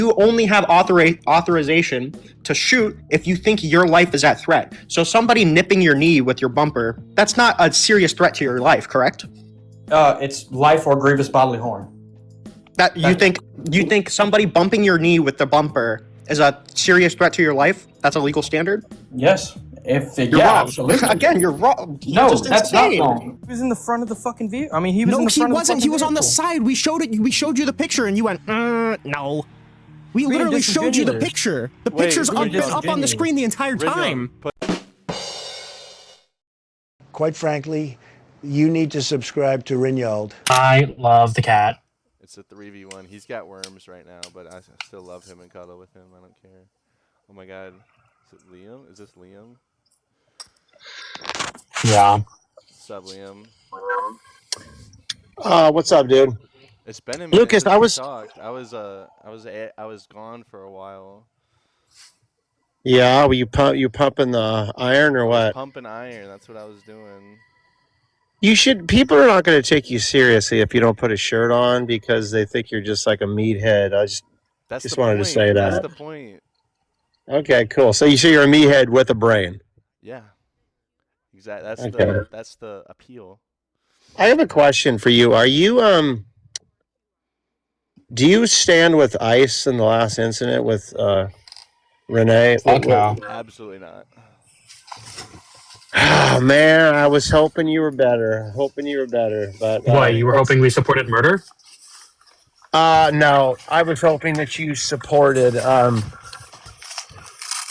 You only have authorization to shoot if you think your life is at threat. So somebody nipping your knee with your bumper, that's not a serious threat to your life, correct? It's life or grievous bodily harm. That you think somebody bumping your knee with the bumper is a serious threat to your life? That's a legal standard? Yes. You're wrong. Absolutely. Again, you're wrong. No, that's not wrong. He was in the front of the fucking vehicle. I mean, he was in the front of the fucking wasn't. He was on the vehicle. side. We showed you the picture, and you went, no. We Being literally showed you the disingenuous. picture. The Wait, picture's being been up on the screen the entire time. Quite frankly, you need to subscribe to Rinnycast. I love the cat. It's a 3v1. He's got worms right now, but I still love him and cuddle with him. I don't care. Oh my god. Is it Liam? Is this Liam? Yeah. What's up, Liam? What's up, dude? It's been a minute Lucas, since I we was talked. I was gone for a while. Yeah, were you pumping the iron or what? Pumping iron. That's what I was doing. You should. People are not going to take you seriously if you don't put a shirt on because they think you're just like a meathead. I just wanted to say that. That's the point. Okay, cool. So you're a meathead with a brain. Yeah. Exactly. That's Okay. that's the appeal. I have a question for you. Are you do you stand with ICE in the last incident with Renee? Fuck no. Absolutely not. Oh man, I was hoping you were better. But Why, you were hoping we supported murder? no, I was hoping that you supported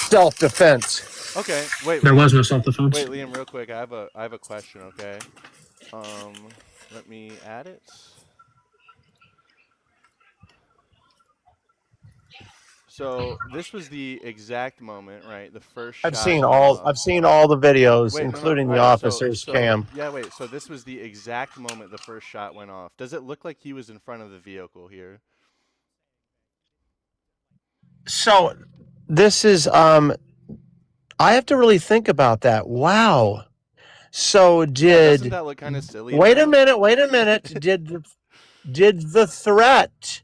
self-defense. Okay. Wait. There was no self-defense. Wait, Liam, real quick. I have a question. Okay. Let me add it. So this was the exact moment, right? The first. I've shot seen went all. off. I've seen all the videos, Wait, no, including the alright, officer's so, cam. Yeah, wait. So this was the exact moment the first shot went off. Does it look like he was in front of the vehicle here? So this is. I have to really think about that. Wow. So Doesn't that look kind of silly? Wait though? a minute. Did the threat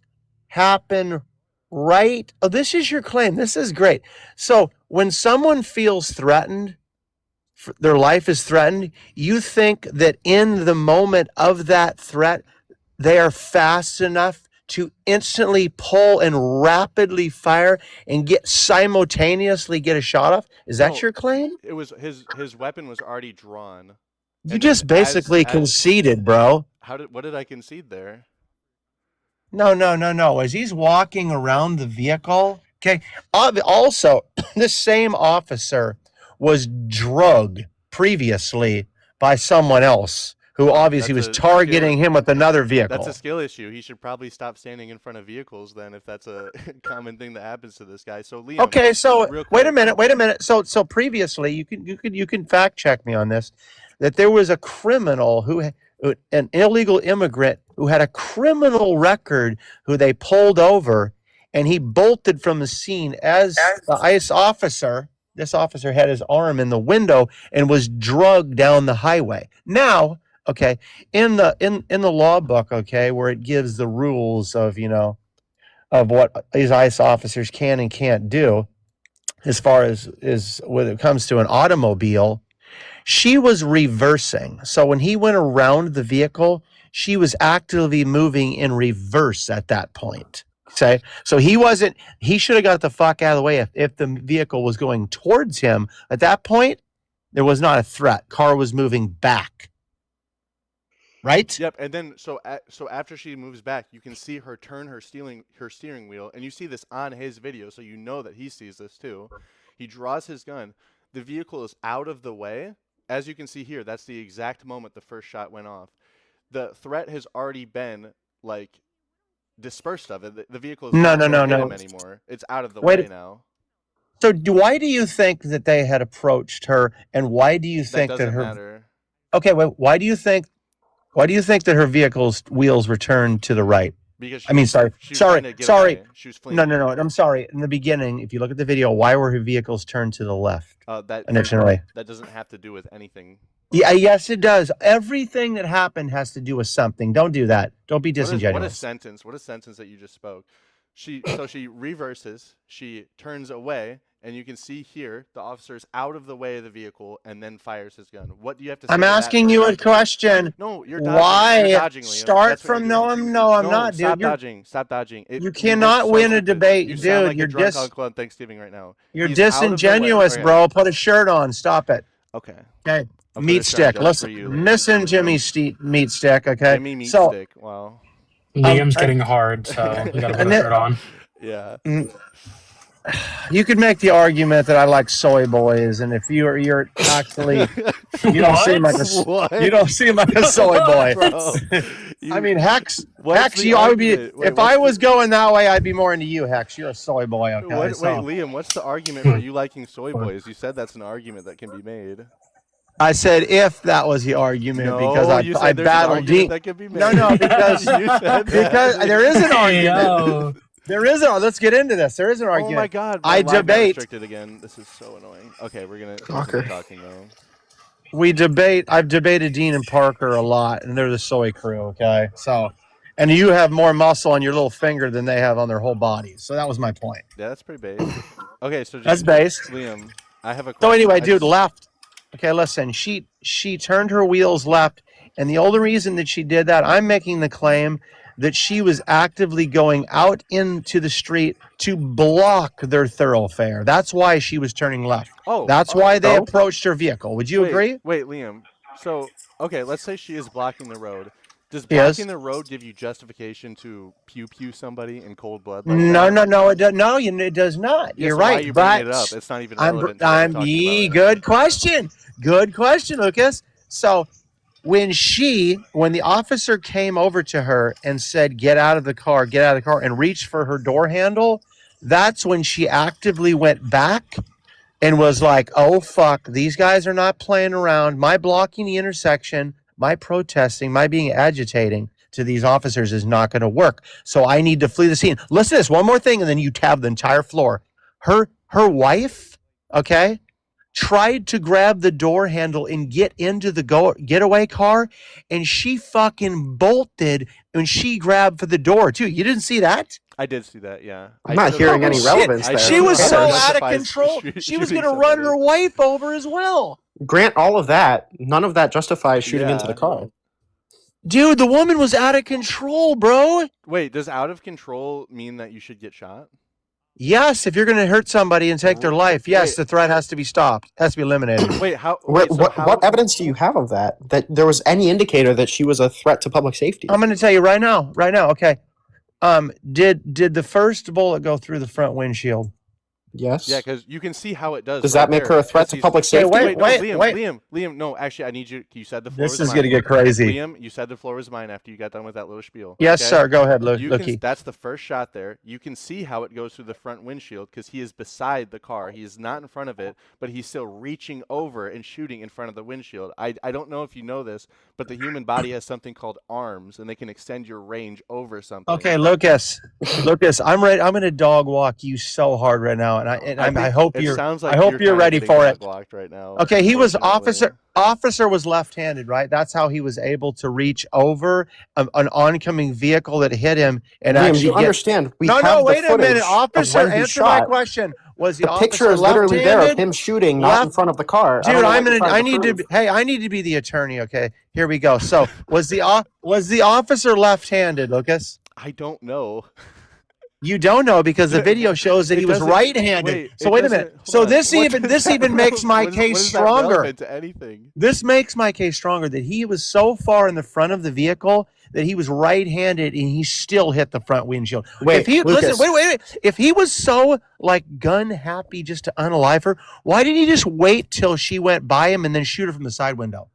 happen right? Oh, this is your claim. This is great. So when someone feels threatened, their life is threatened, you think that in the moment of that threat, they are fast enough to instantly pull and rapidly fire and simultaneously get a shot off? Is that No, your claim? It was his weapon was already drawn. You And just then basically conceded, bro. What did I concede there? No. As he's walking around the vehicle, okay. Also, this same officer was drugged previously by someone else who obviously was That's a targeting him with another vehicle. That's a skill issue. He should probably stop standing in front of vehicles then, if that's a common thing that happens to this guy. So Liam. Okay, so real wait a quick. minute. So previously, you can fact check me on this, that there was a criminal an illegal immigrant who had a criminal record who they pulled over, and he bolted from the scene as the ICE officer. This officer had his arm in the window and was drugged down the highway. Now, okay, in the law book, okay, where it gives the rules of of what these ICE officers can and can't do, as far as when it comes to an automobile, she was reversing. So when he went around the vehicle, she was actively moving in reverse at that point. Okay, so he should have got the fuck out of the way if the vehicle was going towards him. At that point, there was not a threat. Car was moving back. Right? Yep, and then so after she moves back, you can see her turn her steering wheel, and you see this on his video, so you know that he sees this too. He draws his gun. The vehicle is out of the way. As you can see here, that's the exact moment the first shot went off. The threat has already been dispersed of it. The vehicle is not going to hit him anymore. It's out of the way now. So why do you think that they had approached her, and why do you think that her? Matter. Okay, well, why do you think that her vehicle's wheels were turned to the right? Because sorry. She was fleeing. No. I'm sorry. In the beginning, if you look at the video, why were her vehicles turned to the left? Initially. That doesn't have to do with anything. Yeah, yes, it does. Everything that happened has to do with something. Don't do that. Don't be disingenuous. What a sentence that you just spoke. So she reverses, she turns away, and you can see here the officer's out of the way of the vehicle and then fires his gun. What do you have to say? I'm to that asking for you a second? question. No, you're dodging. Why You're dodging, Liam. start That's what from you're I'm doing. not, dude. Stop You're- dodging. Stop dodging. You You make cannot so win a stupid. debate, You dude. sound like You're a drunk uncle on Thanksgiving right now. You're He's out of the way. disingenuous, Okay. bro. Put a shirt on. Stop it. Okay. Okay. I'll Meat put a shirt stick. just Listen, for you, Liam. listen, Jimmy Meat Stick. Okay. Jimmy Meat so, Stick. Wow. Liam's getting hard, so you gotta put And a it- shirt on. Yeah. You could make the argument that I like soy boys, and if you're actually you don't seem like What? you don't seem like a soy boy. Bro, I mean, Hex, what's the I would be argument? Wait, if what's I was the- going that way, I'd be more into you, Hex. You're a soy boy, okay? Wait, So, Liam, what's the argument for you liking soy boys? You said that's an argument that can be made. I said if that was the argument No, because you I said there's an battled argument Dean. that can be made. No, because You said that. because there is an Hey, argument. yo. There is an. Let's get into this. There is an Oh argument. my God! I my live got debate. restricted again. This is so annoying. Okay, we're gonna Talker. continue talking though. We debate. I've debated Dean and Parker a lot, and they're the soy crew. Okay, so, and you have more muscle on your little finger than they have on their whole bodies. So that was my point. Yeah, that's pretty base. Okay, so That's based. Liam, I have a question. So anyway, I dude, just- left. Okay, listen. She turned her wheels left, and the only reason that she did that, I'm making the claim that she was actively going out into the street to block their thoroughfare. That's why she was turning left. Oh, That's why they oh. approached her vehicle. Would you agree? Wait, Liam. So, okay, let's say she is blocking the road. Does Yes. blocking the road give you justification to pew somebody in cold blood? Like No, that? no, it does. No, it does not. Yeah, You're so why right. are you but bringing it up? It's not even relevant. to what I'm we're talking about. good question. Good question, Lucas. So when the officer came over to her and said, get out of the car, and reached for her door handle, that's when she actively went back and was like, oh, fuck, these guys are not playing around. My blocking the intersection, my protesting, my being agitating to these officers is not going to work. So I need to flee the scene. Listen to this, one more thing, and then you tab the entire floor. Her wife, okay, tried to grab the door handle and get into the getaway car, and she fucking bolted and she grabbed for the door too. You didn't see that? I did see that, yeah. I'm not hearing any shit. relevance there. She was Who so cares? out of Justifies control. shooting She was going to run somebody. her wife over as well. Grant all of that. None of that justifies shooting into Yeah. the car. Dude, the woman was out of control, bro. Wait, does out of control mean that you should get shot? Yes, if you're going to hurt somebody and take their life, yes, Wait. the threat has to be stopped. Has to be eliminated. Wait, how? What, Wait, so how, what evidence do you have of that? That there was any indicator that she was a threat to public safety? I'm going to tell you right now. Okay. Did the first bullet go through the front windshield? Yes. Yeah, because you can see how it does. Does right that make there, her a threat 'cause to he's- public safety? wait, no, wait, Liam, wait. Liam, no, actually, I need you. You said the floor This was is mine. going to get crazy. Liam, you said the floor was mine after you got done with that little spiel. Yes, okay? sir. Go ahead, You can, Lookie. that's the first shot there. You can see how it goes through the front windshield because he is beside the car. He is not in front of it, but he's still reaching over and shooting in front of the windshield. I don't know if you know this, but the human body has something called arms, and they can extend your range over something. Okay, Lucas, I'm ready. I'm going to dog walk you so hard right now, and I hope it you're. sounds I like hope you're you're kinda ready getting for it. blocked right now. Okay, he was unfortunately. officer was left-handed, right? That's how he was able to reach over an oncoming vehicle that hit him and Liam, actually you get. understand? We No, have no, the wait a footage minute, of officer. when he Answer my shot. question. Was the The officer picture is literally there of left-handed? him shooting, not in Left- front of the car. I Dude, don't know I'm what you're gonna. trying to prove. I need to be the attorney. Okay, here we go. So was the officer left-handed, Lucas? I don't know. You don't know because the video shows that It he was doesn't- right-handed. wait, So it wait a doesn't- minute. hold So on. this What even does this that even makes my what is case that stronger. relevant to anything? This makes my case stronger that he was so far in the front of the vehicle that he was right-handed and he still hit the front windshield. Wait, if he Lucas. listen, wait. If he was so like gun happy just to unalive her, why didn't he just wait till she went by him and then shoot her from the side window?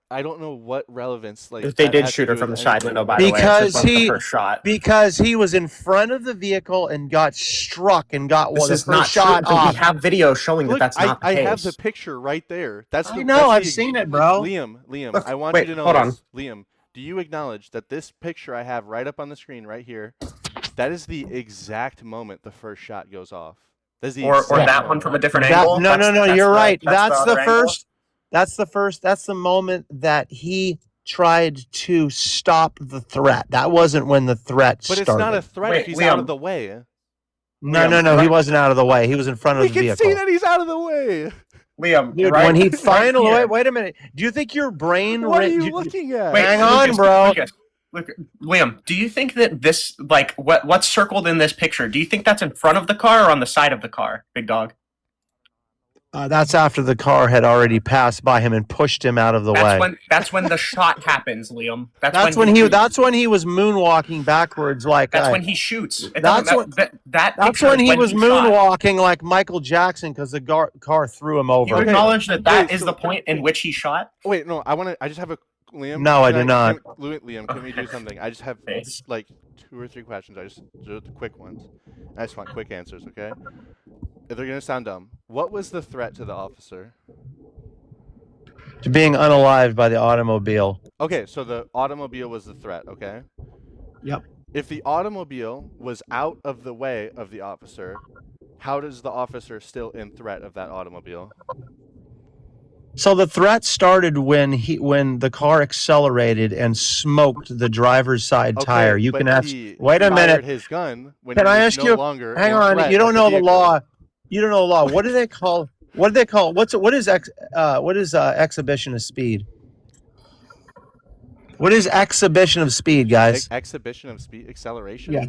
I don't know what relevance like If they that did has to shoot her do from the with side anything. window, by the way, Because this was he- the first shot. Because he was in front of the vehicle and got struck and got This the is first not shot true. off. We have video showing that Look, that's not the I case. have the picture right there. That's I the, know, that's I've the- seen it, bro. Liam, I want wait, you to know hold on. this. Liam, do you acknowledge that this picture I have right up on the screen right here, that is the exact moment the first shot goes off. That's the Or exact that one moment. from a different No, angle. no, That's you're the- right. that's That's the other angle. first. That's the moment that he tried to stop the threat. That wasn't when the threat But started. it's not a threat Wait, if he's Liam. out of the way. No. He wasn't out of the way. He was in front of We the can vehicle. see that he's out of the way. Liam, Dude, right, when he right finally here. wait a minute. Do you think your brain? What are you looking at? Wait, Hang on, bro. Look, Liam, do you think that this, like, what's circled in this picture? Do you think that's in front of the car or on the side of the car, Big Dog? That's after the car had already passed by him and pushed him out of the way. That's when the shot happens, Liam. That's when he was moonwalking backwards like. That's when he shoots. That's when he was moonwalking like Michael Jackson because the car threw him over. You acknowledge that is the point in which he shot? Wait, no, I just have a Liam. No, I do not. Liam, can we do something? I just have like 2 or 3 questions. I just do the quick ones. I just want quick answers, okay? If they're gonna sound dumb, what was the threat to the officer? To being unalived by the automobile. Okay, so the automobile was the threat, okay? Yep. If the automobile was out of the way of the officer, how does the officer still in threat of that automobile? So the threat started when the car accelerated and smoked the driver's side tire. You but can ask. he Wait a fired minute. his gun when Can he I was ask no you? longer Hang in on. threat You of don't know the vehicle. law. You don't know the law. What do they call? What do they call? What is exhibition of speed? What is exhibition of speed, guys? Exhibition of speed acceleration. Yeah.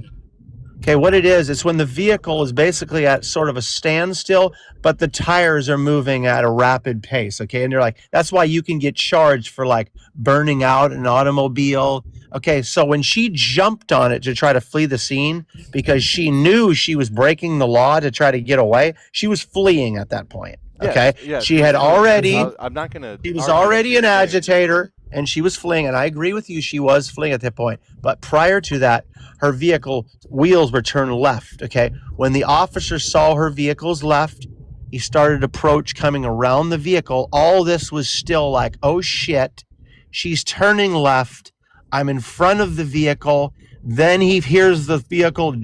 Okay, what it is, it's when the vehicle is basically at sort of a standstill, but the tires are moving at a rapid pace, okay? And they're like, that's why you can get charged for like burning out an automobile. Okay, so when she jumped on it to try to flee the scene because she knew she was breaking the law to try to get away, she was fleeing at that point, okay? Yes, she had already, I'm not gonna. she was already an agitator, and she was fleeing, and I agree with you, she was fleeing at that point. But prior to that, her vehicle wheels were turned left, okay? When the officer saw her vehicle's left, he started approach coming around the vehicle. All this was still like, oh shit, she's turning left. I'm in front of the vehicle. Then he hears the vehicle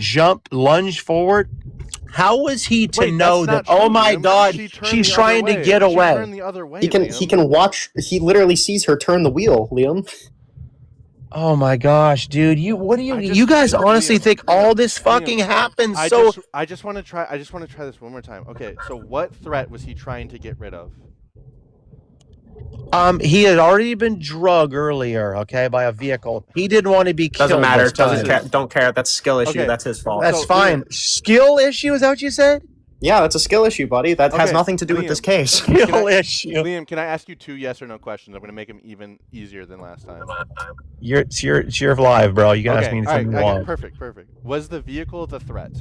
lunge forward. How was he to know that, oh my God, she's trying to get away? He can watch. He literally sees her turn the wheel, Liam. Oh my gosh, dude! You guys honestly think all this fucking happens? I just want to try this one more time. Okay, so what threat was he trying to get rid of? He had already been drugged earlier, okay, by a vehicle. He didn't want to be killed. Doesn't matter. this time. Don't care. That's a skill issue. Okay. That's his fault. That's So, fine. Liam- Skill issue? Is that what you said? Yeah, that's a skill issue, buddy. That has Okay, nothing to do with Liam. this case. Skill issue. Liam, can I ask you 2 yes or no questions? I'm going to make them even easier than last time. It's your live, bro. You can ask me anything you want. Perfect. Was the vehicle the threat?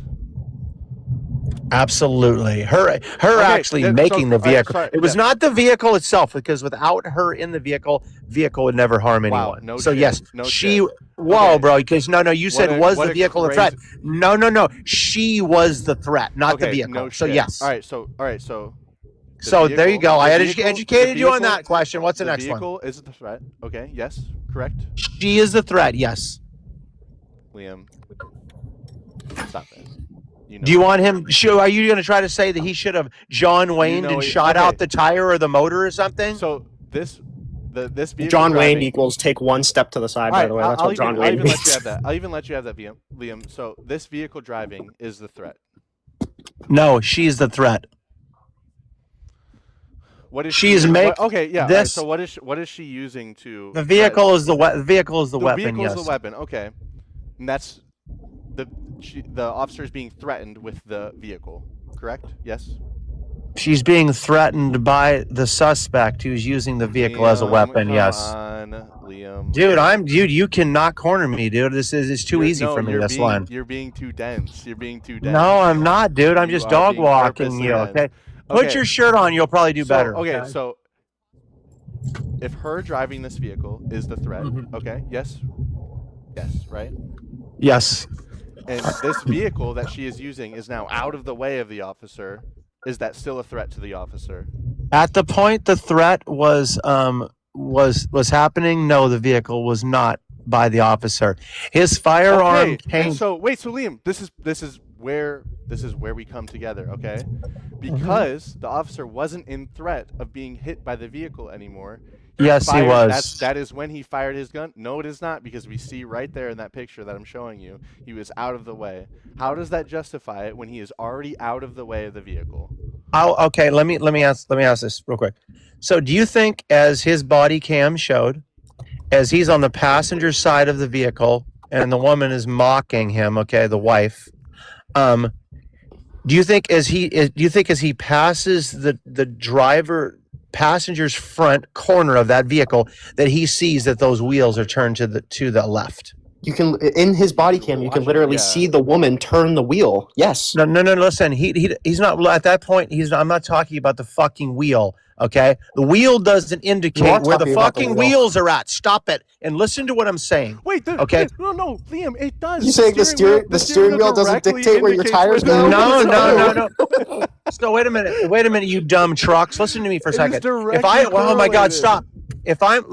Absolutely. Her actually making the vehicle. It was not the vehicle itself, because without her in the vehicle would never harm anyone. No so shit. yes, No she. shit. Whoa, Okay. bro! Because you said was what the a vehicle a threat? No. She was the threat, not the vehicle. No so shit. yes. All right. So there you go. I had educated you on vehicle- that question. What's the next The one? vehicle is the threat. Okay. Yes. Correct. She is the threat. Yes. Liam, stop it. Do you want him? Are you going to try to say that he should have John Wayne and shot out the tire or the motor or something? So this vehicle John Wayne driving- equals take one step to the side. By the way, that's what John Wayne means. I'll even let you have that, Liam. So this vehicle driving is the threat. No, she's the threat. What is She's making okay? Yeah. this. All right, so what is she using to? The vehicle is the weapon. The vehicle is Yes. the weapon. Okay, and that's the officer is being threatened with the vehicle. Correct? Yes. She's being threatened by the suspect who's using the vehicle as a weapon. Yes. Liam. Dude, you cannot corner me, dude. It's too easy for me. This line. You're being too dense. No, I'm not, dude. I'm just dog walking you. Okay. Put your shirt on. You'll probably do better. Okay. So if her driving this vehicle is the threat, okay? Yes. Right. Yes. And this vehicle that she is using is now out of the way of the officer. Is that still a threat to the officer? At the point the threat was happening, no, the vehicle was not by the officer. His firearm came. And so Liam, this is where we come together, okay? Because the officer wasn't in threat of being hit by the vehicle anymore, Yes, he was. That is when he fired his gun. No, it is not, because we see right there in that picture that I'm showing you, he was out of the way. How does that justify it when he is already out of the way of the vehicle? Okay, let me ask this real quick. So, do you think, as his body cam showed, as he's on the passenger side of the vehicle and the woman is mocking him, okay, the wife, do you think as he passes the passenger's front corner of that vehicle that he sees that those wheels are turned to the left? You can, in his body cam, you can literally see the woman turn the wheel. Yes. No. Listen, he's not at that point. I'm not talking about the fucking wheel. Okay, the wheel doesn't indicate where the fucking wheels are at. Stop it and listen to what I'm saying. Wait, okay? No, Liam, it does. You saying the steering wheel doesn't dictate where your tires go? No. So wait a minute, you dumb trucks. Listen to me for a second. Oh my God, stop. If I'm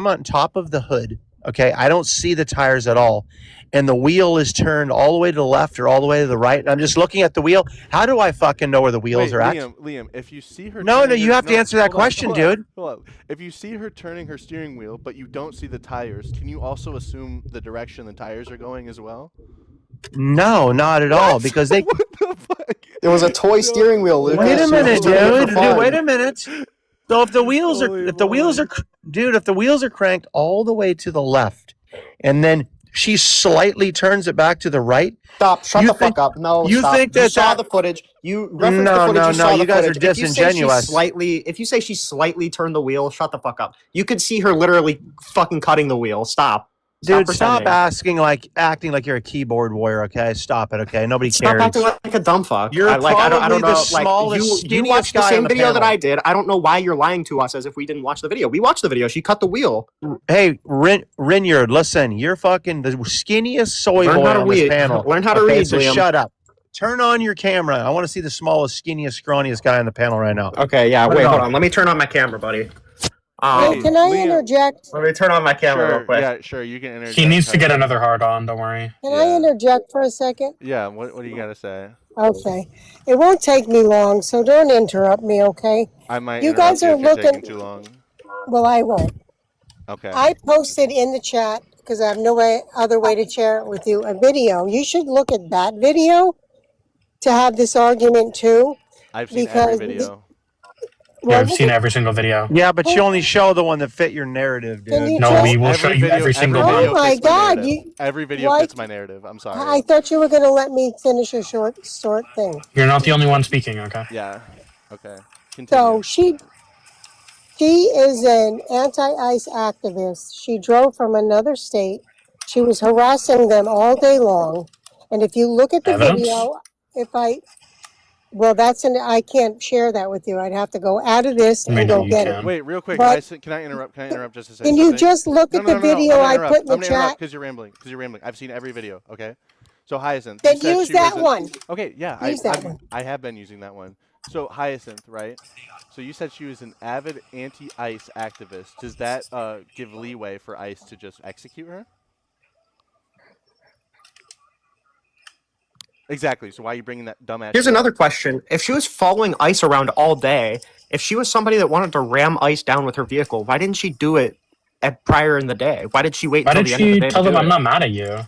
on top of the hood, okay, I don't see the tires at all, and the wheel is turned all the way to the left or all the way to the right, and I'm just looking at the wheel. How do I fucking know where the wheels are at? Liam, if you see her... You have to answer that question, dude. Hold on. If you see her turning her steering wheel, but you don't see the tires, can you also assume the direction the tires are going as well? No, not at all, because they... What the fuck? It was a toy steering wheel, Lucas. Wait a minute, dude. Wait a minute. So if the wheels are cranked all the way to the left, and then she slightly turns it back to the right. Stop! Shut the fuck up! No, you stop. think that you saw the footage? You referenced the footage. No. You guys are disingenuous. If you say she slightly turned the wheel, shut the fuck up. You could see her literally fucking cutting the wheel. Stop. Dude, stop acting like you're a keyboard warrior, okay? Stop it, okay? Nobody cares. Stop acting like a dumb fuck. You're I don't know. the smallest, you watched the same video that I did. I don't know why you're lying to us as if we didn't watch the video. We watched the video. She cut the wheel. Hey, Rinyard, listen. You're fucking the skinniest soy boy on this panel. Learn how to read, so Liam. Shut up. Turn on your camera. I want to see the smallest, skinniest, scrawniest guy on the panel right now. Okay, yeah. Wait, hold on. Let me turn on my camera, buddy. Hey, can I interject? Let me turn on my camera real quick. Yeah, sure, you can interject. He needs to get another hard on, don't worry. Can I interject for a second? Yeah, what do you got to say? Okay. It won't take me long, so don't interrupt me, okay? I might You guys are if you're looking taking too long. Well, I won't. Okay. I posted in the chat, because I have no other way to share it with you, a video. You should look at that video to have this argument too. I've seen every video. Yeah, I've seen every single video. Yeah, but you only show the one that fit your narrative, dude. No, we will show you every single video. Oh my God! Every video fits my narrative. I'm sorry. I thought you were going to let me finish a short thing. You're not the only one speaking, okay? Yeah. Okay. Continue. So she is an anti-ICE activist. She drove from another state. She was harassing them all day long. And if you look at the video, I can't share that with you. I'd have to go out of this and go get it. Wait, real quick. Can I interrupt? Can I interrupt just a second? Can you just look at the video I put in the chat? Because you're rambling. I've seen every video. Okay. So Hyacinth. Then use that one. Okay. Yeah. Use that one. I have been using that one. So Hyacinth, right? So you said she was an avid anti-ICE activist. Does that give leeway for ICE to just execute her? Exactly. So why are you bringing that dumbass? Here's another question. If she was following ICE around all day, if she was somebody that wanted to ram ICE down with her vehicle, why didn't she do it prior in the day? Why did she wait until the end of the day? Why did she tell them I'm not mad at you?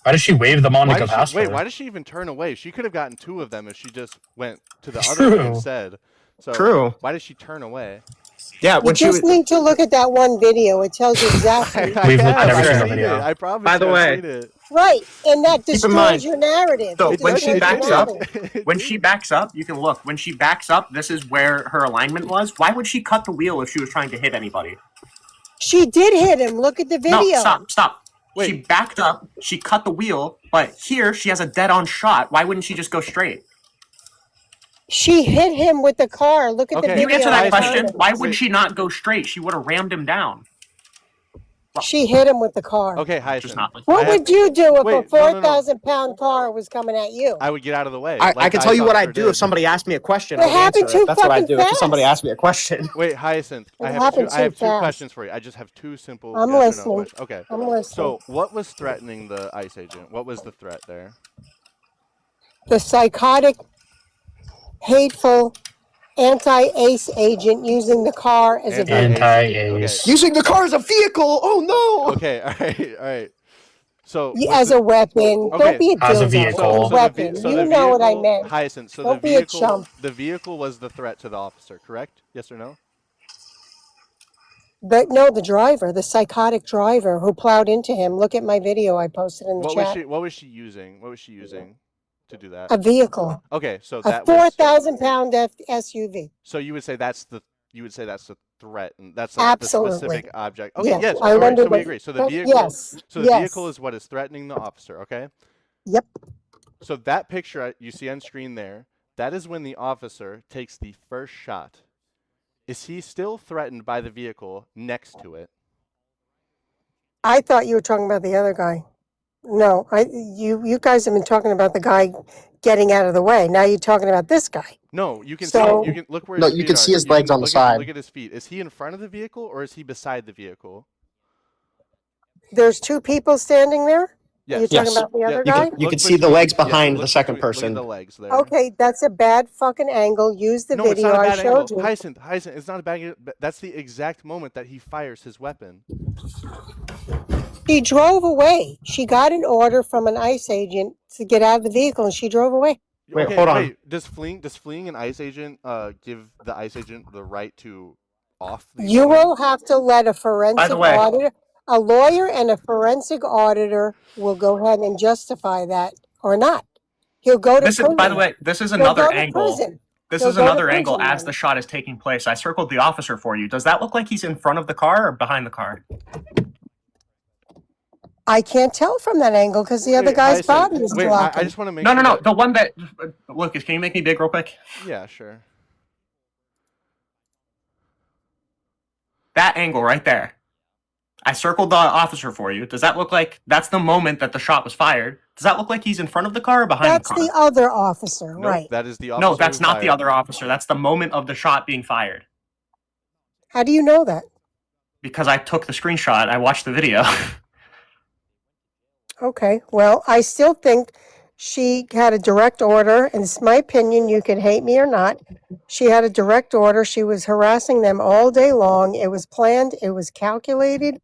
Why did she wave them on to go past her? Wait, why did she even turn away? She could have gotten two of them if she just went to the other one instead. So True. Why did she turn away? Yeah, you just need to look at that one video. It tells you exactly. We've looked at every single video. I promise. By the way, right, and that destroys your narrative. So when she backs up, you can look. When she backs up, this is where her alignment was. Why would she cut the wheel if she was trying to hit anybody? She did hit him. Look at the video. No, stop. Wait. She backed up. She cut the wheel, but here she has a dead-on shot. Why wouldn't she just go straight? She hit him with the car. Look at the video. You answer that question. Why would she not go straight? She would have rammed him down. She hit him with the car. Okay, Hyacinth. What would you do if a 4,000-pound car was coming at you? I would get out of the way. I can tell you what I'd do if somebody asked me a question. It happened too That's what I'd do fast. if somebody asked me a question. Wait, Hyacinth. I have two questions for you. I just have two simple I'm yes or no listening. questions. Okay. I'm listening. So, what was threatening the ICE agent? What was the threat there? The psychotic, hateful anti-ACE agent using the car as a vehicle. Anti-ace. Using the car as a vehicle. Oh no. Okay, all right. So As a weapon. Okay. Don't be a As a dildo. vehicle. A weapon. You know what I meant. Hyacinth, so Don't be a chump. the vehicle was the threat to the officer, correct? Yes or no? But no, the driver, the psychotic driver who plowed into him. Look at my video I posted in the chat. What was she using? What was she using to do that? A vehicle. Okay, so A that was 4,000-pound SUV. So you would say that's the threat, and that's the Absolutely. specific object. Okay, Yes, yes. I All right, wonder so we what- agree. So the vehicle. Yes. So the yes. vehicle is what is threatening the officer. Okay. Yep. So that picture you see on screen there, that is when the officer takes the first shot. Is he still threatened by the vehicle next to it? I thought you were talking about the other guy. No, you guys have been talking about the guy getting out of the way. Now you're talking about this guy. No, you can So- see. You can look where. No, his you feet can are. see his legs on the look side. Look at his feet. Is he in front of the vehicle or is he beside the vehicle? There's two people standing there? Yes. You're talking Yes. about the other You guy? You can see the legs behind the second Look person. at the legs there. Okay, that's a bad fucking angle. Use the No, it's video not a I bad showed angle. you. Hyacinth, it's not a bad angle. That's the exact moment that he fires his weapon. She drove away. She got an order from an ICE agent to get out of the vehicle, and she drove away. Wait, hold on. Does fleeing an ICE agent give the ICE agent the right to off the You woman? will have to let a forensic way- auditor, a lawyer and a forensic auditor will go ahead and justify that or not. He'll go to This is, prison. by the way, this is He'll another go to angle. prison. This He'll is go to another angle prison as then. the shot is taking place. I circled the officer for you. Does that look like he's in front of the car or behind the car? I can't tell from that angle because the other Wait, guy's Hyacinth, body is wait, blocking. I just want to make No, sure no, no. that- The one that Lucas, can you make me big real quick? Yeah, sure. That angle right there. I circled the officer for you. Does that look like that's the moment that the shot was fired? Does that look like he's in front of the car or behind That's the car? the other officer, Nope, right? that is the officer. No, that's who not the fired. other officer. That's the moment of the shot being fired. How do you know that? Because I took the screenshot. I watched the video. Okay, well, I still think she had a direct order, and it's my opinion, you can hate me or not. She had a direct order. She was harassing them all day long. It was planned, it was calculated.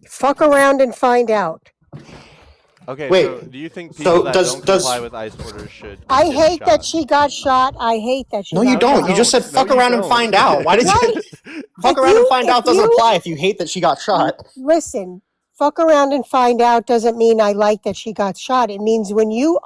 Fuck around and find out. Okay, Wait, so do you think so people that does- don't does- comply with ICE orders should I get hate shot? that she got shot. I hate that she No, got you don't. shot. You just said No, fuck you around and don't. find out. Why did Right. you fuck If around you- and find out if doesn't you- apply if you hate that she got shot? Listen, fuck around and find out doesn't mean I like that she got shot. It means when you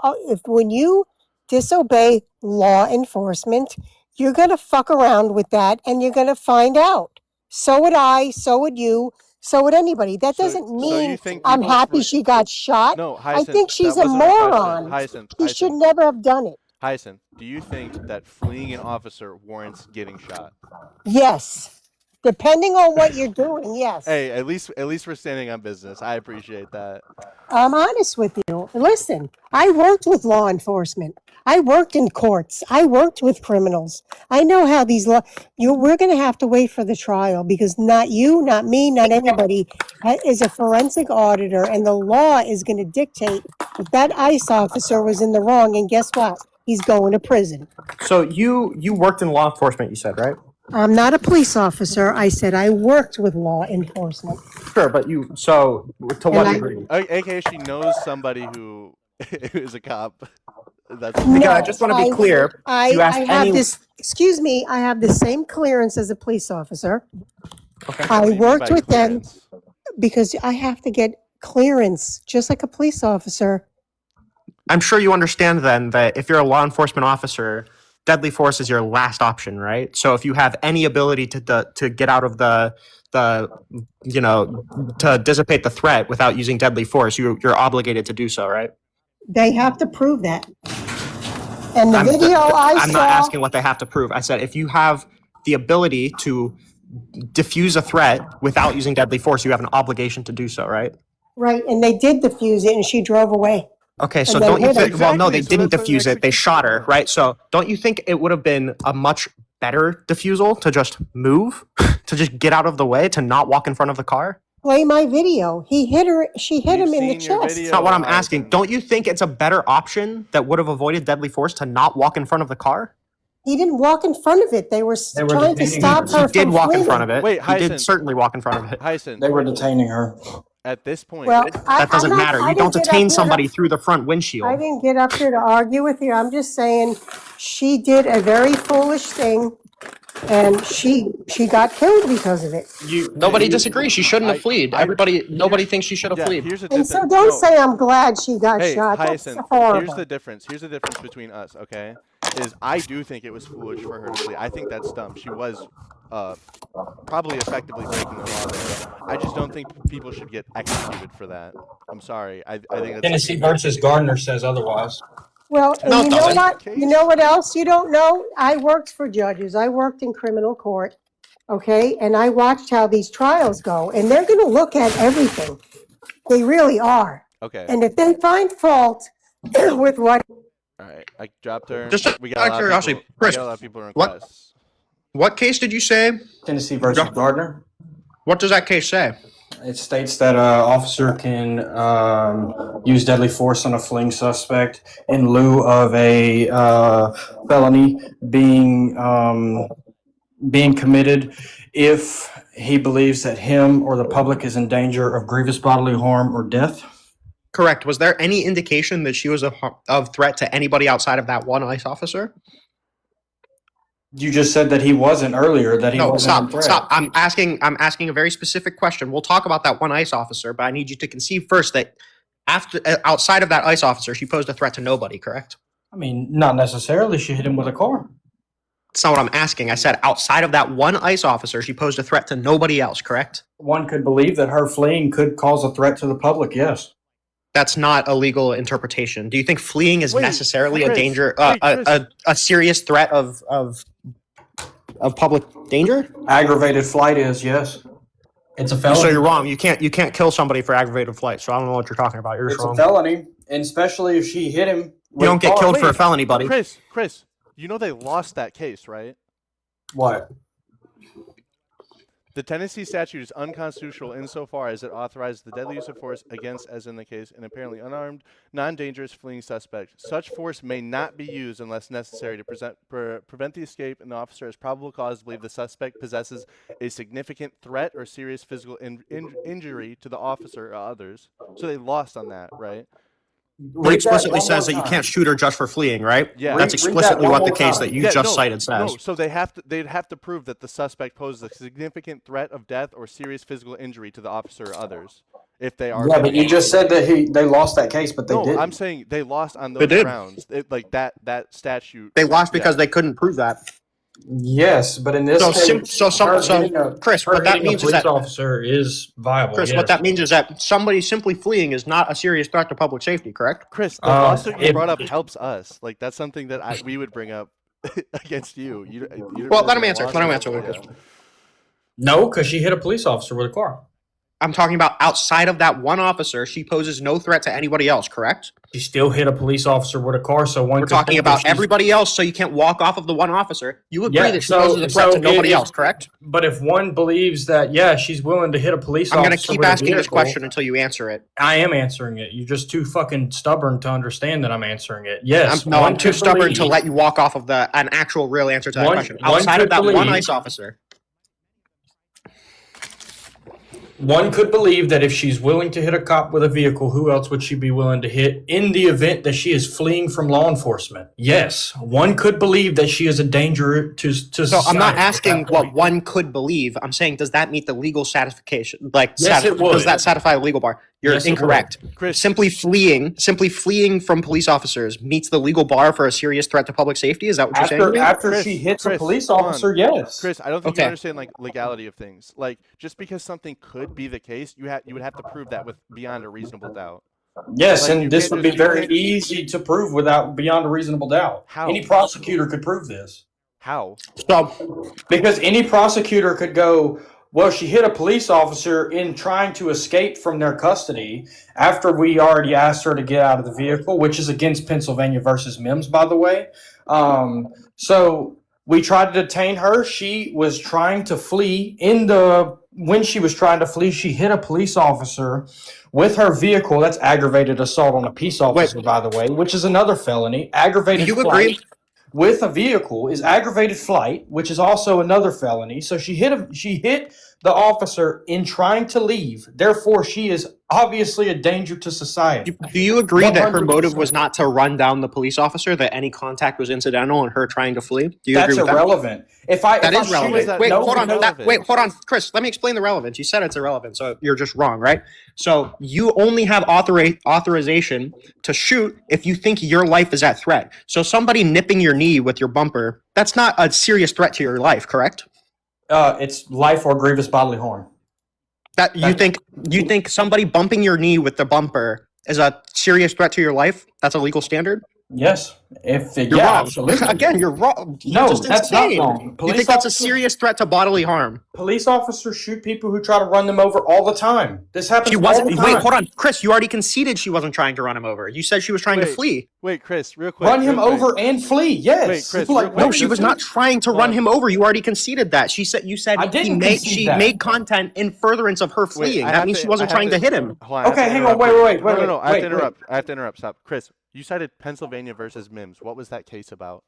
disobey law enforcement, you're gonna fuck around with that and you're gonna find out. So would I. So would you. So would anybody. That So- doesn't so mean you think I'm people- happy she got shot. No, I Hyacinth, think she's that a wasn't our question. moron. Hyacinth, He should Hyacinth, never have done it. Hyacinth, do you think that fleeing an officer warrants getting shot? Yes. Depending on what you're doing, yes. Hey, at least we're standing on business. I appreciate that. I'm honest with you. Listen, I worked with law enforcement. I worked in courts. I worked with criminals. I know how these we're going to have to wait for the trial because not you, not me, not anybody is a forensic auditor, and the law is going to dictate that ICE officer was in the wrong. And guess what? He's going to prison. So you worked in law enforcement, you said, right? I'm not a police officer. I said I worked with law enforcement. Sure, but to what I- degree? AKA, she knows somebody who is a cop. That's Because I just want to be clear. You asked I have any- this, excuse me, I have the same clearance as a police officer. What do I you mean worked by with them clearance? because I have to get clearance, just like a police officer. I'm sure you understand then that if you're a law enforcement officer, deadly force is your last option, right? So if you have any ability to get out of the to dissipate the threat without using deadly force, you're obligated to do so, right? They have to prove that. And the I'm video not asking what they have to prove. I said if you have the ability to diffuse a threat without using deadly force, you have an obligation to do so, right? Right, and they did defuse it and she drove away. Okay, so And they don't you hit think? her. Well, no, Exactly, they so didn't that's an defuse it. They shot her, right? So don't you think it would have been a much better defusal to just move, to just get out of the way, to not walk in front of the car? Play my video. He hit her, she hit We've him in the seen your chest. video. That's not what I'm Hyacinth. asking. Don't you think it's a better option that would have avoided deadly force to not walk in front of the car? He didn't walk in front of it. They were trying to detaining stop her. her He did from walk in fleeing. front of it. Wait, he did Hyacinth. certainly walk in front of it. Hyacinth, They were detaining her. at this point, Well, That doesn't matter. You don't detain somebody through the front I windshield. didn't get up here to argue with you. I'm just saying she did a very foolish thing, and she got killed because of it. Nobody disagrees. She shouldn't have fled. Nobody thinks she should have yeah, fled. here's the And difference. so don't No. say I'm glad she got Hey, shot. That's Hyacinth, horrible. here's the difference. Here's the difference between us, okay? Is I do think it was foolish for her to flee. I think that's dumb. She was probably effectively breaking the law there. I just don't think people should get executed for that. I'm sorry. I think that's Tennessee versus Gardner says otherwise. Well, and No, you it know doesn't. what? You know what else you don't know? I worked for judges. I worked in criminal court, okay? And I watched how these trials go, and they're going to look at everything. They really are. okay. And if they find fault with what All right. I dropped her. Just we got out a lot of curiosity, of people, Chris, we got a lot of people in what- requests. What case did you say? Tennessee versus Gardner. What does that case say? It states that an officer can use deadly force on a fleeing suspect in lieu of a felony being committed if he believes that him or the public is in danger of grievous bodily harm or death. Correct. Was there any indication that she was of threat to anybody outside of that one ICE officer? You just said that he wasn't earlier, that he No, wasn't a threat. stop. I'm asking a very specific question. We'll talk about that one ICE officer, but I need you to conceive first that outside of that ICE officer, she posed a threat to nobody, correct? I mean, not necessarily. She hit him with a car. That's not what I'm asking. I said outside of that one ICE officer, she posed a threat to nobody else, correct? One could believe that her fleeing could cause a threat to the public, yes. That's not a legal interpretation. Do you think fleeing is Wait, necessarily Chris, a danger, wait, Chris. a serious threat of public danger? Aggravated flight is, yes. It's a felony. So you're wrong. You can't kill somebody for aggravated flight. So I don't know what you're talking about. You're just It's a wrong. felony, and especially if she hit him. You don't get killed for a Wait, felony, buddy. Chris, you know they lost that case, right? What? The Tennessee statute is unconstitutional insofar as it authorizes the deadly use of force against, as in the case, an apparently unarmed, non-dangerous fleeing suspect. Such force may not be used unless necessary to prevent the escape, and the officer has probable cause to believe the suspect possesses a significant threat or serious physical injury to the officer or others. So they lost on that, right? It explicitly says that you can't shoot her just for fleeing, right? Yeah. That's explicitly what the case that you just cited No, says. so they'd have to prove that the suspect poses a significant threat of death or serious physical injury to the officer or others. If they are. Yeah, but you just said that they lost that case, but they didn't. I'm saying they lost on They those did. grounds. Like that statute. They lost because yeah. they couldn't prove that. Yes, but in this So, case, Chris, what that means is that officer is viable. Chris, what that means is that somebody simply fleeing is not a serious threat to public safety, correct? Chris, the lawsuit you brought up helps us. Like that's something that we would bring up against you. Well, let him answer. Let him answer. Yeah. No, because she hit a police officer with a car. I'm talking about outside of that one officer, she poses no threat to anybody else, correct? She still hit a police officer with a car, so one. We're talking about everybody else, so you can't walk off of the one officer. You agree Yeah, that she so- poses a threat so to nobody if- else, correct? But if one believes that, yeah, she's willing to hit a police I'm officer. going to keep with a asking this vehicle, question until you answer it. I am answering it. You're just too fucking stubborn to understand that I'm answering it. Yes. I'm too stubborn to let you walk off of an actual real answer to that question. Outside of that one ICE officer. One could believe that if she's willing to hit a cop with a vehicle, who else would she be willing to hit in the event that she is fleeing from law enforcement? Yes, one could believe that she is a danger to society. So I'm not asking what one could believe. I'm saying, does that meet the legal satisfaction? Yes, it would. Does that satisfy the legal bar? You're Yes, it incorrect. Chris, Simply fleeing from police officers meets the legal bar for a serious threat to public safety. Is that what you're saying? After Chris, she hits a Chris, police hold on. officer, yes. Chris, I don't think Okay. you understand like legality of things. Like just because something could be the case, you would have to prove that with beyond a reasonable doubt. Yes, Like, you and this can't would be just- you very can't- easy to prove without beyond a reasonable doubt. How? Any prosecutor could prove this. How? So Because any prosecutor could go, well, she hit a police officer in trying to escape from their custody after we already asked her to get out of the vehicle, which is against Pennsylvania versus Mims, by the way. So we tried to detain her. She was trying to flee. When she was trying to flee, she hit a police officer with her vehicle. That's aggravated assault on a peace officer, by the way, which is another felony. Aggravated Do you flight. agree? with a vehicle is aggravated flight, which is also another felony. So she hit the officer in trying to leave. Therefore, she is obviously a danger to society. Do you agree that her 100%. motive was not to run down the police officer, that any contact was incidental in her trying to flee? Do you agree with irrelevant. that is shoot relevant. it- Wait, no, hold on. no. Wait, hold on. Chris, let me explain the relevance. You said it's irrelevant, so you're just wrong, right? So you only have authorization to shoot if you think your life is at threat. So somebody nipping your knee with your bumper, that's not a serious threat to your life, correct? It's life or grievous bodily harm. That you think somebody bumping your knee with the bumper is a serious threat to your life? That's a legal standard? Yes. You're wrong. Absolutely. Again, you're wrong. No, just that's not insane. wrong. You Police think that's a officers- serious threat to bodily harm? Police officers shoot people who try to run them over all the time. This happens She all wasn't. the time. Wait, hold on, Chris. You already conceded she wasn't trying to run him over. You said she was trying to Wait. flee. Wait, Chris, real quick. Run him real quick. over and flee. Yes. Wait, Chris, Like, real quick. No, she was not trying to run him over. You already conceded that. She said you said I didn't concede she that. made content in furtherance of her Wait, fleeing. I That have means to- she wasn't I have trying to hit him. Hold on, I have Okay, to hang on, interrupt wait, you. wait, wait, No, I have wait, to interrupt. I have to interrupt. Stop. Chris, you cited Pennsylvania versus Mims. What was that case about?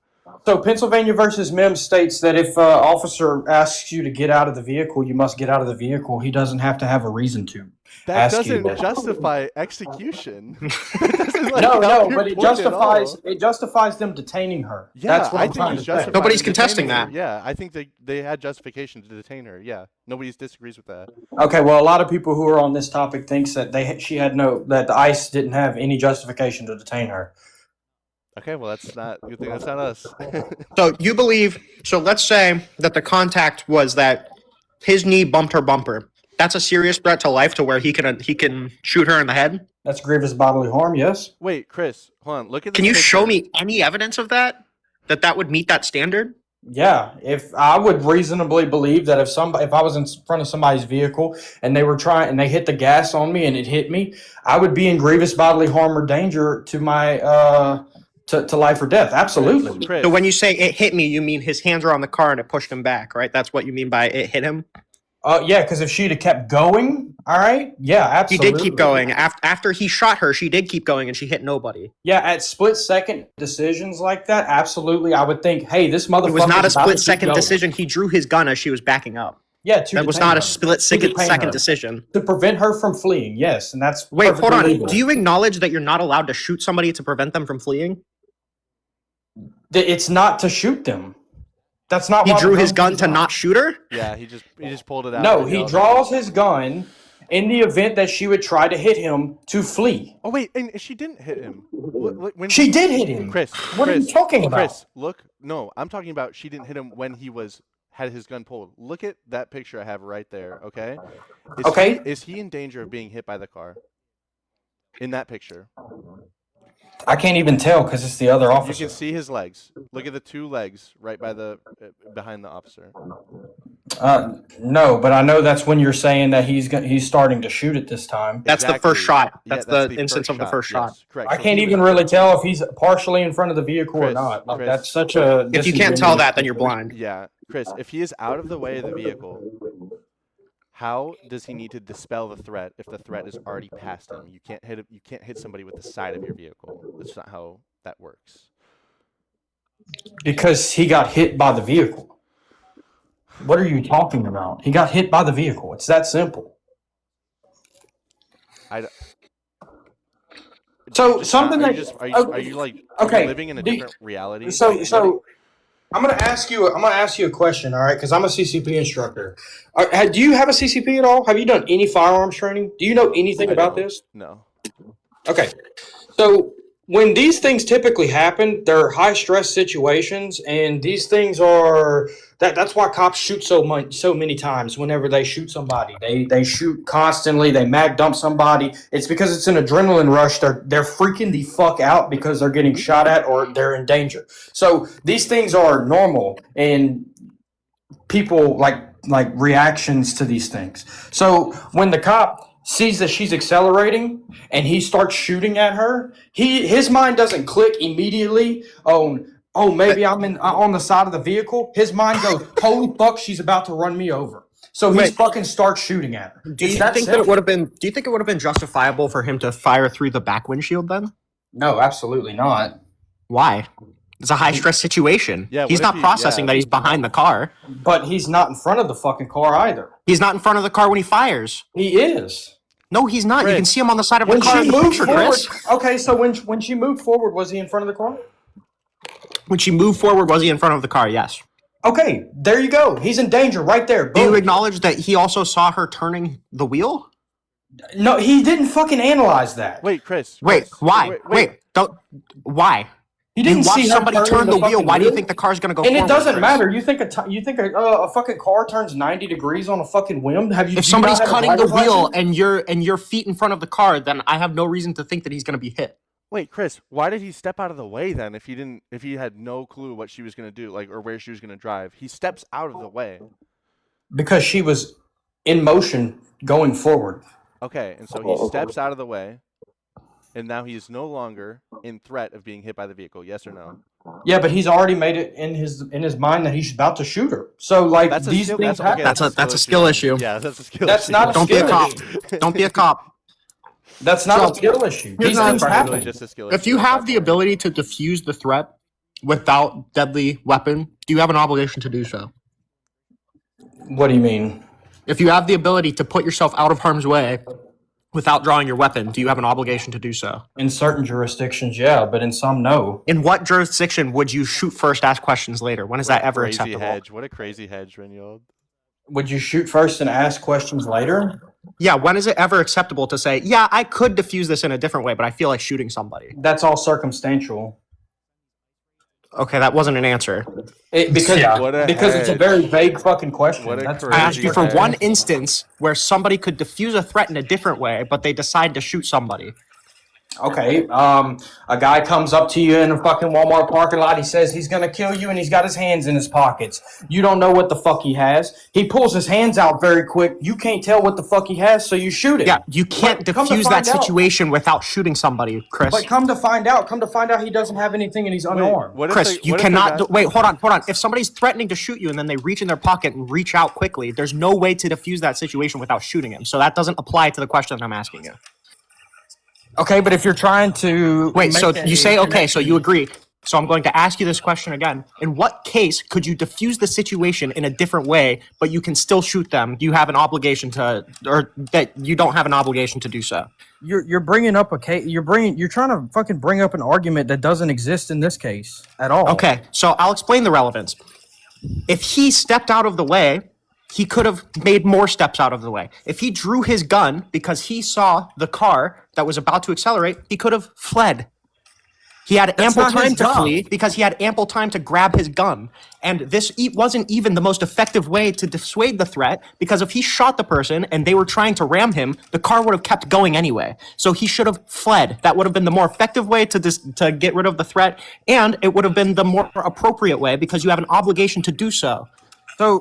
So Pennsylvania versus Mims states that if an officer asks you to get out of the vehicle, you must get out of the vehicle. He doesn't have to have a reason to. That ask you doesn't that. justify execution. That doesn't, like, No, help no, your but point at all. it justifies them detaining her. Yeah, That's what I I'm think trying it's to say. justified Nobody's in contesting detaining her. that. Yeah, I think they had justification to detain her. Yeah, nobody disagrees with that. Okay, well, a lot of people who are on this topic thinks that that the ICE didn't have any justification to detain her. Okay, well that's not good thing. That's not us. So you believe? So let's say that the contact was that his knee bumped her bumper. That's a serious threat to life, to where he can shoot her in the head. That's grievous bodily harm. Yes. Wait, Chris, hold on. Look at. Can this you picture. show me any evidence of that? That would meet that standard? Yeah, if I would reasonably believe that if I was in front of somebody's vehicle and they were trying and they hit the gas on me and it hit me, I would be in grievous bodily harm or danger to my to life or death. Absolutely. Chris, So when you say it hit me, you mean his hands were on the car and it pushed him back, right? That's what you mean by it hit him? Yeah, because if she'd have kept going, all right, yeah, He absolutely. did keep going. After he shot her, she did keep going and she hit nobody. Yeah, at split-second decisions like that, absolutely, I would think, hey, this motherfucker. It was not a split-second decision. He drew his gun as she was backing up. Yeah, That was not a split-second her. decision. To prevent her from fleeing, yes, and that's Wait, hold perfectly on. legal. Do you acknowledge that you're not allowed to shoot somebody to prevent them from fleeing? It's not to shoot them. That's not He why drew the his gun is to on. not shoot her? yeah, he just pulled it out. No, and he yelled. draws his gun in the event that she would try to hit him to flee. Oh wait, and she didn't hit him. When She did hit him. Chris, What are you Chris, talking about? Chris, look. No, I'm talking about she didn't hit him when he had his gun pulled. Look at that picture I have right there. Okay. Okay. Is he in danger of being hit by the car? In that picture, I can't even tell because it's the other you officer. can see his legs. Look at the two legs right by behind the officer. No, but I know that's when you're saying that he's starting to shoot at this time. That's the Exactly. first shot. Yeah, That's the instance first of the first shot. Yes, correct. I So can't he even was- really tell if he's partially in front of the vehicle or Chris, not. Like, Chris. that's such a. If you can't tell that, then you're blind. Yeah, Chris, if he is out of the way of the vehicle, how does he need to dispel the threat if the threat is already past him? You can't hit You can't hit somebody with the side of your vehicle. That's not how that works. Because he got hit by the vehicle. What are you talking about? He got hit by the vehicle. It's that simple. So something are that you just, are you like okay, living in a different reality? So Like, so I'm gonna ask you a question, all right? Because I'm a CCP instructor. Do you have a CCP at all? Have you done any firearms training? Do you know anything I about don't. this? No. Okay. So when these things typically happen, they're high stress situations, and these things are that's why cops shoot so many times. Whenever they shoot somebody, they shoot constantly. They mag dump somebody. It's because it's an adrenaline rush. They're freaking the fuck out because they're getting shot at or they're in danger. So these things are normal, and people like reactions to these things. So when the cop sees that she's accelerating and he starts shooting at her, his mind doesn't click immediately on, oh, maybe I'm on the side of the vehicle. His mind goes, holy fuck, she's about to run me over. So he fucking starts shooting at her. Do you think it would have been justifiable for him to fire through the back windshield then? No, absolutely not. Why? It's a high stress situation. Yeah, He's what not if processing that he's behind the car. But he's not in front of the fucking car either. He's not in front of the car when he fires. He is. No, he's not. You can Chris, see him on the side of the When car she in the moved picture, forward, Chris. okay, so when she moved forward, was he in front of the car? When she moved forward, was he in front of the car? Yes. Okay, there you go. He's in danger right there. Do you Boom. acknowledge that he also saw her turning the wheel? No, he didn't fucking analyze that. Wait, Chris. Wait, Chris, why? Wait, don't. Why? He You didn't watch see her somebody turn the wheel. fucking Why do you think the car's going to go And forward? it doesn't Chris? matter. You think a fucking car turns 90 degrees on a fucking whim? Have you? If do you somebody's not have a cutting the driver's wheel license? and your feet in front of the car, then I have no reason to think that he's going to be hit. Wait, Chris. Why did he step out of the way then? If he had no clue what she was going to do, like, or where she was going to drive, he steps out of the way. Because she was in motion going forward. Okay, and so he steps out of the way, and now he is no longer in threat of being hit by the vehicle. Yes or no? Yeah, but he's already made it in his mind that he's about to shoot her. So like That's a these skill- things that's- okay, happen. That's a skill issue. Yeah, that's a skill. That's issue. not a Don't be a skill cop. issue. Don't be a cop. That's not So, a skill issue. here's These what I'm things trying to happen. Really just a skill If issue you at have that the point. ability to defuse the threat without deadly weapon, do you have an obligation to do so? What do you mean? If you have the ability to put yourself out of harm's way without drawing your weapon, do you have an obligation to do so? In certain jurisdictions, yeah, but in some, no. In what jurisdiction would you shoot first, ask questions later? When is that ever Crazy acceptable? hedge. What a crazy hedge, Rinnycast. Would you shoot first and ask questions later? Yeah, when is it ever acceptable to say, yeah, I could defuse this in a different way, but I feel like shooting somebody? That's all circumstantial. Okay, that wasn't an answer. Because What a it's a hedge. very vague fucking question. What a That's crazy I asked you for hedge. one instance where somebody could defuse a threat in a different way, but they decide to shoot somebody. Okay, a guy comes up to you in a fucking Walmart parking lot. He says he's gonna kill you, and he's got his hands in his pockets. You don't know what the fuck he has. He pulls his hands out very quick. You can't tell what the fuck he has, so you shoot him. Yeah, you can't But come to defuse that find out- situation without shooting somebody, Chris. But come to find out, he doesn't have anything, and he's unarmed. What if Chris, the- you what if the cannot. guy- Wait, hold on. If somebody's threatening to shoot you and then they reach in their pocket and reach out quickly, there's no way to defuse that situation without shooting him. So that doesn't apply to the question that I'm asking you. Okay, but if you're trying to Wait, so make you a say, okay, connection- so you agree. So I'm going to ask you this question again. In what case could you defuse the situation in a different way, but you can still shoot them? Do you have an obligation to, or that you don't have an obligation to do so? You're bringing up a case. You're trying to fucking bring up an argument that doesn't exist in this case at all. Okay, so I'll explain the relevance. If he stepped out of the way, he could have made more steps out of the way. If he drew his gun because he saw the car that was about to accelerate, he could have fled. He had ample not his time to job. flee because he had ample time to grab his gun. And this wasn't even the most effective way to dissuade the threat, because if he shot the person and they were trying to ram him, the car would have kept going anyway. So he should have fled. That would have been the more effective way to get rid of the threat, and it would have been the more appropriate way because you have an obligation to do so.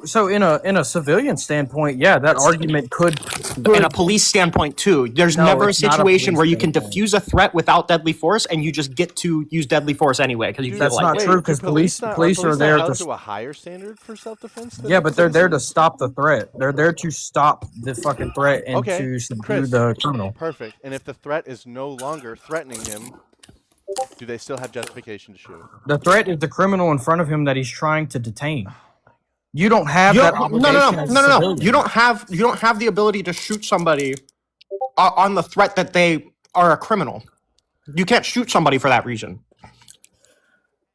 So in a civilian standpoint, yeah, that argument could. In a police standpoint too, there's No, never a it's not a situation police where you can standpoint. defuse a threat without deadly force, and you just get to use deadly force anyway because you feel That's like not it. true, because do police not- are not there held to. to a higher standard for self-defense. than Yeah, but they're there to citizens? stop the threat. They're there to stop the fucking threat and Okay, to subdue Chris. the criminal. Perfect. And if the threat is no longer threatening him, do they still have justification to shoot? The threat is the criminal in front of him that he's trying to detain. You don't have You that don't- obligation. as a no. civilian. You don't have the ability to shoot somebody on the threat that they are a criminal. You can't shoot somebody for that reason.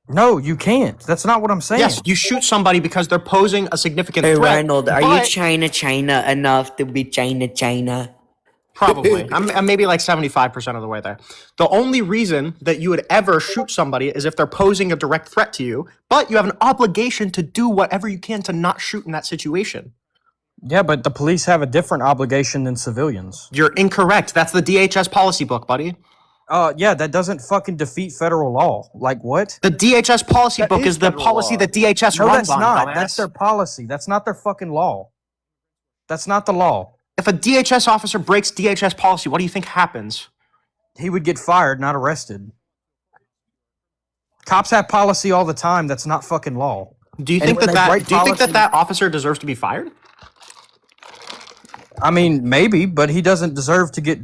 No, you can't. That's not what I'm saying. Yes, you shoot somebody because they're posing a significant Hey, threat. Reynold, are you but- China enough to be China? Probably. I'm maybe like 75% of the way there. The only reason that you would ever shoot somebody is if they're posing a direct threat to you, but you have an obligation to do whatever you can to not shoot in that situation. Yeah, but the police have a different obligation than civilians. You're incorrect. That's the DHS policy book, buddy. Yeah, that doesn't fucking defeat federal law. Like what? The DHS policy That book is is the federal policy law. that DHS No, runs that's on. not. dumbass. That's their policy. That's not their fucking law. That's not the law. If a DHS officer breaks DHS policy, what do you think happens? He would get fired, not arrested. Cops have policy all the time. That's not fucking law. Do you And think when that they break do you think policy- that officer deserves to be fired? I mean, maybe, but he doesn't deserve to get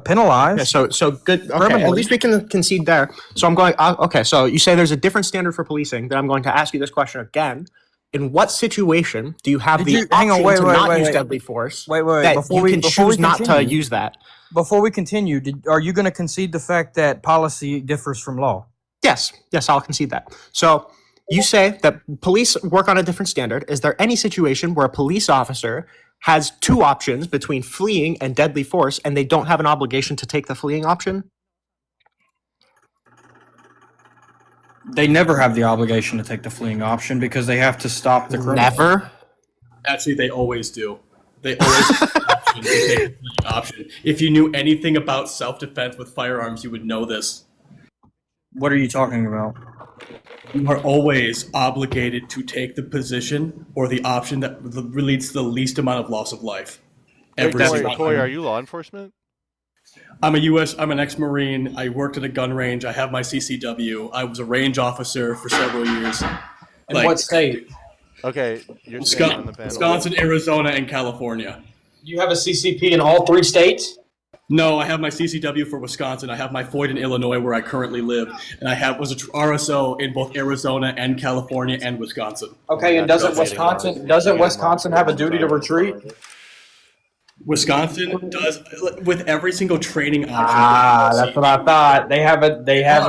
penalized. Okay, so good. Okay, at Criminally. least we can concede there. So I'm going. Okay, so you say there's a different standard for policing. Then I'm going to ask you this question again. In what situation do you have the option to not use deadly force? That you can choose not to use that. Before we continue, are you going to concede the fact that policy differs from law? Yes, I'll concede that. So you say that police work on a different standard. Is there any situation where a police officer has two options between fleeing and deadly force, and they don't have an obligation to take the fleeing option? They never have the obligation to take the fleeing option because they have to stop the criminal. Never? Actually, they always do. They always have the option to take the fleeing option. If you knew anything about self-defense with firearms, you would know this. What are you talking about? You are always obligated to take the position or the option that leads to the least amount of loss of life. Toy, are you law enforcement? I'm an ex-Marine. I worked at a gun range. I have my CCW. I was a range officer for several years. In what state? Okay, you're staying on the panel. Wisconsin, Arizona, and California. You have a CCP in all 3 states? No, I have my CCW for Wisconsin. I have my FOID in Illinois, where I currently live, and I was a RSO in both Arizona and California and Wisconsin. Okay, and doesn't Wisconsin have a duty to retreat? Wisconsin does with every single training option. That's what I thought. They have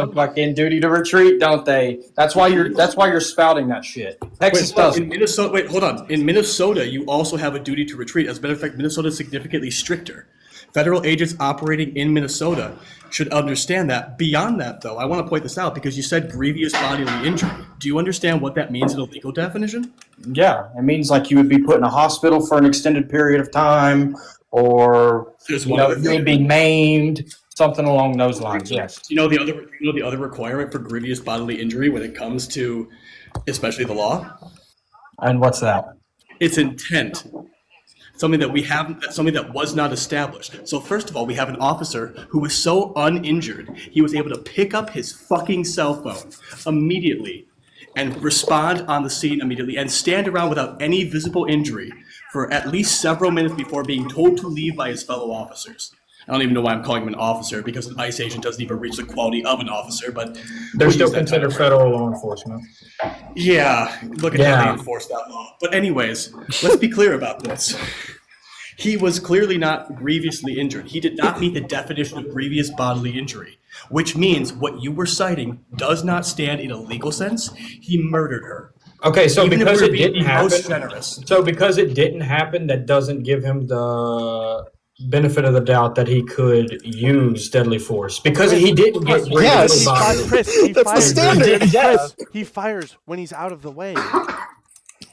a fucking duty to retreat, don't they? That's why you're spouting that shit. Texas doesn't. In Minnesota, wait, hold on. In Minnesota, you also have a duty to retreat. As a matter of fact, Minnesota is significantly stricter. Federal agents operating in Minnesota should understand that. Beyond that, though, I want to point this out because you said grievous bodily injury. Do you understand what that means in a legal definition? Yeah, it means like you would be put in a hospital for an extended period of time, or you would be maimed, something along those lines. Yes. You know the other requirement for grievous bodily injury when it comes to, especially the law. And what's that? It's intent. Something that was not established. So first of all, we have an officer who was so uninjured, he was able to pick up his fucking cell phone immediately and respond on the scene immediately and stand around without any visible injury for at least several minutes before being told to leave by his fellow officers. I don't even know why I'm calling him an officer, because an ICE agent doesn't even reach the quality of an officer, but they're still considered federal law enforcement. Yeah, look at how they enforce that law. But anyways, let's be clear about this. He was clearly not grievously injured. He did not meet the definition of grievous bodily injury, which means what you were citing does not stand in a legal sense. He murdered her. Okay, so Even because if it we're being didn't happen, most generous. so because it didn't happen, that doesn't give him the benefit of the doubt that he could use deadly force because he didn't get Yes. Chris, he That's the fires. standard. Chris, he fires when he's out of the way.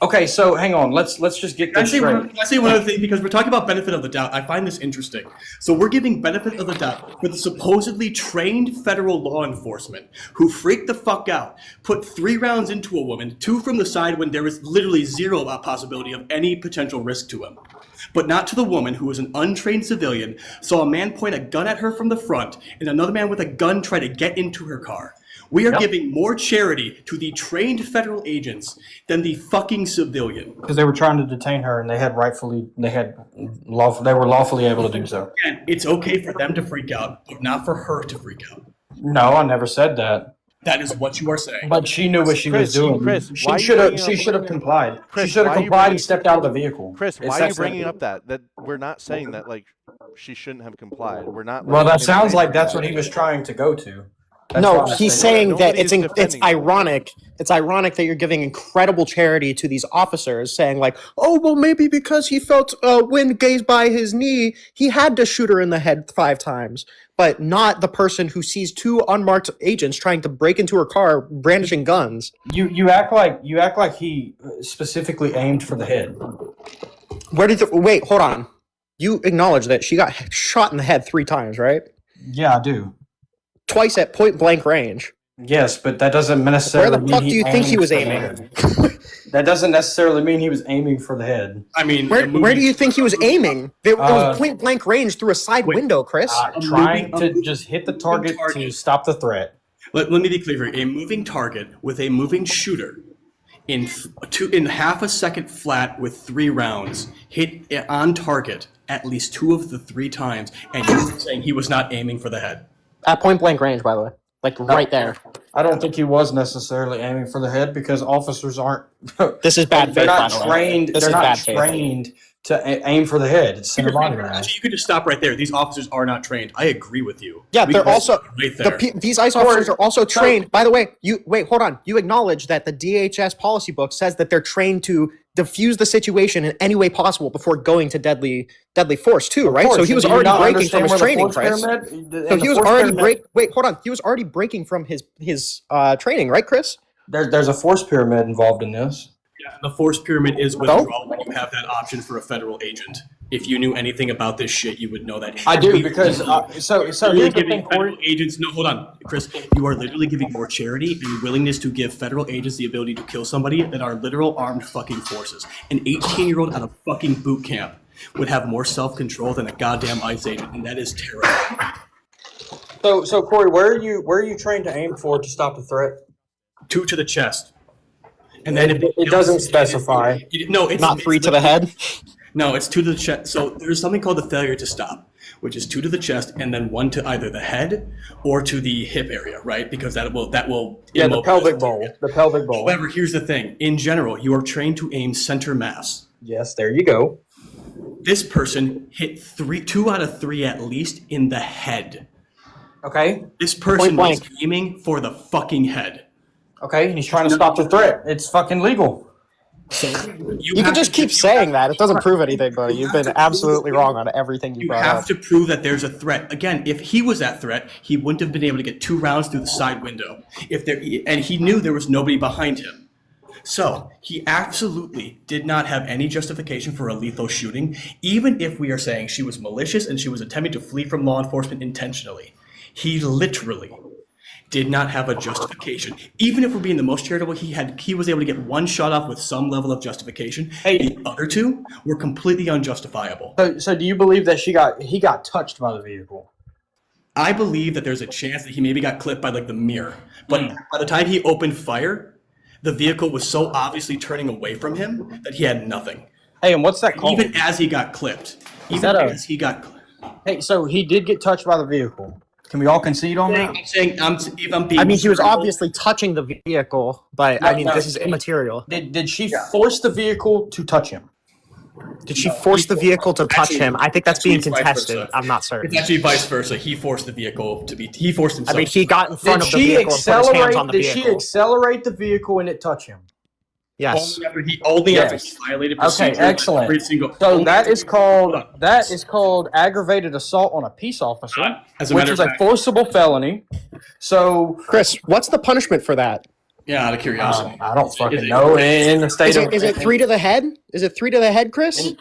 Okay, so hang on. Let's just get this straight. Can I say one other thing? Because we're talking about benefit of the doubt. I find this interesting. So we're giving benefit of the doubt for the supposedly trained federal law enforcement who freaked the fuck out, put 3 rounds into a woman, 2 from the side when there was literally zero possibility of any potential risk to him. But not to the woman who was an untrained civilian, saw a man point a gun at her from the front, and another man with a gun try to get into her car. We are giving more charity to the trained federal agents than the fucking civilian. Because they were trying to detain her, and they were lawfully able to do so. And it's okay for them to freak out, but not for her to freak out. No, I never said that. That is what you are saying. But she knew what she was doing. Chris, she should have complied. Chris, she should have why are you complied bringing- and stepped out of the vehicle. Chris, why are you bringing up that we're not saying that like she shouldn't have complied? We're not. Well, that sounds like that's what he was trying to go to. That's No, why I he's say saying that Nobody's it's defending ironic. It's ironic that you're giving incredible charity to these officers, saying like, "Oh, well, maybe because he felt wind gaze by his knee, he had to shoot her in the head 5 times." But not the person who sees 2 unmarked agents trying to break into her car, brandishing guns. You act like he specifically aimed for the head. Wait? Hold on. You acknowledge that she got shot in the head 3 times, right? Yeah, I do. Twice at point blank range. Yes, but that doesn't necessarily Where the mean fuck do you think he was for the aiming? head. That doesn't necessarily mean he was aiming for the head. I mean, Where do you think he was aiming? It was point blank range through a side window, Chris. Trying to just hit the target to stop the threat. Let me be clear here. A moving target with a moving shooter in half a second flat with 3 rounds, hit on target at least 2 of the 3 times, and you're saying he was not aiming for the head. At point blank range, by the way. Like right there. I don't think he was necessarily aiming for the head because officers aren't. This is bad They're faith, not by the way. trained. This They're is not bad faith. trained to aim for the head. It's center body range. So you could just stop right there. These officers are not trained. I agree with you. Yeah, We they're can also right there. these ICE officers are also trained. By the way, hold on. You acknowledge that the DHS policy book says that they're trained to diffuse the situation in any way possible before going to deadly force too, right? So he was already breaking from his training, Chris. So he was already hold on. He was already breaking from his training, right, Chris? There's a force pyramid involved in this. Yeah, the force pyramid is withdrawal when you have that option for a federal agent. If you knew anything about this shit, you would know that. I do because so here's the thing, Corey. Federal agents. No, hold on, Chris. You are literally giving more charity and willingness to give federal agents the ability to kill somebody that are literal armed fucking forces. An 18-year-old out of fucking boot camp would have more self-control than a goddamn ICE agent, and that is terrible. So Corey, where are you trained to aim for to stop the threat? 2 to the chest. And then it doesn't specify. No, it's not 3 to the head. No, it's 2 to the chest. So there's something called the failure to stop, which is 2 to the chest and then 1 to either the head or to the hip area, right? Because that will the pelvic bowl. The pelvic bowl. However, here's the thing. In general, you are trained to aim center mass. Yes, there you go. This person hit 2 out of 3 at least in the head. Okay. This person was aiming for the fucking head. Okay, and he's trying to stop the threat. It's fucking legal. So you can just keep saying that. It doesn't prove anything, buddy. You've been absolutely wrong on everything you brought up. You have to prove that there's a threat. Again, if he was that threat, he wouldn't have been able to get 2 rounds through the side window. And he knew there was nobody behind him. So he absolutely did not have any justification for a lethal shooting, even if we are saying she was malicious and she was attempting to flee from law enforcement intentionally. He literally did not have a justification. Even if we're being the most charitable, he was able to get 1 shot off with some level of justification. The other 2 were completely unjustifiable. So do you believe that he got touched by the vehicle? I believe that there's a chance that he maybe got clipped by the mirror. But by the time he opened fire, the vehicle was so obviously turning away from him that he had nothing. Hey, and what's that called? Even as he got clipped. Hey, so he did get touched by the vehicle. Can we all concede on that? I'm saying, I mean, he was obviously touching the vehicle, but I mean, this is immaterial. Did she force the vehicle to touch him? Did she force the vehicle to touch him? I think that's being contested. I'm not certain. It's actually vice versa. He forced the vehicle he forced himself. I mean, he got in front of the vehicle and put his hands on the vehicle. Did she accelerate the vehicle and it touch him? Yes. Only after he violated procedure. Okay, excellent. So that is called aggravated assault on a peace officer, which is a forcible felony. So, Chris, what's the punishment for that? Yeah, out of curiosity. I don't fucking know. In the state is it 3 to the head? Is it 3 to the head, Chris?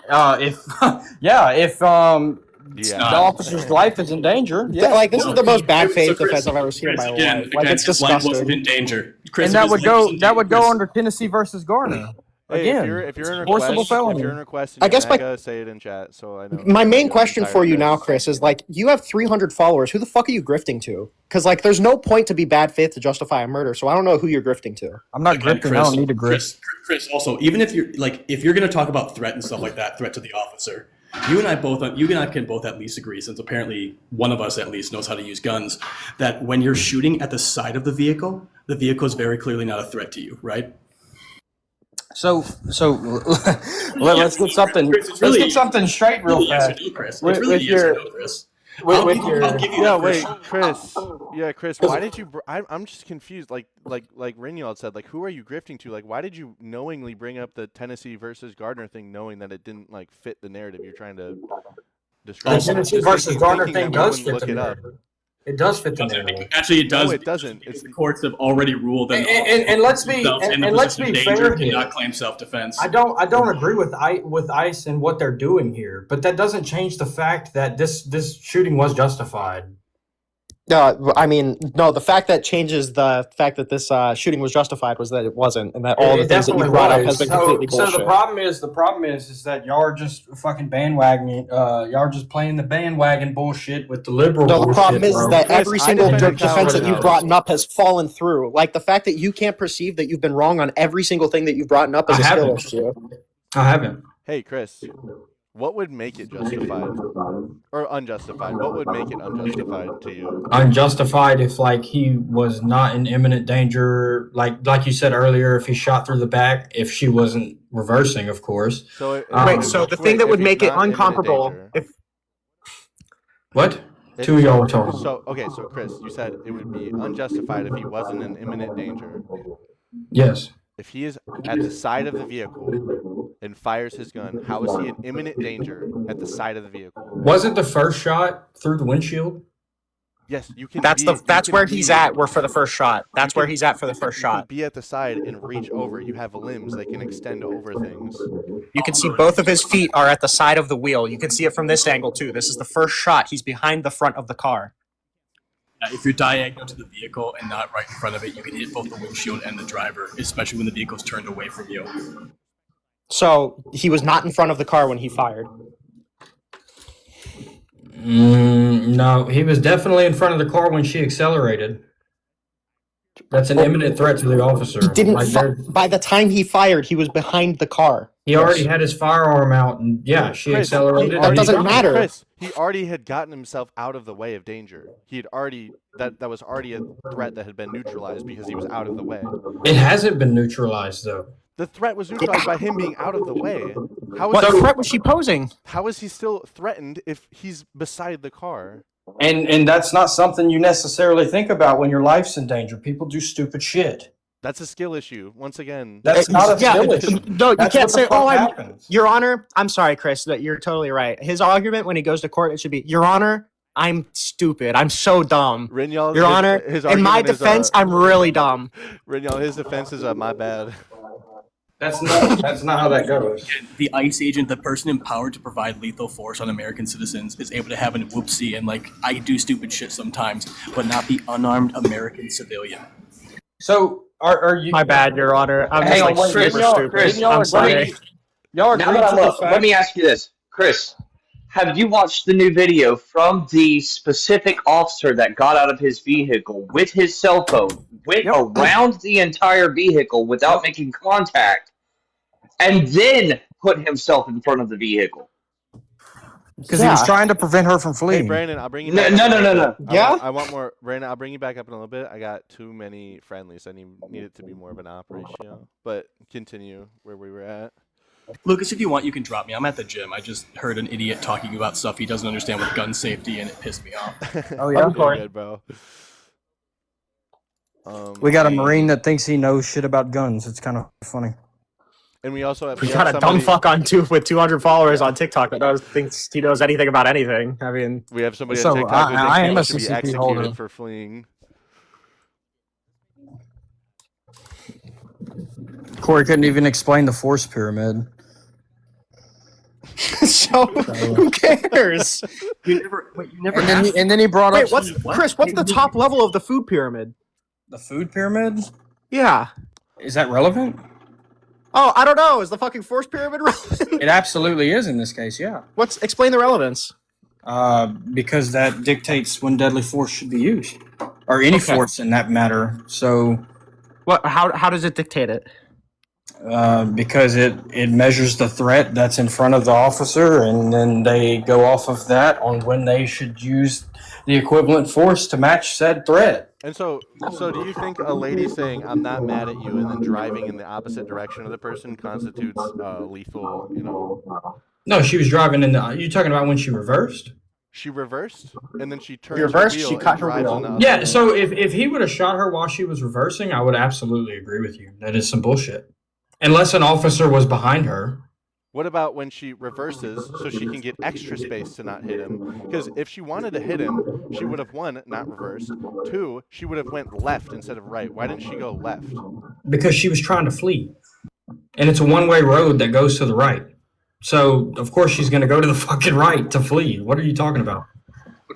If the officer's life is in danger, like this is the most bad faith defense I've ever seen in my life. Like it's disgusting. Life wasn't in danger. And that would go under Tennessee versus Garner. Hey, Again, if you're in forcible request, felony. if you're in request, I guess say it in chat. So I know. My main question for you now, Chris, is like you have 300 followers. Who the fuck are you grifting to? Because like, there's no point to be bad faith to justify a murder. So I don't know who you're grifting to. I'm not grifting. I don't need to grift. Chris, also, even if you're going to talk about threat and stuff like that, threat to the officer, you and I can both at least agree, since apparently one of us at least knows how to use guns, that when you're shooting at the side of the vehicle is very clearly not a threat to you, right? So let's get something. Let's get something straight real fast. Chris. It's really yes or no, Chris. Chris. Why did you? I'm just confused. Like Rinnycast said, like who are you grifting to? Like why did you knowingly bring up the Tennessee versus Gardner thing, knowing that it didn't like fit the narrative you're trying to describe? The Tennessee versus Gardner thing does fit the narrative. It does fit the narrative. Actually, it does. No, it doesn't. The courts have already ruled that. And let's be fair here. Cannot claim self-defense. I don't agree with ICE and what they're doing here, but that doesn't change the fact that this shooting was justified. I mean, no. The fact that changes the fact that this shooting was justified was that it wasn't, and that all the things that you brought up has been completely bullshit. So the problem is that y'all are just fucking bandwagoning. Y'all are just playing the bandwagon bullshit with the liberal. No, the problem is bro. that every single defense that you've brought up has fallen through. Like the fact that you can't perceive that you've been wrong on every single thing that you've brought up is a skill issue. I haven't. Hey, Chris, what would make it justified or unjustified? What would make it unjustified to you? Unjustified if like he was not in imminent danger, like you said earlier, if he shot through the back, if she wasn't reversing, of course. So so the thing that would make it uncomparable, if what? Two of y'all were talking. So Chris, you said it would be unjustified if he wasn't in imminent danger. Yes. If he is at the side of the vehicle and fires his gun, how is he in imminent danger at the side of the vehicle? Wasn't the first shot through the windshield? Yes, you can. That's where he's at. We're for the first shot. That's where he's at for the first shot. Be at the side and reach over. You have limbs that can extend over things. You can see both of his feet are at the side of the wheel. You can see it from this angle too. This is the first shot. He's behind the front of the car. If you're diagonal to the vehicle and not right in front of it, you can hit both the windshield and the driver, especially when the vehicle's turned away from you. So he was not in front of the car when he fired. No, he was definitely in front of the car when she accelerated. That's an imminent threat to the officer. He didn't. By the time he fired, he was behind the car. He already had his firearm out, and yeah, she accelerated. That doesn't matter. Chris, he already had gotten himself out of the way of danger. He had already that was already a threat that had been neutralized because he was out of the way. It hasn't been neutralized though. The threat was neutralized by him being out of the way. What threat was she posing? How is he still threatened if he's beside the car? And that's not something you necessarily think about when your life's in danger. People do stupid shit. That's a skill issue. Once again, that's not a skill issue. No, you can't say, happens. Your Honor, I'm sorry, Chris, that you're totally right. His argument when he goes to court, it should be, Your Honor, I'm stupid. I'm so dumb. Rinyal, Your Honor, in my defense, I'm really dumb. Rinyal, his defense is my bad. That's not how that goes. The ICE agent, the person empowered to provide lethal force on American citizens, is able to have an whoopsie and like I do stupid shit sometimes, but not the unarmed American civilian. So are you? My bad, Your Honor. I'm Hang just on, like Chris, super stupid. Chris, I'm sorry. Y'all agree now that to the I'm fact? let me ask you this, Chris. Have you watched the new video from the specific officer that got out of his vehicle with his cell phone, went around the entire vehicle without making contact, and then put himself in front of the vehicle? Because he was trying to prevent her from fleeing. Hey, Brandon, I'll bring you No, back no. I want more. Brandon, I'll bring you back up in a little bit. I got too many friendlies. I need it to be more of an op ratio. But continue where we were at. Lucas, if you want, you can drop me. I'm at the gym. I just heard an idiot talking about stuff he doesn't understand with gun safety, and it pissed me off. Oh, yeah? You're good, bro. We got a Marine that thinks he knows shit about guns. It's kind of funny. And we also have, We got a dumb fuck on with 200 followers on TikTok that thinks he knows anything about anything. I mean, we have somebody So, on TikTok who I am thinks a he should be CCP executed holder. for fleeing. Corey couldn't even explain the force pyramid. so who cares? You never And then he brought Wait, up. Chris? What's the top level of the food pyramid? The food pyramid? Yeah. Is that relevant? Oh, I don't know. Is the fucking force pyramid relevant? It absolutely is in this case, yeah. Explain the relevance? Because that dictates when deadly force should be used, or any force in that matter. So, what? How does it dictate it? Because it measures the threat that's in front of the officer, and then they go off of that on when they should use the equivalent force to match said threat. And so do you think a lady saying "I'm not mad at you" and then driving in the opposite direction of the person constitutes lethal? No, she was driving in the. You're talking about when she reversed? She reversed and then she turns Reversed, her wheel she and cut her drives wheel. on the other Yeah. lane. So if he would have shot her while she was reversing, I would absolutely agree with you. That is some bullshit. Unless an officer was behind her. What about when she reverses so she can get extra space to not hit him? Because if she wanted to hit him, she would have, one, not reversed. Two, she would have went left instead of right. Why didn't she go left? Because she was trying to flee. And it's a one-way road that goes to the right. So, of course, she's going to go to the fucking right to flee. What are you talking about?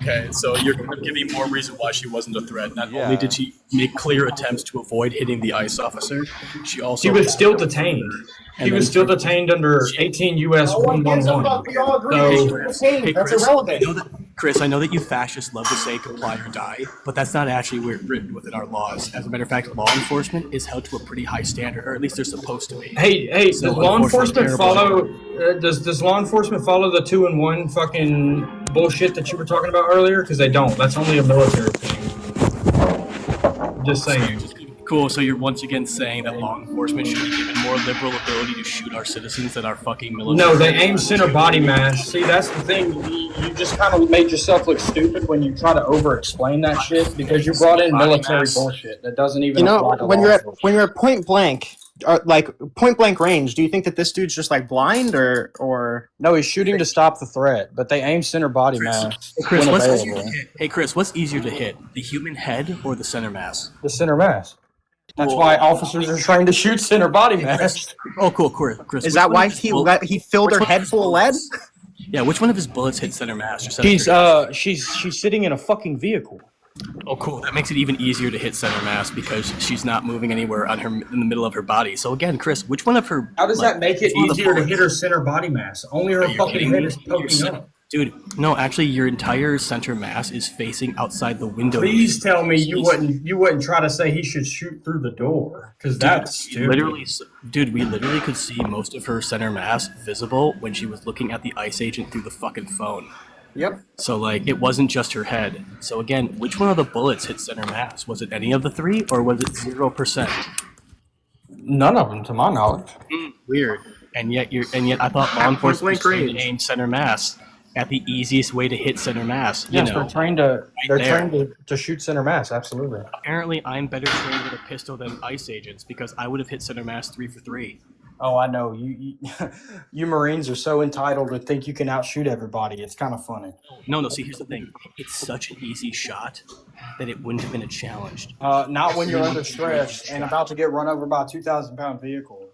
Okay, so you're giving more reason why she wasn't a threat. Not only did she make clear attempts to avoid hitting the ICE officer, she also... She was still detained. He was still detained under 18 U.S. 111. Hey, Chris, Chris, I know that you fascists love to say comply or die, but that's not actually written within our laws. As a matter of fact, law enforcement is held to a pretty high standard, or at least they're supposed to be. Hey, does law enforcement follow? Does law enforcement follow the 2-in-1 fucking bullshit that you were talking about earlier? Because they don't. That's only a military thing. Just saying. Cool, so you're once again saying that law enforcement should be given more liberal ability to shoot our citizens than our fucking military? No, they aim center body mass. See, that's the thing. You just kind of made yourself look stupid when you try to over-explain that shit because you brought in military bullshit that doesn't even. Apply to when law you're at point blank, range, do you think that this dude's just like blind or? No, he's shooting to stop the threat, but they aim center body mass. Chris, what's easier to hit? Hey, Chris, what's easier to hit, the human head or the center mass? The center mass. That's why officers are trying to shoot center body mass. Oh, cool, Chris. Is that why he filled her head full of lead? Yeah, which one of his bullets hit center mass? She's sitting in a fucking vehicle. Oh, cool. That makes it even easier to hit center mass because she's not moving anywhere in the middle of her body. So again, Chris, which one of her? How does that make it easier to hit her center body mass? Only her fucking head is poking up. Dude, no, actually, your entire center mass is facing outside the window. Please tell me you wouldn't try to say he should shoot through the door, because that's stupid. We literally could see most of her center mass visible when she was looking at the ICE agent through the fucking phone. Yep. So, like, it wasn't just her head. So, again, which one of the bullets hit center mass? Was it any of the three, or was it 0%? None of them, to my knowledge. Weird. And yet I thought law enforcement was trying to aim center mass at the easiest way to hit center mass. Yes, they're trained to shoot center mass. Absolutely. Apparently, I'm better trained with a pistol than ICE agents because I would have hit center mass 3 for 3. Oh, I know. You Marines are so entitled to think you can outshoot everybody. It's kind of funny. No. See, here's the thing. It's such an easy shot that it wouldn't have been a challenge. Not when you're under stress and about to get run over by a 2,000-pound vehicle.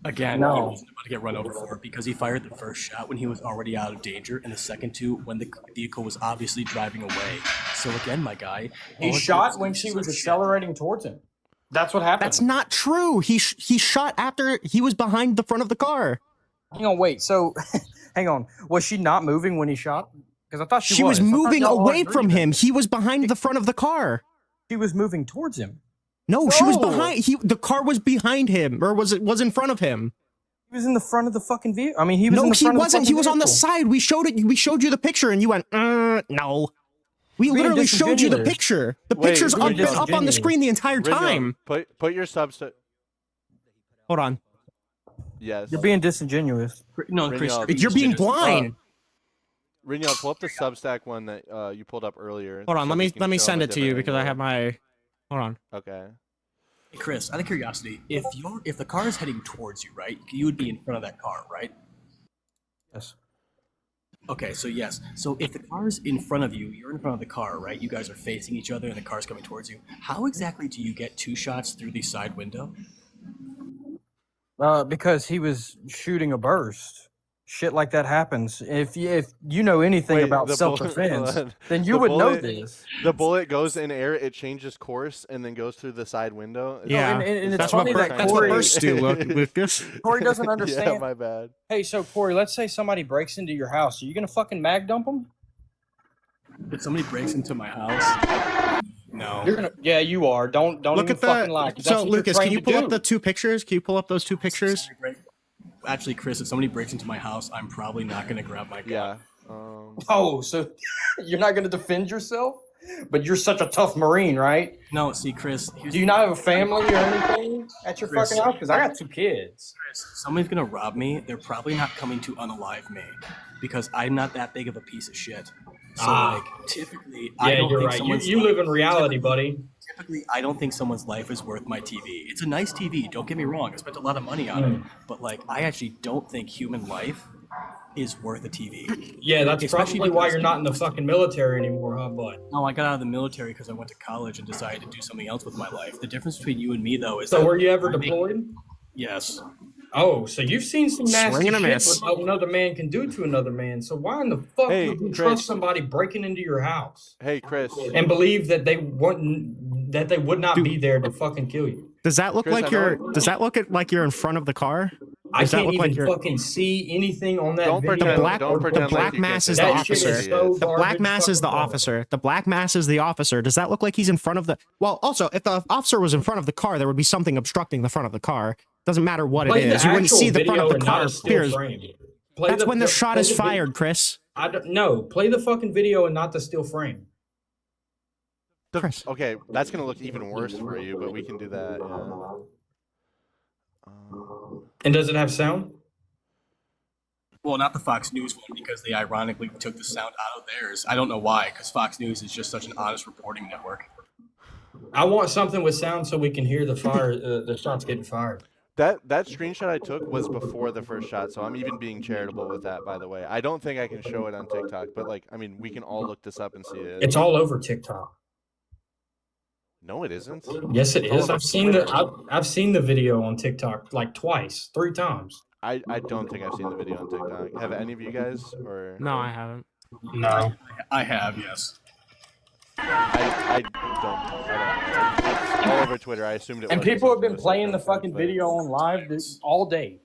Again, he wasn't about to get run over for it because he fired the first shot when he was already out of danger, and the second two when the vehicle was obviously driving away. So again, my guy, he shot when she was accelerating towards him. That's what happened. That's not true. He shot after he was behind the front of the car. Hang on, wait. So, hang on. Was she not moving when he shot? Because I thought she was moving away from him. He was behind the front of the car. She was moving towards him. No, she was behind. The car was behind him, or was in front of him? He was in the front of the fucking vehicle. I mean, he was. No, he wasn't. He was on the side. We showed it. We showed you the picture, and you went, "No." We literally showed you the picture. The picture's up on the screen the entire time. Put your subs to. Hold on. Yes. You're being disingenuous. No, Chris, you're being blind. Rinnycast, pull up the Substack one that you pulled up earlier. Hold on, let me send it to you because I have my. Hold on. Okay. Hey, Chris, out of curiosity, if the car is heading towards you, right, you would be in front of that car, right? Yes. Okay, so yes. So if the car is in front of you, you're in front of the car, right? You guys are facing each other and the car's coming towards you. How exactly do you get 2 shots through the side window? Because he was shooting a burst. Shit like that happens. If you know anything about self-defense, then you would know this. The bullet goes in air, it changes course, and then goes through the side window. Yeah, and it's funny that Corey, bursts do, Lucas. Corey doesn't understand. Yeah, my bad. Hey, so Corey, let's say somebody breaks into your house. Are you gonna fucking mag dump them? If somebody breaks into my house, no. You're gonna. Yeah, you are. Don't look even at fucking lie. So Lucas, can you pull up the 2 pictures? Can you pull up those 2 pictures? Actually, Chris, if somebody breaks into my house, I'm probably not going to grab my gun. Yeah. Oh, so you're not going to defend yourself? But you're such a tough Marine, right? No, see, Chris. Do you not have a family or anything at your fucking house? Because I got 2 kids. Chris, somebody's going to rob me. They're probably not coming to unalive me because I'm not that big of a piece of shit. So, like, typically, I don't think someone's you live in reality, buddy. Typically, I don't think someone's life is worth my TV. It's a nice TV, don't get me wrong. I spent a lot of money on it. But, like, I actually don't think human life is worth a TV. Yeah, that's probably why you're not in the fucking military anymore, huh, bud? No, I got out of the military because I went to college and decided to do something else with my life. The difference between you and me, though, is So were you ever deployed? Yes. Oh, so you've seen some nasty Swing and a shit miss. what another man can do to another man. So why in the fuck Hey, would you Chris. trust somebody breaking into your house Hey, Chris. and believe that they would not be there to fucking kill you? Does that look Chris, like I know you're? Does that look like you're in front of the car? I Does that can't look even like you're? fucking see anything on that Don't video. pretend. black- don't the pretend black like you mass can is see the it. That shit officer. is so The black garbage mass is the fucking officer. The black mass is the officer. Does that look like he's in front of the? Well, also, if the officer was in front of the car, there would be something obstructing the front of the car. Doesn't matter what Play it the is. You wouldn't actual see the front video of the and not car. a still Clears. frame. Play That's when the shot play is the vid- fired, Chris. I don't know. Play the fucking video and not the still frame. Chris. Okay, that's gonna look even worse for you, but we can do that. Yeah. And does it have sound? Well, not the Fox News one because they ironically took the sound out of theirs. I don't know why, because Fox News is just such an honest reporting network. I want something with sound so we can hear the fire, the shots getting fired. That screenshot I took was before the first shot, so I'm even being charitable with that. By the way, I don't think I can show it on TikTok, but like, I mean, we can all look this up and see it. It's all over TikTok. No, it isn't. Yes, it It's all is. over I've seen Twitter. I've seen the video on TikTok like twice, 3 times. I don't think I've seen the video on TikTok. Have any of you guys? Or No, I haven't. No. I have, yes. I don't know. It's all over Twitter. I assumed it. And wasn't people have something been that was playing the TikTok, fucking but- video on live all day.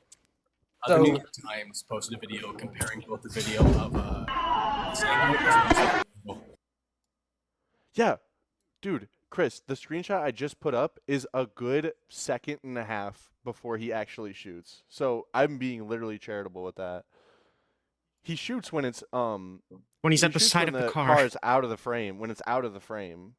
The So- New York Times posted a video comparing both the video of this angle as well as the angle. Yeah, dude, Chris, the screenshot I just put up is a good second and a half before he actually shoots. So I'm being literally charitable with that. He shoots when it's When he's at the shoots side when of the car. car's out of the frame. When it's out of the frame.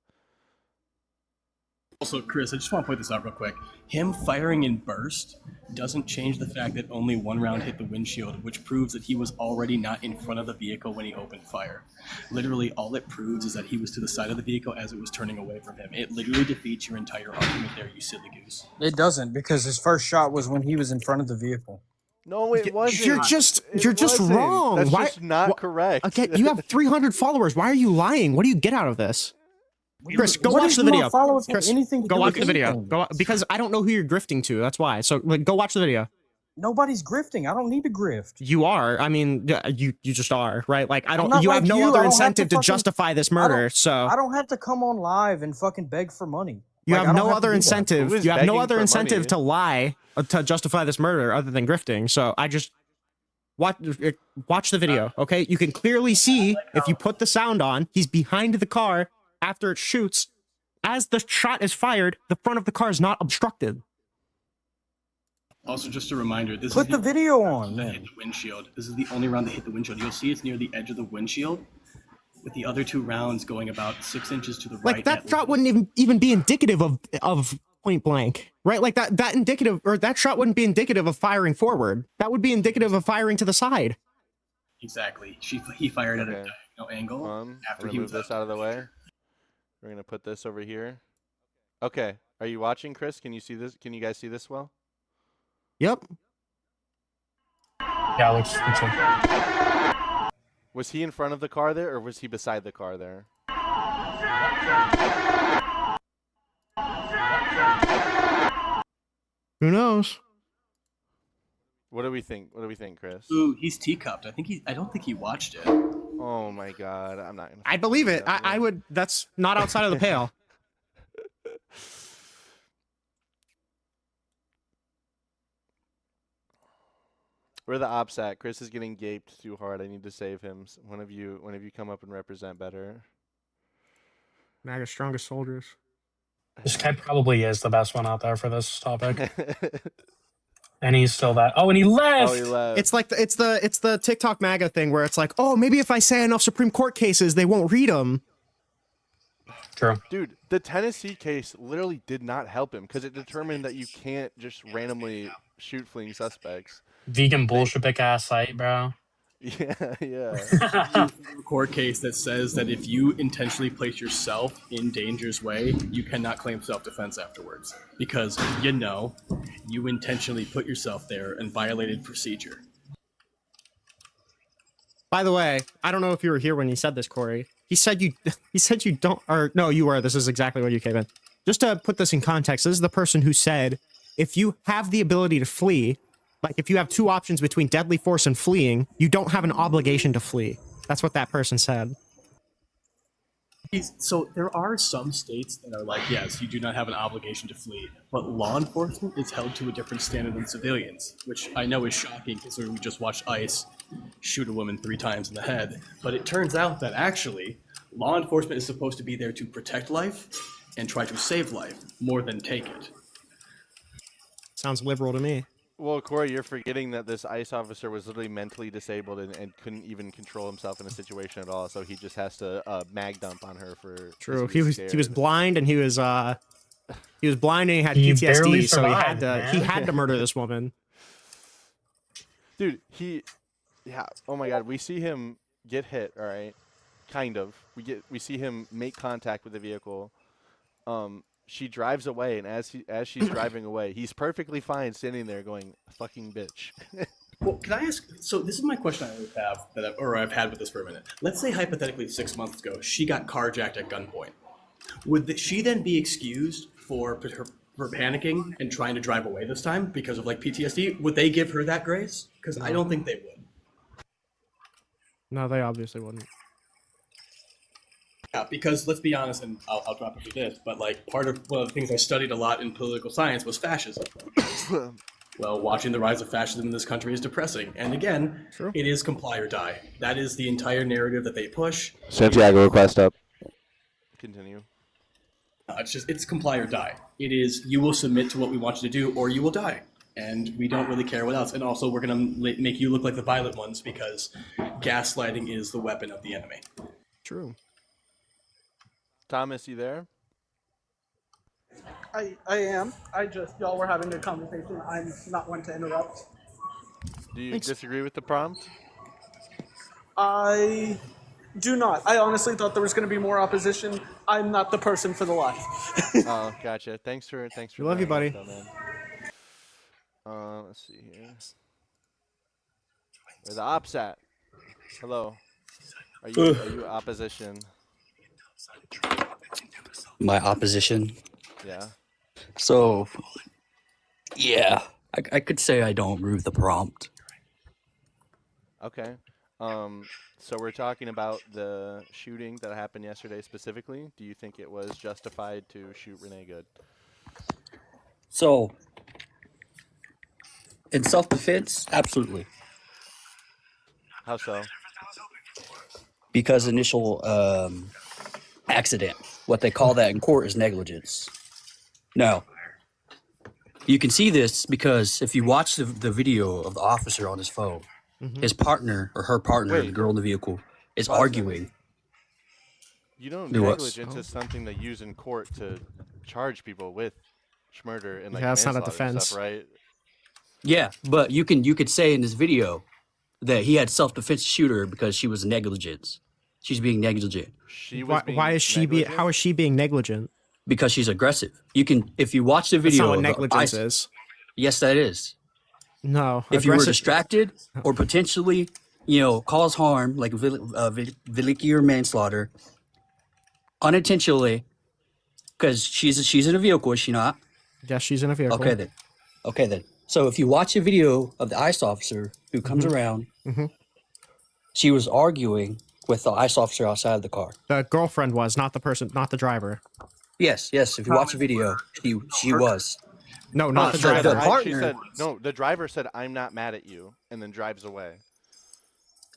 Also, Chris, I just want to point this out real quick. Him firing in burst doesn't change the fact that only one round hit the windshield, which proves that he was already not in front of the vehicle when he opened fire. Literally, all it proves is that he was to the side of the vehicle as it was turning away from him. It literally defeats your entire argument there, you silly goose. It doesn't, because his first shot was when he was in front of the vehicle. No, it wasn't. You're just It wasn't. wrong. That's Why? just not correct. Again, you have 300 followers. Why are you lying? What do you get out of this? Chris, go What watch if the you video. want followers have Chris, anything to go do watch with the video. anything? Because I don't know who you're grifting to. That's why. So go watch the video. Nobody's grifting. I don't need to grift. You are. I mean, you just are, right? Like I I'm don't. not You have like no you. I other don't have incentive to to fucking- justify this I don't- murder. So I don't have to come on live and fucking beg for money. you Like, I have don't no to other do that. incentive. Who is You have no begging other for incentive money? to lie to justify this murder other than grifting. So I just watch the video. Okay, you can clearly see if you put the sound on, he's behind the car after it shoots. As the shot is fired, the front of the car is not obstructed. Also, just a reminder, this Put is the video on, that then. hit the windshield. This is the only round that hit the windshield. You'll see it's near the edge of the windshield, with the other 2 rounds going about 6 inches to the right. Like that at shot wouldn't even be indicative of point blank, right? Like that indicative, or that shot wouldn't be indicative of firing forward. That would be indicative of firing to the side. Exactly. He fired at a Okay. diagonal angle after I'm he gonna was move this out of the way. We're gonna put this over here. Okay, are you watching, Chris? Can you see this? Can you guys see this well? Yep. Yeah, looks like. Was he in front of the car there, or was he beside the car there? Who knows? What do we think? What do we think, Chris? Ooh, he's teacupped. I don't think he watched it. Oh my God, I'm not gonna. I believe it. that I would. That's not outside of the pale. Where the ops at? Chris is getting gaped too hard. I need to save him. One of you come up and represent better. MAGA's strongest soldiers. This guy probably is the best one out there for this topic. And he's still that. Oh, and he left. Oh, he left. It's like it's the TikTok MAGA thing where it's like, oh, maybe if I say enough Supreme Court cases, they won't read them. True. Dude, the Tennessee case literally did not help him because it determined that you can't just randomly shoot fleeing suspects. Vegan bullshit big ass site, bro. Yeah, yeah. Court case that says that if you intentionally place yourself in danger's way, you cannot claim self-defense afterwards because you intentionally put yourself there and violated procedure. By the way, I don't know if you were here when he said this, Corey. He said you don't, or no, you were. This is exactly when you came in. Just to put this in context, this is the person who said, if you have the ability to flee, Like, if you have two options between deadly force and fleeing, you don't have an obligation to flee. That's what that person said. So there are some states that are like, yes, you do not have an obligation to flee, but law enforcement is held to a different standard than civilians, which I know is shocking because we just watched ICE shoot a woman 3 times in the head. But it turns out that actually, law enforcement is supposed to be there to protect life and try to save life more than take it. Sounds liberal to me. Well, Corey, you're forgetting that this ICE officer was literally mentally disabled and couldn't even control himself in a situation at all. So he just has to mag dump on her for. True. He was blind and he was blind and he had barely PTSD, so survived, he man. had to murder this woman. Dude, yeah. Oh my God, we see him get hit. All right, kind of. We see him make contact with the vehicle. She drives away, and as she's driving away, he's perfectly fine standing there going, "Fucking bitch." Well, can I ask? So this is my question I always have I've had with this for a minute. Let's say hypothetically 6 months ago she got carjacked at gunpoint. Would she then be excused for panicking and trying to drive away this time because of like PTSD? Would they give her that grace? Because I don't think they would. No, they obviously wouldn't. Yeah, because let's be honest, and I'll drop into this, but like one of the things I studied a lot in political science was fascism. Well, watching the rise of fascism in this country is depressing. And again, It is comply or die. That is the entire narrative that they push. Santiago, request up. Continue. It's comply or die. It is, you will submit to what we want you to do or you will die. And we don't really care what else. And also, we're going to make you look like the violent ones because gaslighting is the weapon of the enemy. True. Thomas, you there? I am. Y'all were having a conversation. I'm not one to interrupt. Do you disagree with the prompt? I do not. I honestly thought there was going to be more opposition. I'm not the person for the life. Oh, gotcha. Thanks for. We love you, buddy. Let's see here. Where the ops at? Hello. Are you opposition? My opposition. Yeah. So, yeah, I could say I don't agree with the prompt. Okay. So we're talking about the shooting that happened yesterday specifically. Do you think it was justified to shoot Renee Good? So, in self-defense, absolutely. How so? Because initial accident, what they call that in court is negligence. Now, you can see this because if you watch the video of the officer on his phone, his partner or her partner, the girl in the vehicle, is arguing. You know, Do what? negligence is something they use in court to charge people with murder and like Yeah, it's not a manslaughter and defense. stuff, right? Yeah, but you could say in this video that he had self-defense to shoot her because she was negligence. She's being negligent. Why is she being? How is she being negligent? Because she's aggressive. You can, if you watch the That's video. not what of the negligence ice- is. Yes, that is. No. If you were aggressive- distracted or potentially, cause harm, like vehicular manslaughter, unintentionally, because she's in a vehicle, is she not? Yes, she's in a vehicle. Okay then. So if you watch a video of the ICE officer who comes around, she was arguing with the ICE officer outside of the car. The girlfriend was, not the person, not the driver. Yes. If you watch the video, she was. No, not the so driver. the partner. She said, no, the driver said, "I'm not mad at you," and then drives away.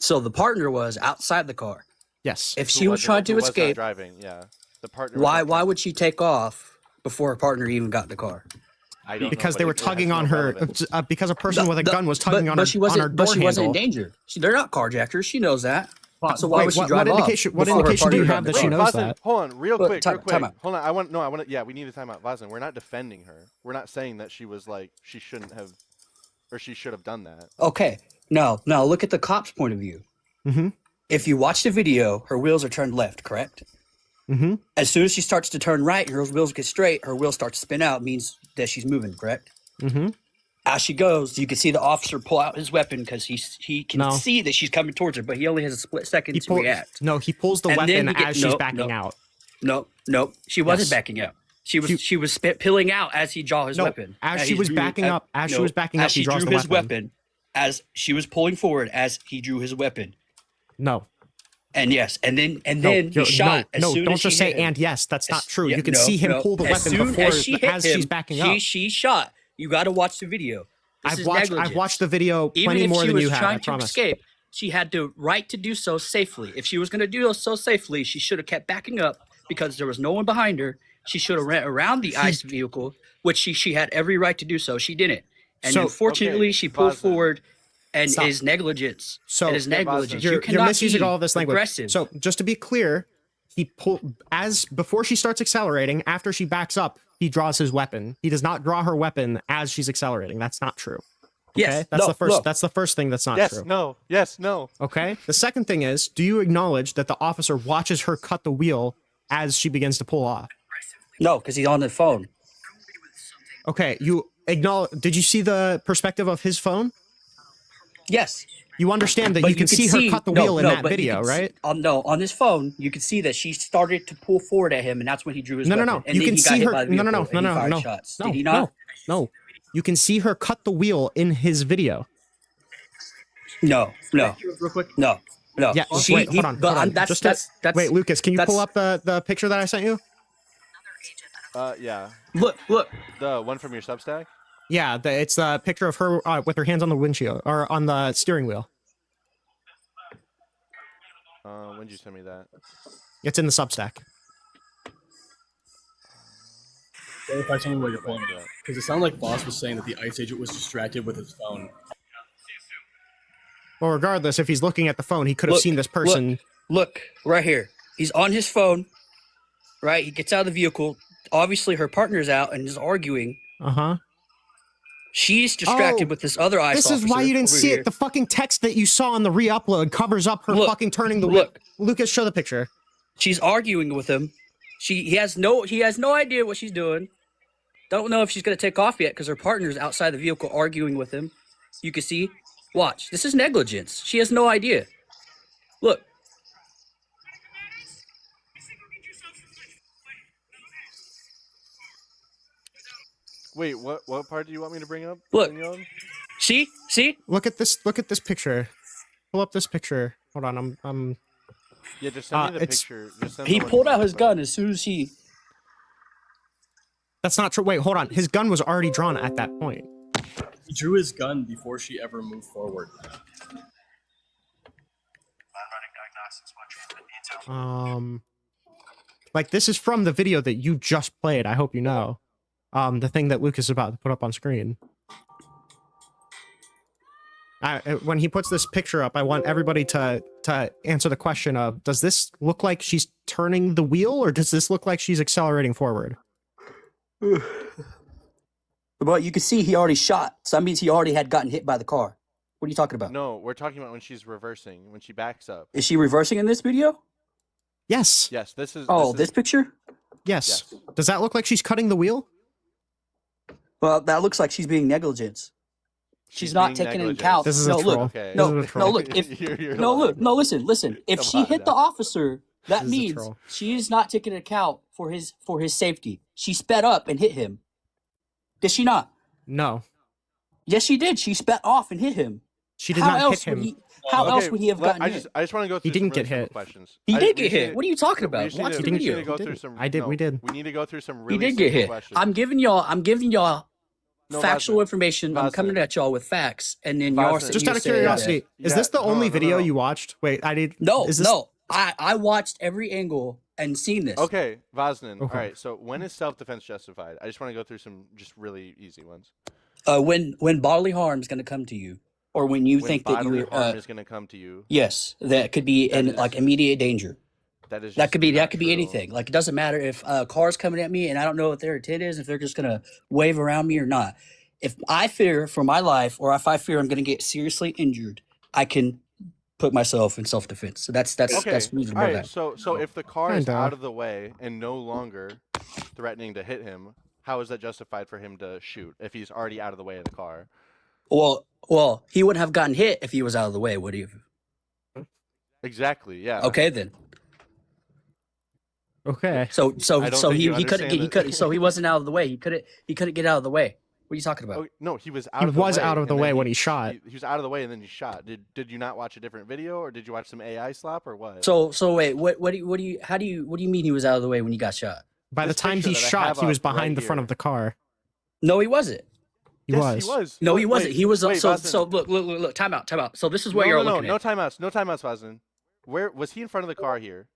So the partner was outside the car. Yes. If she was trying to Who was not escape, driving, yeah. The partner. why would she take off before her partner even got in the car? I don't Because know, they but were it has tugging no on her. relevance. Because a person with a gun was tugging on her. She on her door wasn't handle. endangered. They're not carjackers. She knows that. So why Wait, would she what drive off? indication? What before her indication do you partner have got that in she the knows car? that? Hold on, real But quick. time out. Hold on, I want to. Yeah, we need a timeout. Vaslin, we're not defending her. We're not saying that she was like she shouldn't have, or she should have done that. Okay. Now look at the cop's point of view. If you watch the video, her wheels are turned left, correct? As soon as she starts to turn right, her wheels get straight. Her wheels start to spin out. Means that she's moving, correct? As she goes, you can see the officer pull out his weapon because he can see that she's coming towards her, but he only has a split second to react. No, he pulls the And then weapon he as she's backing out. No, she wasn't backing out. She was pilling out as he draw his weapon. As she was backing up, he draws drew the his weapon. As she was pulling forward, as he drew his weapon. No. And yes, and then No, he shot. No, as soon don't as she just say hit him. and yes. That's not true. Yeah, You can no, see him no. pull the As weapon soon before as she hit she's him, backing up. She shot. You got to watch the video. This is I've negligence. watched the video Even plenty if more she than was you have. trying I to promise. escape, she had the right to do so safely. If she was going to do so safely, she should have kept backing up because there was no one behind her. She should have ran around the ICE vehicle, which she had every right to do so. She didn't. And So- unfortunately, she pulled forward and Stop. is negligence. So it is negligence. You're, You cannot misusing be all of this language. aggressive. So just to be clear, he before she starts accelerating. After she backs up, he draws his weapon. He does not draw her weapon as she's accelerating. That's not true. Okay? Yes. That's No, the first. look. That's the first thing that's not Yes, true. no. Yes, no. Okay. The second thing is, do you acknowledge that the officer watches her cut the wheel as she begins to pull off? No, because he's on the phone. Okay. You acknowledge. Did you see the perspective of his phone? Yes. You understand that But you can see her cut the wheel in that but you video, can right? On his phone, you could see that she started to pull forward at him, and that's when he drew his No, weapon. no. And You then can he got see hit her. by the No, vehicle, and he fired shots. Did he not? No. You can see her cut the wheel in his video. No. Real quick. No. Yeah. Wait, hold on. Hold on. That's wait, Lucas, can you pull up the picture that I sent you? Yeah. Look. The one from your Substack? Yeah, it's a picture of her with her hands on the windshield or on the steering wheel. When did you send me that? It's in the Substack. Clarify something what you're pointing at. Because it sounded like Boss was saying that the ICE agent was distracted with his phone. Well, regardless, if he's looking at the phone, he could have seen this person. Look, right here. He's on his phone, right? He gets out of the vehicle. Obviously, her partner's out and is arguing. Uh-huh. She's distracted with this other ICE This is why you didn't see it. The fucking text that you saw on the re-upload covers up her fucking turning the wheel. Lucas, show the picture. She's arguing with him. He has no idea what she's doing. Don't know if she's gonna take off yet because her partner's outside the vehicle arguing with him. You can see. Watch. This is negligence. She has no idea. Look. Wait, what part do you want me to bring up? Look. Danielle? See? Look at this picture. Pull up this picture. Hold on, I'm Yeah, just send me the picture. Just send He the one pulled you out want his to gun as soon as he. That's not true. Wait, hold on. His gun was already drawn at that point. He drew his gun before she ever moved forward. Like this is from the video that you just played. I hope you know. The thing that Lucas is about to put up on screen. When he puts this picture up, I want everybody to answer the question of, does this look like she's turning the wheel or does this look like she's accelerating forward? But you can see he already shot. So that means he already had gotten hit by the car. What are you talking about? No, we're talking about when she's reversing, when she backs up. Is she reversing in this video? Yes. Yes, this is. Oh, this picture? Yes. Does that look like she's cutting the wheel? Well, that looks like she's being negligent. She's not taking into account. This is no, a troll. look. Okay. No, This is a troll. no, look. If You're no, lying. look. No, listen. If Come she on hit the now. officer, that This is a means troll. she is not taking into account for his safety. She sped up and hit him. Did she not? No. Yes, she did. She sped off and hit him. She did How not else hit would him. he? How else would he have gotten I hit? just want to go through. He didn't some get really hit. simple questions. He I- did we get hit. should- What are you talking we about? should- Watch the we should video. go He through didn't. some- I did. no, We did. We need to go through some He really did get simple hit. questions. I'm giving y'all No, factual Vosman. information. I'm coming Vosman. at y'all with facts, and then y'all Vosman. Just you out of say curiosity, that. is Yeah, this the no, only no, video no. you watched? Wait, I did. No, is this, no. I watched every angle and seen this. Okay, Vosnin. Okay. All right. So when is self-defense justified? I just want to go through some just really easy ones. When bodily harm is going to come to you, or when you When think that bodily you harm is going to come to you, yes, that could be That in is- like immediate danger. that is That just could be not true. anything. Like it doesn't matter if a car's coming at me and I don't know what their intent is, if they're just gonna wave around me or not. If I fear for my life, or if I fear I'm gonna get seriously injured, I can put myself in self-defense. So that's Okay. reasonable. All right. That. So if the car is Kinda. out of the way and no longer threatening to hit him, how is that justified for him to shoot if he's already out of the way of the car? Well, he wouldn't have gotten hit if he was out of the way, would he? Exactly. Yeah. Okay then. Okay. So I don't think he you couldn't understand get it. so he wasn't out of the way. He couldn't get out of the way. What are you talking about? Oh, no, he was out He of the way. was out of the and then way when he shot. He was out of the way and then he shot. Did you not watch a different video, or did you watch some AI slop, or what? So wait, what do you mean he was out of the way when he got shot? By the This time picture he that I shot, have he was up right behind the front here. of the car. No, he wasn't. He Yes, was. he was. No, Wait, he wasn't. wait, He was wait, so Boston. look. Time out. So this is what no, you're no, looking no, at. no timeouts, Vazen. Where was he in front of the car here?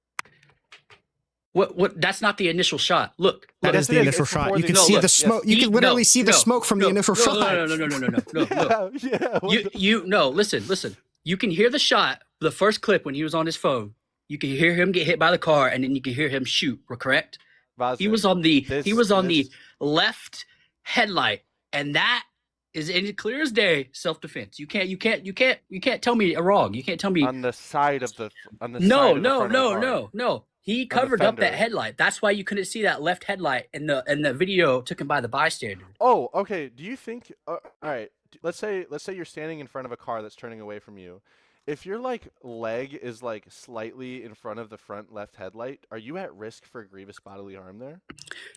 What? That's not the initial shot. Look. That Yes, is it the is. initial It's shot. before You the- can No, see look, the smoke. yes. You can literally see the No, smoke from the initial shot. No. No, listen. You can hear the shot, the first clip when he was on his phone. You can hear him get hit by the car, and then you can hear him shoot. Correct? He was on the the left headlight, and that is in clear as day self-defense. You can't tell me wrong. You can't tell me on the side of the side of the No. front of the car. He the covered up that fender. headlight. That's why you couldn't see that left headlight in the video taken by the bystander. Oh, okay. Do you think? All right. Let's say you're standing in front of a car that's turning away from you. If your leg is slightly in front of the front left headlight, are you at risk for grievous bodily harm there?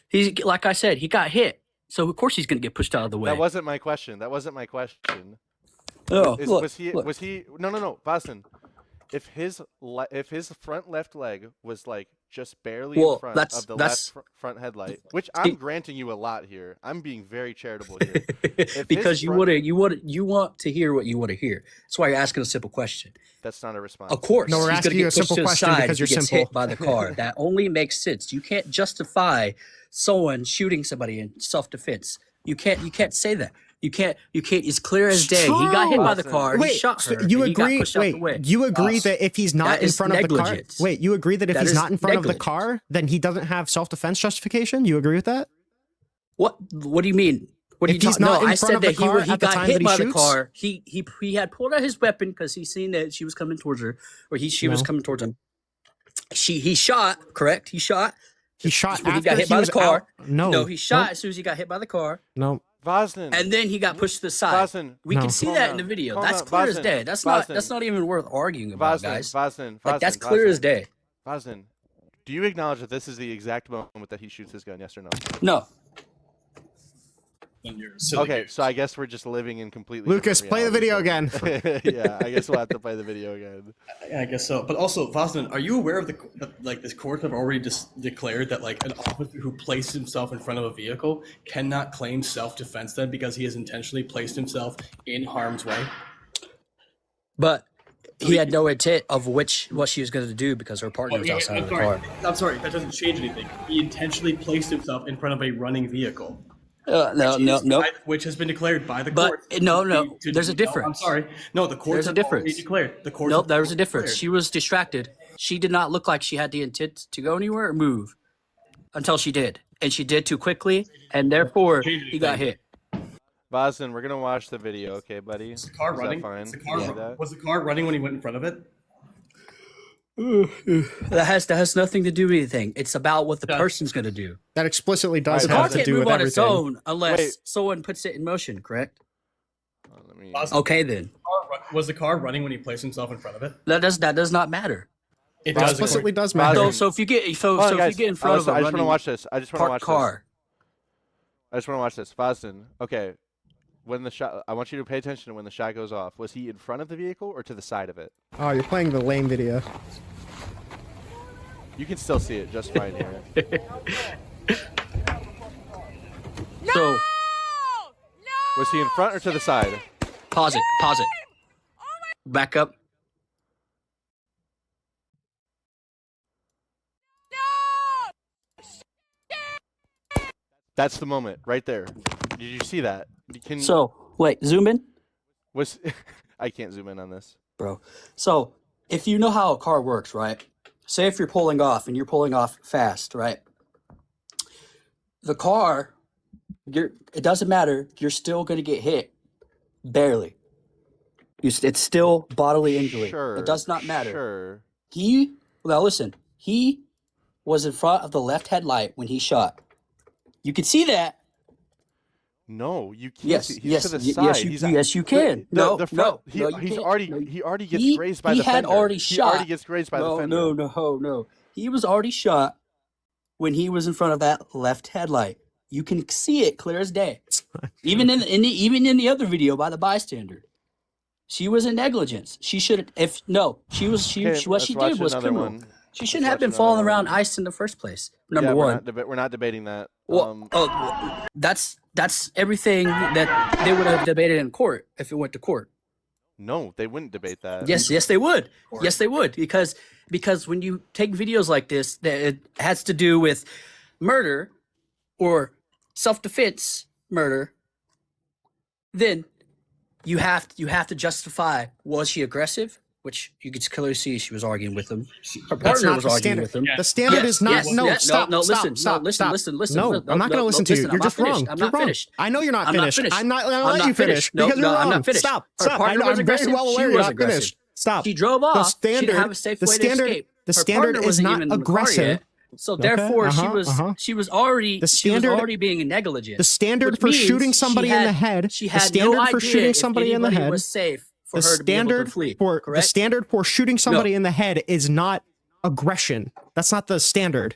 He's like I said, he got hit, so of course he's going to get pushed out of the way. That wasn't my question. Oh, Was he? No, Boston. If his front left leg was just barely in front of the left front headlight, which I'm granting you a lot here. I'm being very charitable here. Because you want to hear what you want to hear. That's why you're asking a simple question. That's not a response. Of course. No, we're he's asking gonna you get a simple pushed to the question side because if you're he gets simple. hit by the car. That only makes sense. You can't justify someone shooting somebody in self-defense. You can't say that. You can't. It's clear as day. He got hit by the car. He shot her. You and he got agree? pushed out the way. You agree that if he's not That in is front of the car, negligence. you agree that if That he's is not in front of the negligence. car, then he doesn't have self-defense justification? You agree with that? What do you mean? What are If you he's talking? not No, in I front said of the that car he at the got time hit that he by the shoots? car. He had pulled out his weapon because he seen that she was coming towards her, or she was No. coming towards him. He shot. Correct. He shot. He shot when he after got hit he by was the car. out. No, he shot nope. as soon as he got hit by the car. No. Vazen. And then he got pushed to the side. Vazen. We No. can see Calm that down. in the video. Calm That's down. clear as Vazen. day. That's Vazen. not even worth arguing about, guys. Vazen. That's clear as day. Vazen, do you acknowledge that this is the exact moment that he shoots his gun? Yes or no? No. Okay, so I guess we're just living in completely. Lucas, different play the video again. realities. Yeah, I guess we'll have to play the video again. Yeah, I guess so. But also, Vazen, are you aware of this courts have already declared that an officer who placed himself in front of a vehicle cannot claim self-defense then because he has intentionally placed himself in harm's way? But he had no intent of what she was going to do because her partner was outside of the car. I'm sorry, that doesn't change anything. He intentionally placed himself in front of a running vehicle. No. Which has been declared by the But court. no. There's a I'm difference. sorry. No, the courts There's a have already difference. declared. The courts. Nope, have there was a already difference. declared. She was distracted. She did not look like she had the intent to go anywhere or move until she did. And she did too quickly, and therefore he got hit. Vazen, we're gonna watch the video, okay, buddy? Was the car Is running? that fine? Was the car, You see that? was the car running when he went in front of it? That has nothing to do with anything. It's about what the person's going to do. That explicitly does The car have to can't do move with on its everything. own unless Wait. someone puts it in motion, correct? Let me. Okay, then. Was the car running when he placed himself in front of it? That does not matter. It That does. explicitly does So, matter. so if you get Hold on, if guys. you get in front of a I just want running to watch this. I just want to watch parked car, this. I just want to watch this. Vazen, okay. When the shot, I want you to pay attention to when the shot goes off. Was he in front of the vehicle or to the side of it? Oh, you're playing the lame video. You can still see it just fine here. so Was he in front or to the side? pause it. Back up. That's the moment right there. Did you see that? Can So wait, zoom in, was I can't zoom in on this. bro. So if you know how a car works, right? Say if you're pulling off and you're pulling off fast, right? The car, it doesn't matter. You're still going to get hit, barely. It's still bodily injury. Sure. It does not matter. Sure. Now listen. He was in front of the left headlight when he shot. You can see that. No, you can't. Yes, see. He's yes, to the y- side. yes, you- He's yes, you can. No, the front, no, he, no, you he's can't. already No, he already gets He grazed by the had fender. already He shot. already gets grazed by the fender. No. He was already shot. when he was in front of that left headlight. You can see it clear as day. Even in the other video by the bystander. She was in negligence. She should what she did was criminal. She shouldn't have been falling around ice in the first place. Number one. We're not debating that. Well, that's everything that they would have debated in court if it went to court. No, they wouldn't debate that. Yes, they would. Yes, they would. Because when you take videos like this that it has to do with murder or self-defense murder, then you have to justify, was she aggressive? Which you could clearly see she was arguing with him. Her partner was arguing with him. The standard is not. Stop. Listen. No, I'm not going to listen to you. You're just wrong. I'm not finished. I know you're not finished. I'm not going to let you finish because you're wrong. I'm not finished. Stop. I'm very well aware you're not finished. Stop. She drove off. She didn't have a safe way to escape. The standard is not aggressive. So therefore, she was already being negligent. The standard for shooting somebody in the head. She had no idea if anybody was safe. The standard for shooting somebody in the head is not aggression. That's not the standard.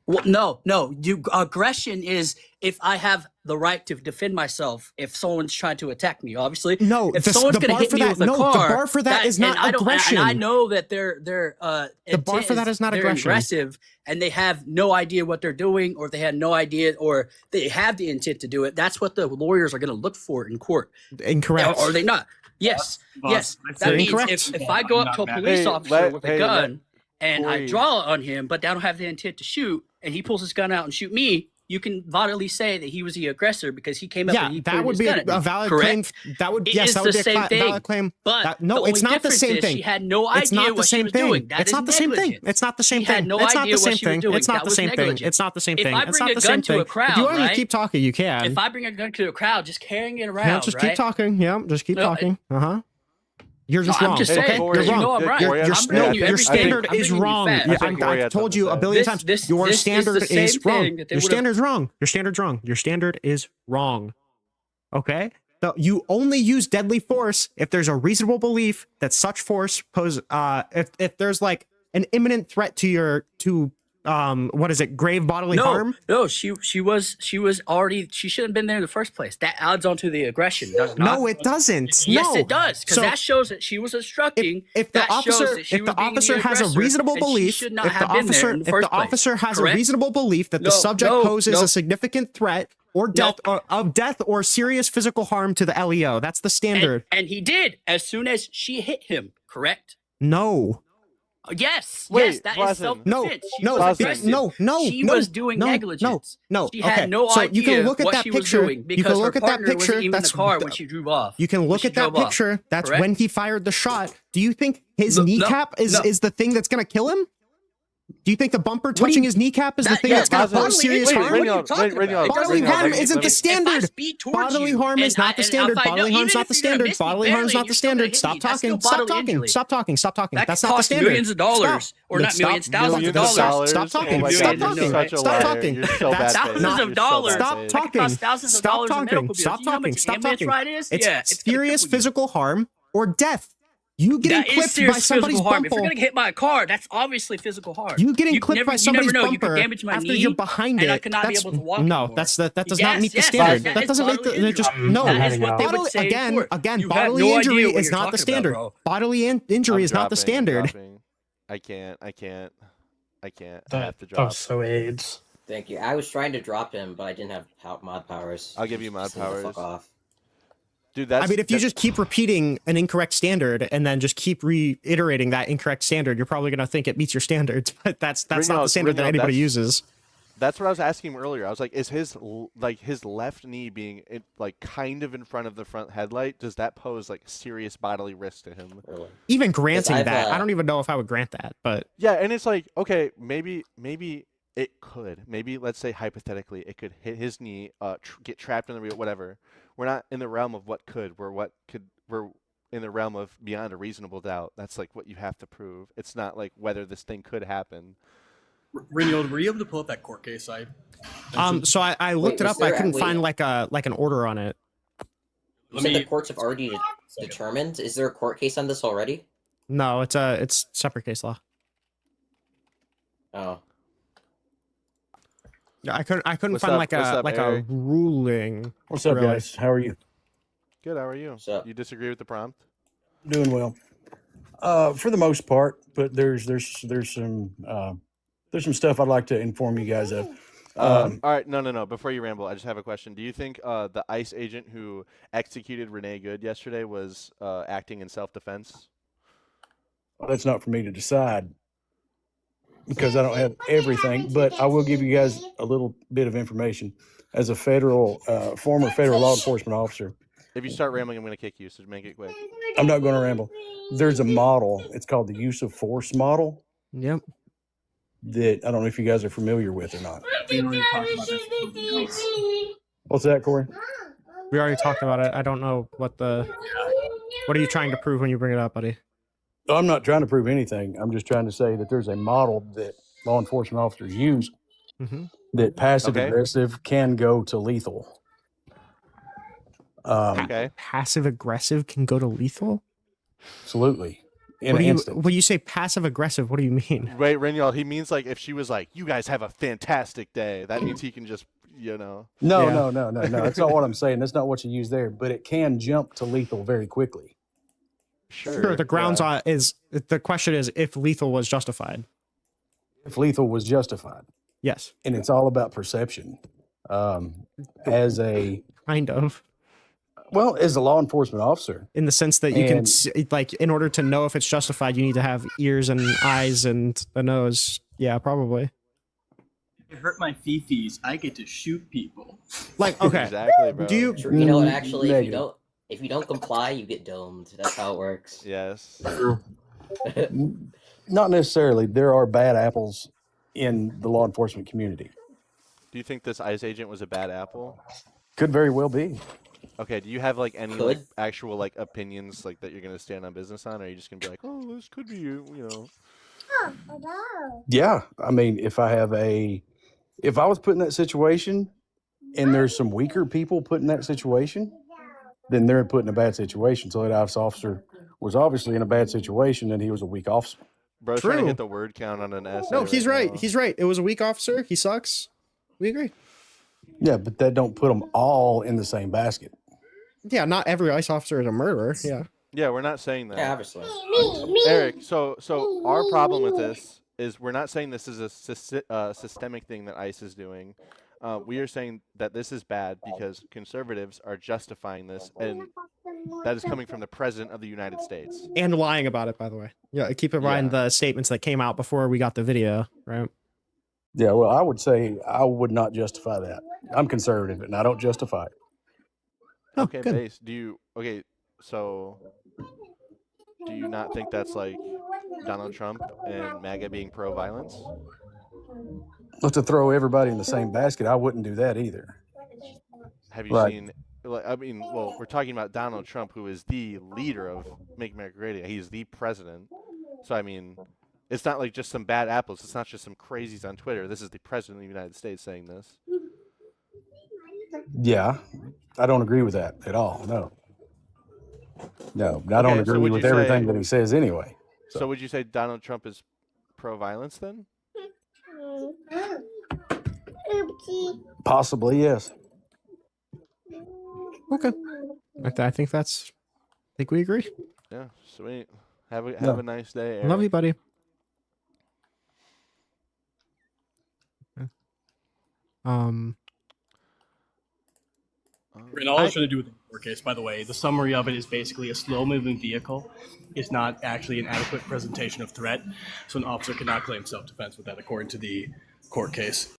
Well, no. Aggression is if I have the right to defend myself if someone's trying to attack me. Obviously, no. If someone's going to hit me with a car, the bar for that is not aggression. And I know that the bar for that is not aggression. Aggressive, and they have no idea what they're doing, or they had no idea, or they have the intent to do it. That's what the lawyers are going to look for in court. Incorrect. Or are they not? Yes. That means if I go up to a police officer with a gun and I draw on him, but I don't have the intent to shoot, and he pulls his gun out and shoot me, you can validly say that he was the aggressor because he came up and he that would be a valid claim. That would be a valid claim. But no, it's not the same thing. She had no idea what she was doing. It's not the same thing. It's not the same thing. She had no idea what she was doing. It's not the same thing. It's not the same thing. If I bring a gun to a crowd, if you want to keep talking, you can. If I bring a gun to a crowd, just carrying it around, just keep talking. Yeah, just keep talking. You're just wrong. I'm just saying. You're wrong. You know I'm right. Your standard is wrong. I've told you a billion times. Your standard is wrong. Your standard's wrong. Your standard's wrong. Your standard is wrong. Okay? So you only use deadly force if there's a reasonable belief that such force pose if there's like an imminent threat to grave bodily harm? No, she shouldn't have been there in the first place. That adds on to the aggression, does it not? No, it doesn't. Yes, it does, because that shows that she was obstructing. If the officer has a reasonable belief, if the officer has a reasonable belief that the subject poses a significant threat or death or serious physical harm to the LEO, that's the standard. And he did as soon as she hit him, correct? No. Yes, that is self-defense. She was doing negligence. She had no idea what she was doing because her partner wasn't even in the car when she drove off. You can look at that picture. That's when he fired the shot. Do you think his kneecap is the thing that's going to kill him? Do you think the bumper touching his kneecap is the thing that's going to cause serious harm? Bodily harm isn't the standard. Bodily harm is not the standard. Bodily harm is not the standard. Bodily harm is not the standard. Stop talking. Stop talking. Stop talking. Stop talking. That's not the standard. Millions of dollars, or not millions, thousands of dollars. Stop talking. Stop talking. Stop talking. That's thousands of dollars. Stop talking. Stop talking. Stop talking. Stop talking. It's serious physical harm or death. You getting clipped by somebody's bumper. If you're gonna get hit by a car, that's obviously physical harm. You getting clipped by somebody's bumper after you're behind it. And I could not be able to walk. No, that does not meet the standard. That doesn't make the just no. That is what they would say. Again, bodily injury is not the standard. Bodily injury is not the standard. I can't. I have to Oh, drop. so AIDS. Thank you. I was trying to drop him, but I didn't have mod powers. I'll give you mod powers. Fuck off. Dude, I mean, if you just keep repeating an incorrect standard and then just keep reiterating that incorrect standard, you're probably going to think it meets your standards, but that's not the standard that anybody uses. That's what I was asking him earlier. I was like, is his left knee being kind of in front of the front headlight? Does that pose like serious bodily risk to him? Even granting that, I don't even know if I would grant that, but yeah, and it's like, okay, maybe it could. Maybe let's say hypothetically, it could hit his knee, get trapped in the wheel, whatever. We're not in the realm of what could. We're in the realm of beyond a reasonable doubt. That's like what you have to prove. It's not like whether this thing could happen. Rinnycast, were you able to pull up that court case? So I looked it up. I couldn't find like an order on it. You said the courts have already determined. Is there a court case on this already? No, it's separate case law. Oh. I couldn't What's find up? like What's a up, like Eric? a ruling. What's up, really. guys? How are you? Good. How are you? You disagree with the prompt? Doing well. For the most part, but there's some stuff I'd like to inform you guys of. All right, no. Before you ramble, I just have a question. Do you think the ICE agent who executed Renee Good yesterday was acting in self-defense? Well, that's not for me to decide because I don't have everything, but I will give you guys a little bit of information. As a former federal law enforcement officer, If you start rambling, I'm going to kick you, so make it quick. I'm not going to ramble. There's a model. It's called the use of force model. Yep. That I don't know if you guys are familiar with or not. What's that, Corey? We already talked about it. I don't know what are you trying to prove when you bring it up, buddy? I'm not trying to prove anything. I'm just trying to say that there's a model that law enforcement officers use that passive aggressive can go to lethal. Passive aggressive can go to lethal? Absolutely. When you say passive aggressive, what do you mean? Wait, Rinnycast, he means like if she was like, "You guys have a fantastic day," that means he can just, No. That's not what I'm saying. That's not what you use there. But it can jump to lethal very quickly. Sure. The grounds on is the question is if lethal was justified. If lethal was justified. Yes. And it's all about perception. As a kind of. Well, as a law enforcement officer, in the sense that you can see, like, in order to know if it's justified, you need to have ears and eyes and a nose. Yeah, probably. It hurt my fifis. I get to shoot people. Like, okay, exactly, bro. Do you? You know what? Actually, if you don't comply, you get domed. That's how it works. Yes. Not necessarily. There are bad apples in the law enforcement community. Do you think this ICE agent was a bad apple? Could very well be. Okay, do you have like any like actual like opinions like that you're gonna stand on business on, or are you just gonna be like, oh, this could be you know? Yeah, I mean, if I was put in that situation, and there's some weaker people put in that situation, then they're put in a bad situation. So that ICE officer was obviously in a bad situation, and he was a weak officer. Bro's trying to hit the word count on an essay. No, he's right. now. He's right. It was a weak officer. He sucks. We agree. Yeah, but that don't put them all in the same basket. Yeah, not every ICE officer is a murderer. Yeah. Yeah, we're not saying that. Yeah, obviously. Eric, so our problem with this is we're not saying this is a systemic thing that ICE is doing. We are saying that this is bad because conservatives are justifying this, and that is coming from the president of the United States. And lying about it, by the way. Yeah, keep in mind the statements that came out before we got the video, right? Yeah, well, I would say I would not justify that. I'm conservative, and I don't justify it. Okay, base. So do you not think that's like Donald Trump and MAGA being pro-violence? Well, to throw everybody in the same basket, I wouldn't do that either. Have you seen? I mean, well, we're talking about Donald Trump, who is the leader of Make America Great Again. He's the president. So I mean, it's not like just some bad apples. It's not just some crazies on Twitter. This is the president of the United States saying this. Yeah, I don't agree with that at all. No, I don't agree with everything that he says anyway. So would you say Donald Trump is pro-violence then? Possibly, yes. Okay. I think we agree. Yeah, sweet. Have a nice day, Eric. Love you, buddy. And all it's going to do with the court case, by the way, the summary of it is basically a slow-moving vehicle is not actually an adequate presentation of threat, so an officer cannot claim self-defense with that, according to the court case.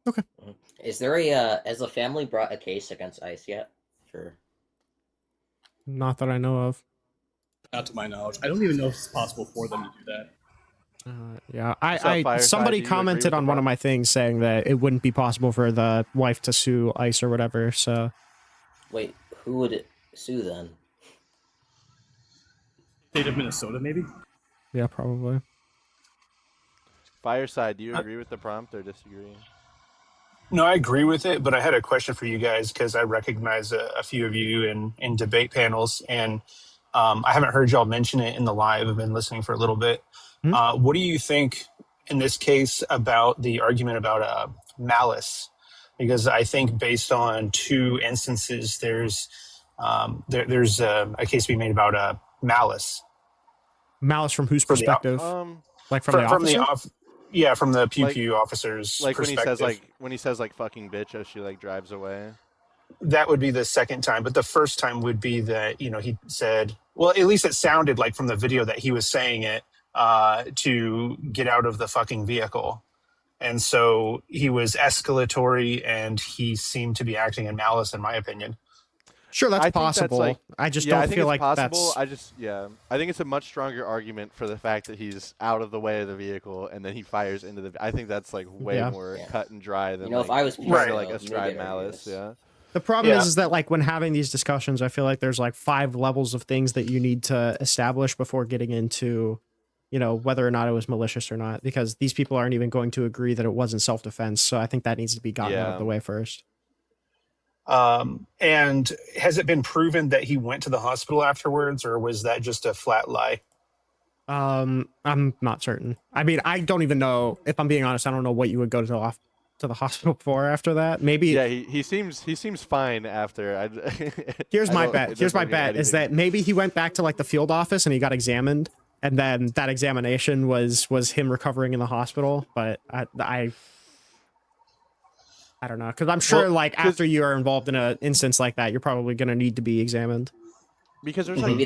Okay. Is there has the family brought a case against ICE yet? Not that I know of. Not to my knowledge. I don't even know if it's possible for them to do that. Yeah, somebody commented on one of my things saying that it wouldn't be possible for the wife to sue ICE or whatever. So, wait, who would sue then? State of Minnesota, maybe. Yeah, probably. Fireside, do you agree with the prompt or disagree? No, I agree with it, but I had a question for you guys because I recognize a few of you in debate panels, and I haven't heard y'all mention it in the live. I've been listening for a little bit. What do you think in this case about the argument about malice, because I think based on 2 instances, there's a case to be made about malice. Malice from whose For the op- perspective? Like from the officer? Yeah, from the pew Like- pew officer's Like perspective. when he says like fucking bitch as she like drives away. That would be the second time, but the first time would be that, you know, he said, well, at least it sounded like from the video that he was saying it to get out of the fucking vehicle. And so he was escalatory, and he seemed to be acting in malice, in my opinion. Sure, that's I think possible. like, I just yeah, I don't think feel it's like possible. that's. I think it's a much stronger argument for the fact that he's out of the way of the vehicle and then he fires into the. I think that's like way more cut and dry than if like, I was trying to like maybe ascribe I'd malice. Yeah. The problem is that like when having these discussions, I feel like there's like 5 levels of things that you need to establish before getting into, you know, whether or not it was malicious or not, because these people aren't even going to agree that it wasn't self-defense. So I think that needs to be gotten out of the way first. And has it been proven that he went to the hospital afterwards, or was that just a flat lie? I'm not certain. I mean, I don't even know, if I'm being honest, I don't know what you would go to the hospital for after that. Maybe. Yeah, he seems fine after. Here's my bet. Here's my bet is that maybe he went back to like the field office and he got examined, and then that examination was him recovering in the hospital. But I don't know, because I'm sure like after you are involved in an instance like that, you're probably going to need to be examined. Because there's like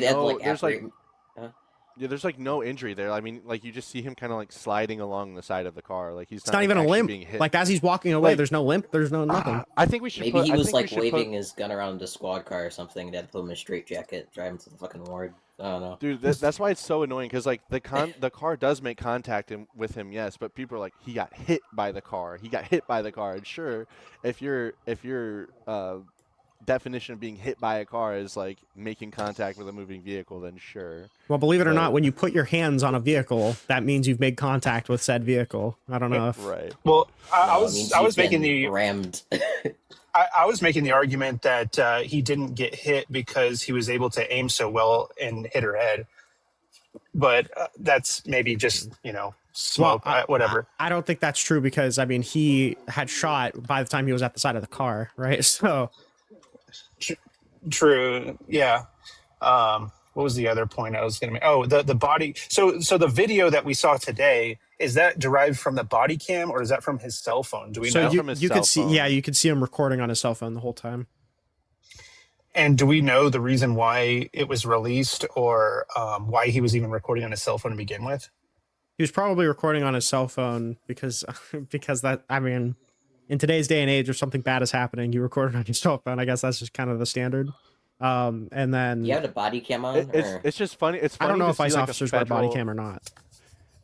there's like no injury there. I mean, like you just see him kind of like sliding along the side of the car, like he's It's not even a limp. being hit. Like as he's walking away, Like- there's no limp. There's no nothing. I think we should. Maybe he was like waving his gun around a squad car or something. They had to put him in a straight jacket, drive him to the fucking ward. I don't know. Dude, that's why it's so annoying, because like the car does make contact with him, yes, but people are like, he got hit by the car. He got hit by the car. And sure, if your definition of being hit by a car is like making contact with a moving vehicle, then sure. Well, believe it or But- not, when you put your hands on a vehicle, that means you've made contact with said vehicle. I don't know if right. Well, I No, it was means I you've was making been the rammed. I was making the argument that he didn't get hit because he was able to aim so well and hit her head. But that's maybe just, you know, smoke, whatever. I don't think that's true, because I mean he had shot by the time he was at the side of the car, right? So True. Yeah. What was the other point I was going to make? Oh, the body. So the video that we saw today, is that derived from the body cam, or is that from his cell phone? Do we know? you could see, yeah, you could see him recording on his cell phone the whole time. And do we know the reason why it was released, or why he was even recording on his cell phone to begin with? He was probably recording on his cell phone because that, I mean, in today's day and age, if something bad is happening, you record it on your cell phone. I guess that's just kind of the standard. And then You had a body cam on? It's just funny. It's funny I don't know to if ICE see, like, a officers wear body federal- cam or not.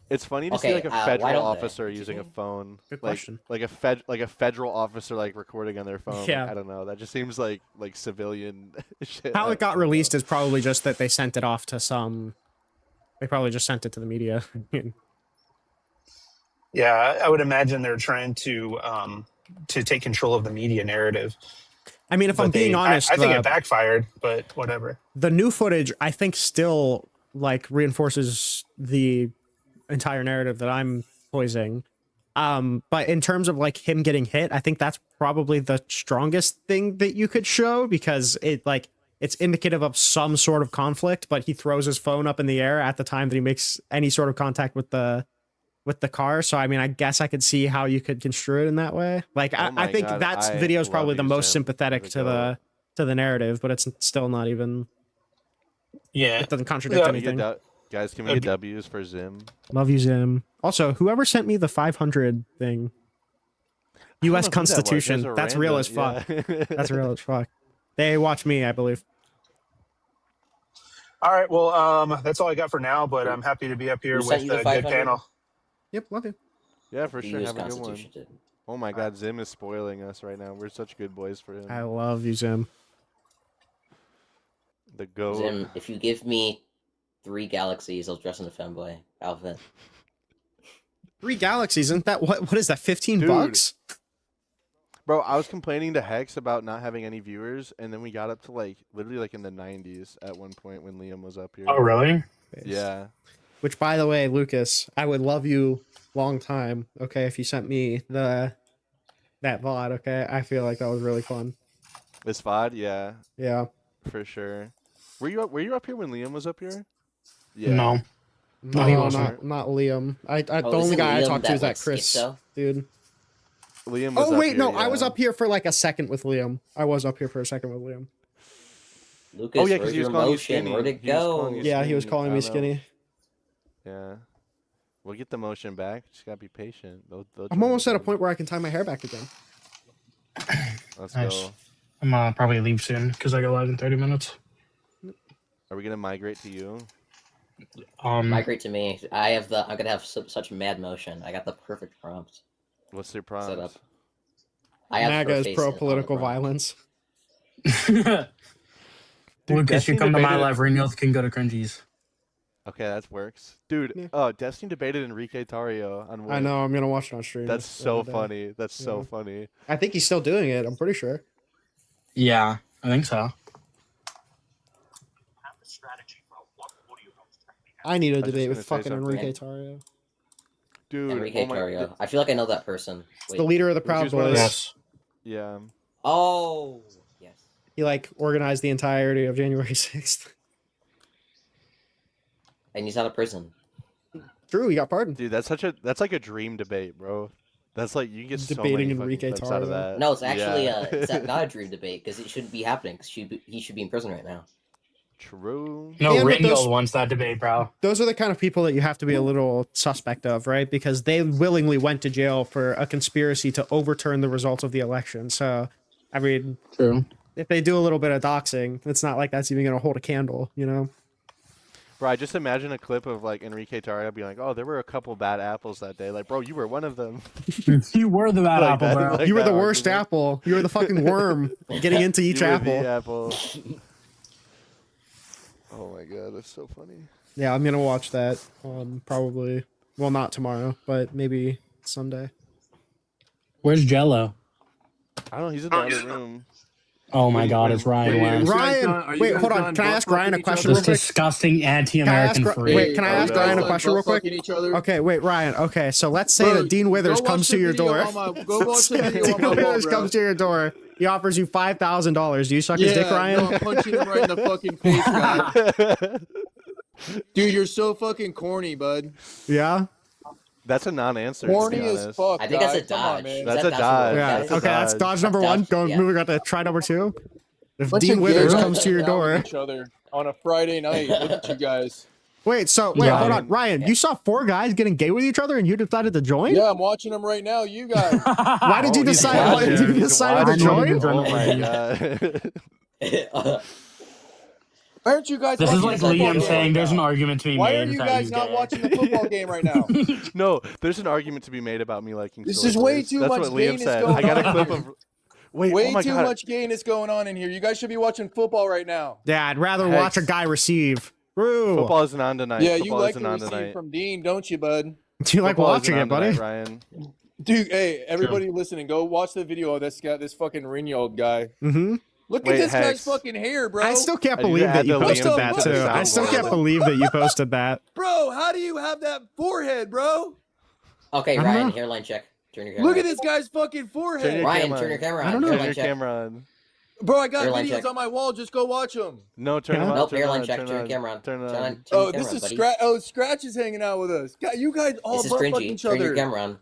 It's funny to see Okay, like a why federal don't they? officer using a phone. Good like, question. Like a federal officer like recording on their phone. Yeah. Like, I don't know. That just seems like civilian shit. How it got released is probably just that they sent it off to some. They probably just sent it to the media. Yeah, I would imagine they're trying to take control of the media narrative. I mean, if I'm being honest, I think it backfired, but whatever. The new footage, I think, still like reinforces the entire narrative that I'm poising. But in terms of like him getting hit, I think that's probably the strongest thing that you could show, because it's indicative of some sort of conflict, but he throws his phone up in the air at the time that he makes any sort of contact with the car. So I mean, I guess I could see how you could construe it in that way. Like I think God, that I video is probably love the you, most Sam. sympathetic to the narrative, but it's still not even. Yeah, it doesn't contradict anything. Guys, can we get W's for Zim? Love you, Zim. Also, whoever sent me the 500 thing, U.S. Constitution, that's real as fuck. That's real as fuck. They watch me, I believe. All right, well, that's all I got for now, but I'm happy to be up here Who sent with you the a good 500? panel. Yep, love you. Yeah, for The sure. US Have a good one. Constitution did. Oh my God, Zim is spoiling us right now. We're such good boys for him. I love you, Zim. The goat. Zim, if you give me 3 galaxies, I'll dress in a femboy outfit. 3 galaxies, isn't that what is that? 15 Dude. bucks? Bro, I was complaining to Hex about not having any viewers, and then we got up to like literally like in the 90s at one point when Liam was up here. Oh, really? Yeah. Which, by the way, Lucas, I would love you long time. Okay, if you sent me the that VOD. Okay, I feel like that was really fun. This VOD, yeah. Yeah. For sure. Were you up here when Liam was up here? No. No, he wasn't. not Liam. The Oh, only isn't guy I Liam talked to that is that went Chris schizo? dude. Liam was Oh up wait, here, no, I was yeah. up here for like a second with Liam. I was up here for a second with Liam. Lucas, Oh yeah, because where's he was your calling you motion? skinny. Where'd it He was go? calling you Yeah, he was skinny. calling I me don't know. skinny. Yeah. We'll get the motion back. Just gotta be patient. They'll I'm join almost at a again. point where I can tie my hair back again. Let's Nice. go. I'm probably leave soon because I go live in 30 minutes. Are we gonna migrate to you? Migrate to me. I'm gonna have such mad motion. I got the perfect prompt. What's your prompt? Set up. I have MAGA her is face pro on the political prompt. violence. Lucas, Destiny you come to my debated- live, Rinnycast can go to Cringy's. Okay, that works. Dude, Destiny debated Enrique Tarrio on I know. I'm gonna watch it on stream. That's the so other day. funny. That's so Yeah. funny. I think he's still doing it. I'm pretty sure. Yeah, I think so. I need a was just debate gonna with say fucking something. Enrique Tarrio. Dude, Enrique oh my- Tarrio. I feel like I know that person. It's the leader of the Proud He's one of Boys. the- Yes. Yeah. Oh, yes. He like organized the entirety of January 6th. And he's out of prison. True, he got pardoned. Dude, that's like a dream debate, bro. That's like you get so Debating many fucking Enrique clips out of Tarrio. that. No, it's actually Yeah. it's not a dream debate because it shouldn't be happening. Cause he should be in prison right now. True. No, And with those- Rinnycast wants that debate, bro. Those are the kind of people that you have to be a little suspect of, right? Because they willingly went to jail for a conspiracy to overturn the results of the election. So, I mean, True. if they do a little bit of doxing, it's not like that's even going to hold a candle, you know? Bro, I just imagine a clip of like Enrique Tarrio being like, "Oh, there were a couple bad apples that day." Like, bro, you were one of them. You were the bad Like apple, that, bro. like You were that the worst argument. apple. You were the fucking worm getting into each You were apple. the apple. Oh my god, that's so funny. Yeah, I'm going to watch that probably. Well, not tomorrow, but maybe Sunday. Where's Jello? I don't know. He's in the other room. Oh my God, it's Ryan West. Ryan, wait, hold on. Can I ask Ryan a question real This quick? disgusting anti-American freak. Wait, can I ask Ryan a question real quick? Okay, wait, Ryan. Okay, so let's say that Dean Withers comes to your door. Go watch the video Dean on my wall, Withers bro. comes to your door. He offers you $5,000. Do you suck his dick, Ryan? No, I'm punching him right in the fucking face, guy. Dude, you're so fucking corny, bud. Yeah. That's a non-answer. Corny to be as honest. fuck. I think that's a guy. Come on, dodge. man. Is That's that a dodge. Yeah. That's a Okay, that's dodge number Dodge, one. Go. yeah. We got to try number two. If Bunch Dean of Withers gays comes to your hanging out with door. each other on a Friday night. Look at you guys. Wait, hold on, Ryan. You saw 4 guys getting gay with each other, and you decided to join? Yeah, I'm watching them right now. You guys. Why did you decide? Why did you decide to join? Oh my god. Aren't you guys This is watching like the football Liam game saying right there's an now? argument to be Why made. are you that guys he's not gay. watching the football game right now? No, there's an argument to be made about me liking. This sword is way boys. too That's much what Liam gayness said. going I got a on clip here. of. Wait, Way oh my too god. much gayness going on in here. You guys should be watching football right now. Yeah, I'd rather Hex. watch a guy receive. Bro. Football isn't on tonight. Yeah, you Football like isn't to on receive tonight. from Dean, don't you, bud? Do you like Football watching isn't it, on buddy? tonight, Ryan. Dude, hey, everybody listening, go watch the video of this guy, this fucking Rinnycast guy. Mm-hmm. Look Wait, at this Hex. guy's fucking hair, bro. I still can't I need believe to that add you the posted Liam that to the too. I still soundboard. can't believe that you posted that. Bro, how do you have that forehead, bro? Okay, I don't Ryan, know. hairline check. Turn your camera Look at on. this guy's fucking Turn forehead. your Ryan, camera turn your on. camera I on. don't know. Turn Hairline your check. camera on. Bro, I got Hairline videos check. on my wall. Just go watch them. No, turn Yeah. it on. Nope, turn it hairline on, check. turn Turn it your on, camera on. Turn it Turn on. on. Turn Oh, your this camera, is buddy. Scratch. Oh, Scratch is hanging out with us. God, you guys all This is butt fuck Fringy. each Turn your other. camera on.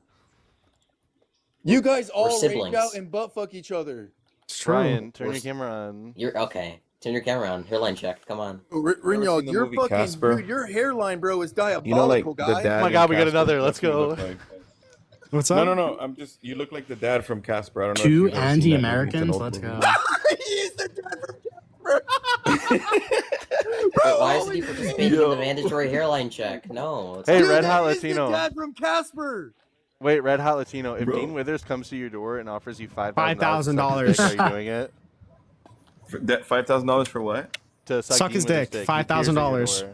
You guys all raped siblings. out and butt fuck each other. It's true. Ryan, turn We're your s- camera on. You're okay. Turn your camera on. Hairline check. Come on. Rinnycast, the your movie fucking Casper? dude, your hairline, bro, is diabolical, You know, like guy. the dad. Oh my in God, we got Casper, another. Let's that's what you go. look like. What's up? No. I'm just. You look like the dad from Casper. I don't know. Two if you've ever seen that movie. It's an anti-Americans. old Let's movie. go. He's the dad from Wait, why isn't he participating in the mandatory hairline check? No. It's Hey, not. Red Dude, Hot that is the Latino. dad from Casper. Wait, Red Hot Latino. If Bro. Dean Withers comes to your door and offers you $5,000. are you doing it? $5,000 for what? To Suck Dean his Withers' dick. He appears at your $5,000. door.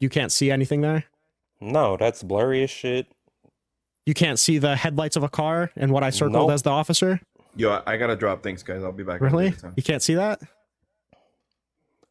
you can't see anything there? No, that's blurry as shit. You can't see the headlights of a car and what I circled as the officer? Yo, I gotta drop. Thanks, guys. I'll be back. Really? You can't see that?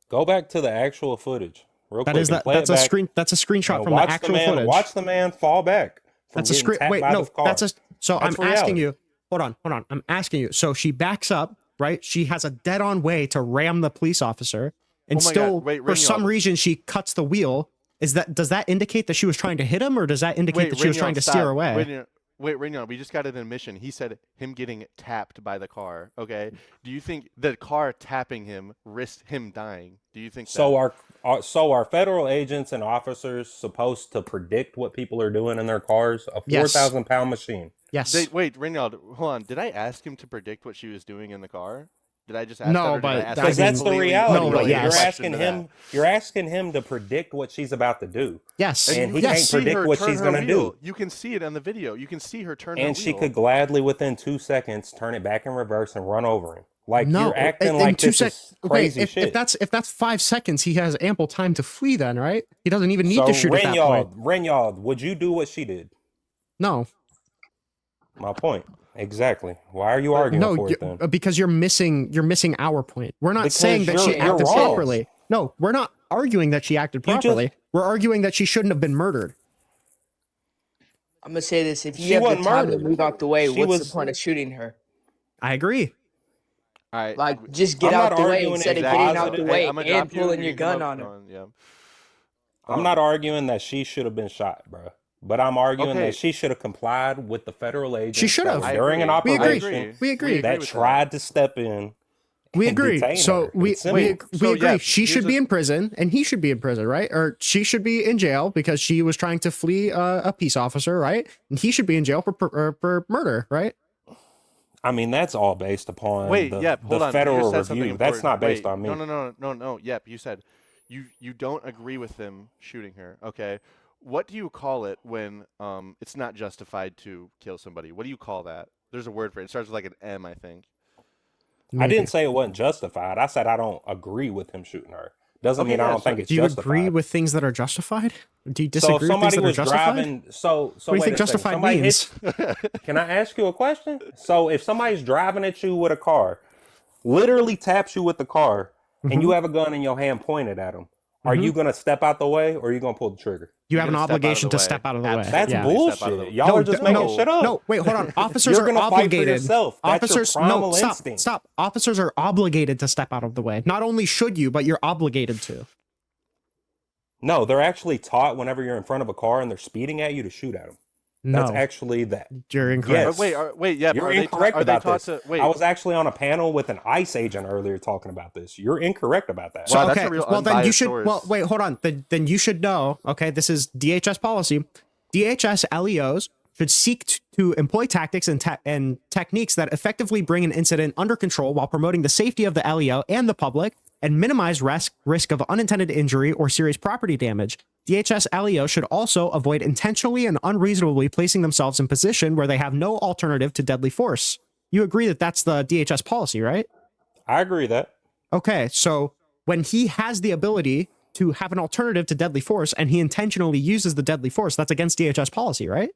Go back to the actual footage real That quick. is and that. play That's it a back. screen. That's a screenshot And from the watch actual man, footage. Watch the man fall back. From That's a getting screen. tapped Wait, by no. the car. That's a. So That's I'm asking reality. you. Hold on. I'm asking you. So she backs up, right? She has a dead-on way to ram the police officer, and Oh my still, God. Wait, for some Rinnycast. reason, she cuts the wheel. Does that indicate that she was trying to hit him, or does that indicate that she was trying to steer away? Wait, Rinnycast, we just got an admission. He said him getting tapped by the car. Okay. Do you think the car tapping him risked him dying? Do you think So that? are federal agents and officers supposed to predict what people are doing in their cars? A Yes. 4,000-pound machine. Yes. Wait, Rinnycast, hold on. Did I ask him to predict what she was doing in the car? Did I just ask No, that, or did but I ask Because him that's the completely reality. No, but bro. yes. You're asking him to predict what she's about to do. Yes. And he you can can't see predict her what turn she's her gonna wheel. do. You can see it on the video. You can see her turn her And she wheel. could gladly, within 2 seconds, turn it back in reverse and run over him. Like No, you're acting in like 2 this seconds. is crazy shit. If that's 5 seconds, he has ample time to flee. Then, right? He doesn't even need to shoot at that point. Rinyard, would you do what she did? No. My point. Exactly. Why are you arguing No, for it then? because you're missing our point. We're not Because saying that she you're acted wrong. properly. No, we're not arguing that she acted You just- properly. We're arguing that she shouldn't have been murdered. I'm gonna say this: if She you have the wasn't time to murdered. move out the way, She what's was- the point of shooting her? I agree. All right. Like, just get I'm out not the way arguing instead of exactly. getting out the way I'm gonna and drop you. pulling You your can come gun up- on her. Yeah. I'm not arguing that she should have been shot, bro. But I'm arguing Okay. that she should have complied with the federal agents. She should that have. were I during an agree. operation. We agree. That with tried to step in. We and agree. detain So her. we It's simple. So, agree. yeah, She here's should a- be in prison, and he should be in prison, right? Or she should be in jail because she was trying to flee a peace officer, right? And he should be in jail for murder, right? I mean, that's all based upon Wait, the, Yep, hold the on. You federal just said something review. That's important. not based Wait, on me. No. Yep, you said you don't agree with him shooting her. Okay. What do you call it when it's not justified to kill somebody? What do you call that? There's a word for it. It starts with like an M, I think. I didn't say it wasn't justified. I said I don't agree with him shooting her. Doesn't mean I don't think it's Do you justified. agree with things that are justified? Do you So disagree if with somebody things was that are justified? driving, What so do you wait think a second. justified Somebody means? Can I ask you a question? So if somebody's driving at you with a car, literally taps you with the car, and you have a gun in your hand pointed at them, are you gonna step out the way or are you gonna pull the trigger? You have an obligation to step out of the way. That's Yeah. bullshit. Y'all are just making shit up. No, wait, hold on. Officers You're are gonna fight for obligated. yourself. That's your Officers, primal stop, instinct. stop. Officers are obligated to step out of the way. Not only should you, but you're obligated to. No, they're actually taught whenever you're in front of a car and they're speeding at you to shoot at them. That's No. actually that. You're incorrect. Yes. Wait, yeah, You're are they incorrect are they about taught this. to- wait. I was actually on a panel with an ICE agent earlier talking about this. You're incorrect about that. So, okay, well then you should. Well, wait, hold on. Then you should know. Okay, this is DHS policy. DHS LEOs should seek to employ tactics and techniques that effectively bring an incident under control while promoting the safety of the LEO and the public and minimize risk of unintended injury or serious property damage. DHS LEO should also avoid intentionally and unreasonably placing themselves in position where they have no alternative to deadly force. You agree that that's the DHS policy, right? I agree that. Okay, so when he has the ability to have an alternative to deadly force and he intentionally uses the deadly force, that's against DHS policy, right?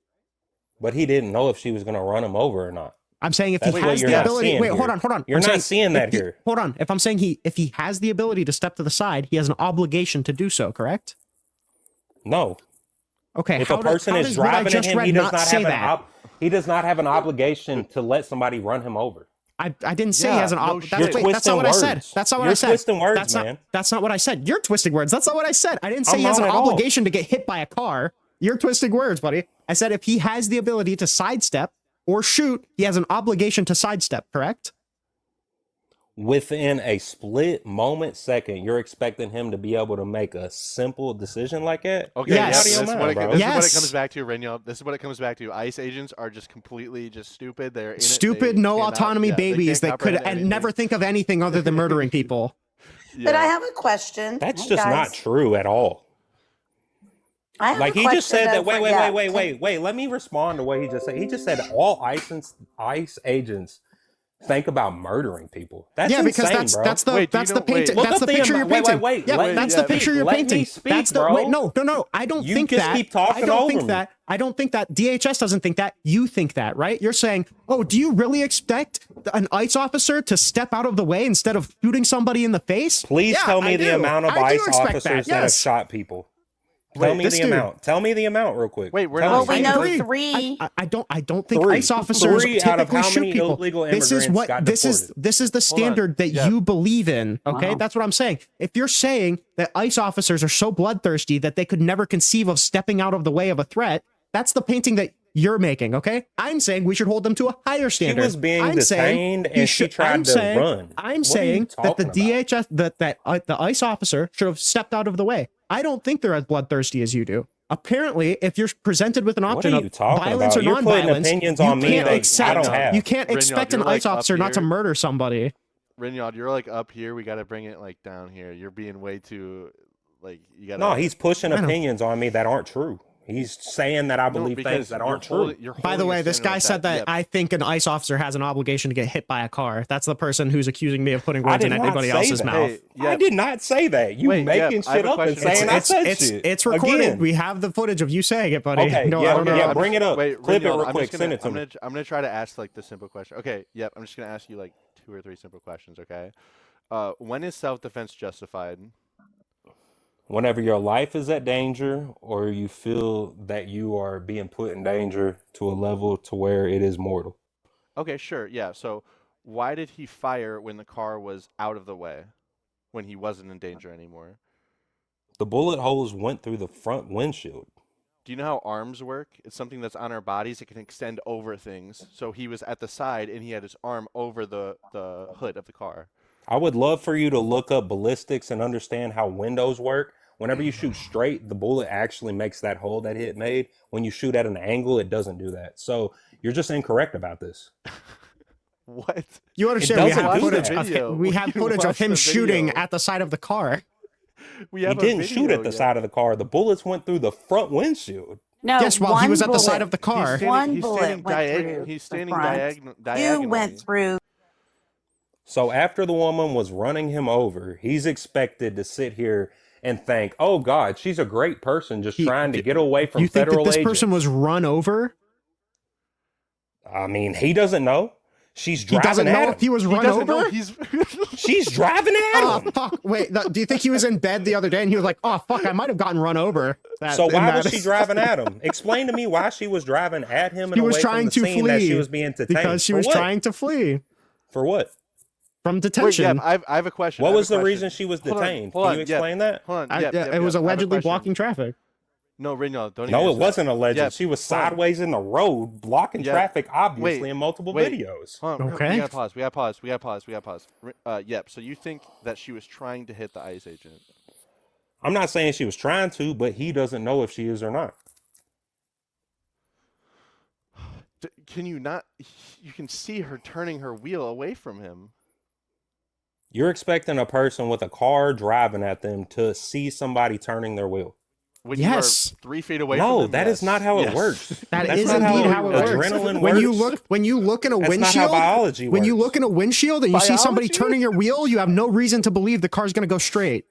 But he didn't know if she was going to run him over or not. I'm saying if That's he what has you're the not ability. seeing Wait, here. hold on. You're I'm not saying seeing that if he- here. Hold on. If I'm saying if he has the ability to step to the side, he has an obligation to do so, correct? No. Okay. If how a person how is does what I driving at just him, read he does not not say have that? he does not have an obligation to let somebody run him over. I didn't say he has an obligation. You're That's not what I said. words. That's not what You're I said. twisting words, that's man. Not, that's not what I said. You're twisting words. That's not what I said. I didn't say I'm he has an not at all. obligation to get hit by a car. You're twisting words, buddy. I said if he has the ability to sidestep or shoot, he has an obligation to sidestep, correct? Within a split moment second, you're expecting him to be able to make a simple decision like that? Okay, You're out of this your is mind, what it, bro. this is what it comes back to, Renyel. This is what it comes back to. ICE agents are just completely just stupid. They're in Stupid, They no cannot- autonomy yeah, they babies can't that could comprehend anything. never think of anything other than murdering people. But I have a question. That's Hey, just guys. not true at all. I have Like a he just question said that. though for- Wait. yeah, Let me respond to what he just said. He just said all ICE agents think about murdering people. That's yeah, because insane, that's bro. that's the painting. That's the picture you're painting. Yeah, that's the picture you're painting. That's the wait. No. I don't think just that. keep talking I don't over think me. that. I don't think that. DHS doesn't think that. You think that, right? You're saying, oh, do you really expect an ICE officer to step out of the way instead of shooting somebody in the face? Please tell me the amount of ICE officers that have Yes. shot people. Tell me the amount. Tell me the amount real quick. Wait, we're Tell not. me. We know agree. 3. I don't think Three. ICE officers Three out of typically how shoot many people. illegal This is immigrants what got this is. deported? This is the standard that you believe in. Okay, Wow. that's what I'm saying. If you're saying that ICE officers are so bloodthirsty that they could never conceive of stepping out of the way of a threat, that's the painting that you're making. Okay, I'm saying we should hold them to a higher standard. She was being I'm saying detained he and she tried to run. I'm What are you saying that the talking about? DHS that the ICE officer should have stepped out of the way. I don't think they're as bloodthirsty as you do. Apparently, if you're presented with an What option are you of talking violence about? or You're putting non-violence, opinions you on me can't that I accept. don't have. You can't expect an you're, like, ICE officer up not to here. murder somebody. Rinyard, you're like up here. We got to bring it like down here. You're being way too, like you got. No, he's pushing opinions on me that aren't true. He's saying that I believe things that aren't true. By the way, this guy said that I think an ICE officer has an obligation to get hit by a car. That's the person who's accusing me of putting I words did in not anybody say else's that. mouth. Hey, I did not say that. You making shit up and saying I said shit. It's recorded. Again. We have the footage of you saying it, buddy. Okay, No, I don't know. bring it up. Wait, Clip it Rinyard, real I'm quick. just Send gonna, it to me. I'm gonna try to ask like the simple question. Okay, yep. I'm just gonna ask you like 2 or 3 simple questions. Okay. When is self-defense justified? Whenever your life is at danger or you feel that you are being put in danger to a level to where it is mortal. Okay, sure. Yeah. So, why did he fire when the car was out of the way, when he wasn't in danger anymore? The bullet holes went through the front windshield. Do you know how arms work? It's something that's on our bodies. It can extend over things. So he was at the side and he had his arm over the hood of the car. I would love for you to look up ballistics and understand how windows work. Whenever you shoot straight, the bullet actually makes that hole that it made. When you shoot at an angle, it doesn't do that. So you're just incorrect about this. What? You understand? We have do footage that. of him, we have footage of him shooting at the side of the car. He didn't shoot at the side of the car. The bullets went through the front windshield. No, Yes, while he one was at the side bullet. of the car. One bullet went through He's the standing front. diagonally. You went through. So after the woman was running him over, he's expected to sit here and think, "Oh God, she's a great person, just trying to get away from You think federal that this agents." person was run over? I mean, he doesn't know. She's He driving doesn't at know him. if he was run over. She's driving at Oh him. fuck! Wait, do you think he was in bed the other day and he was like, "Oh fuck, I might have gotten run over"? So why was she driving at him? Explain to me why she was driving at him and He was away trying from the to scene that flee she was being detained. because she For was what? trying to flee For what? from Wait, detention. yeah, I have a question. What I have was a the question. reason she was Hold on, detained? hold Can on, you yeah, explain that? Hold on. I- Yep, yeah, yep, it was yep. I have a allegedly question. blocking traffic. No, Rinyard, don't. No, even it answer wasn't that. alleged. Yeah, She was hold on. sideways in the road, blocking Yeah. traffic, obviously, Wait, in multiple wait. videos. Hold on, Okay. We gotta pause. We gotta pause. We gotta pause. We gotta pause. Yep. So you think that she was trying to hit the ICE agent? I'm not saying she was trying to, but he doesn't know if she is or not. Can you not? You can see her turning her wheel away from him. You're expecting a person with a car driving at them to see somebody turning their wheel. When Yes. you are 3 feet away No, from him, that is not how it yes. works. That That's is not indeed how it works. adrenaline When you works. look in a That's not windshield, how biology when you works. look in a windshield and you see somebody Biology? turning your wheel, you have no reason to believe the car's going to go straight.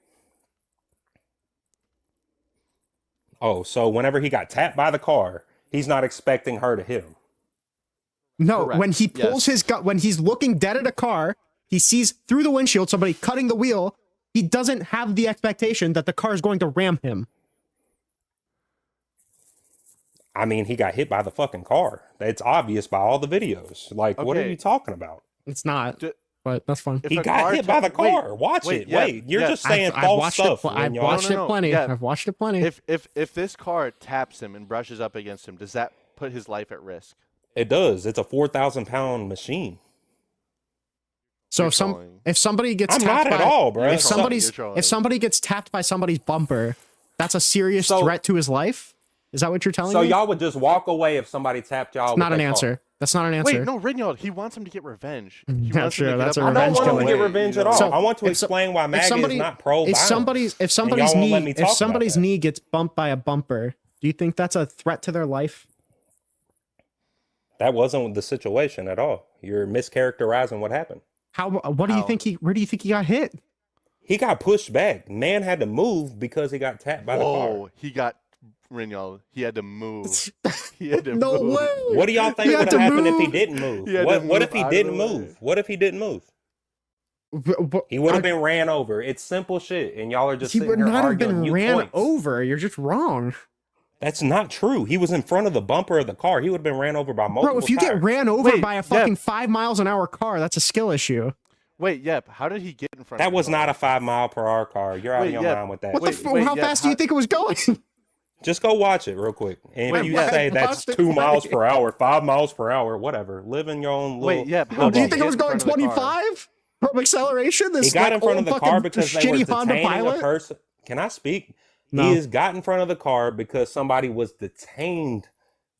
Oh, so whenever he got tapped by the car, he's not expecting her to hit him. No, Correct. when he pulls his gut, when he's looking dead at a car, he sees through the windshield somebody cutting the wheel. He doesn't have the expectation that the car is going to ram him. I mean, he got hit by the fucking car. It's obvious by all the videos. Like, what are Okay. you talking about? It's not, but that's fine. If He a got car hit by the wait, car. Watch wait, it. yeah, Wait, you're yeah. just saying I've false watched stuff. it. I've Rinyard. watched it plenty. yeah. I've watched it plenty. If this car taps him and brushes up against him, does that put his life at risk? It does. It's a 4,000-pound machine. So You're if trolling. somebody gets I'm tapped not at by, all, bro. if somebody's You're trolling. if somebody gets tapped by somebody's bumper, that's a serious So- threat to his life. Is that what you're telling So me? y'all would just walk away if somebody tapped y'all. It's with not an their car. answer. That's not an answer. Wait, no, Rinyard, he wants him to get revenge. He Not wants him sure, to that's get a up I and don't revenge want him to killing. get revenge at all. So, I want to if explain why if MAGA somebody- is not pro-violence. if somebody's won't let knee me if talk about somebody's that. knee gets bumped by a bumper, do you think that's a threat to their life? That wasn't the situation at all. You're mischaracterizing what happened. What do you think where do you think he got hit? He got pushed back. Man had to move because he got tapped by the car. Whoa, he got Rinyal. He had to move. He had to No move. way. What do y'all think would have happened if he didn't move? He had to What move if he out of didn't the way. move? What if he didn't move? He would have been ran over. It's simple shit, and y'all are just He sitting would here not have arguing been mute ran points. over. You're just wrong. That's not true. He was in front of the bumper of the car. He would have been ran over by multiple Bro, if you tires. get ran over Wait, by a fucking 5 miles an hour car, that's a skill issue. Wait, Yep. How did he get in front? That of was the not a 5 mile per hour car. You're out Wait, of your Yep. mind with that. What the how fast do you think it was going? Just go watch it real quick. And Wait, if you Yep. say that's Watch it 2 miles play. per hour, 5 miles per hour, whatever, live in your own little. Wait, Yep. bubble. Do you think it was in going front of the car? 25 from acceleration? This He got like, in front of old the car fucking because they were shitty Honda detaining a Pilot? person. Can I speak? No. He has got in front of the car because somebody was detained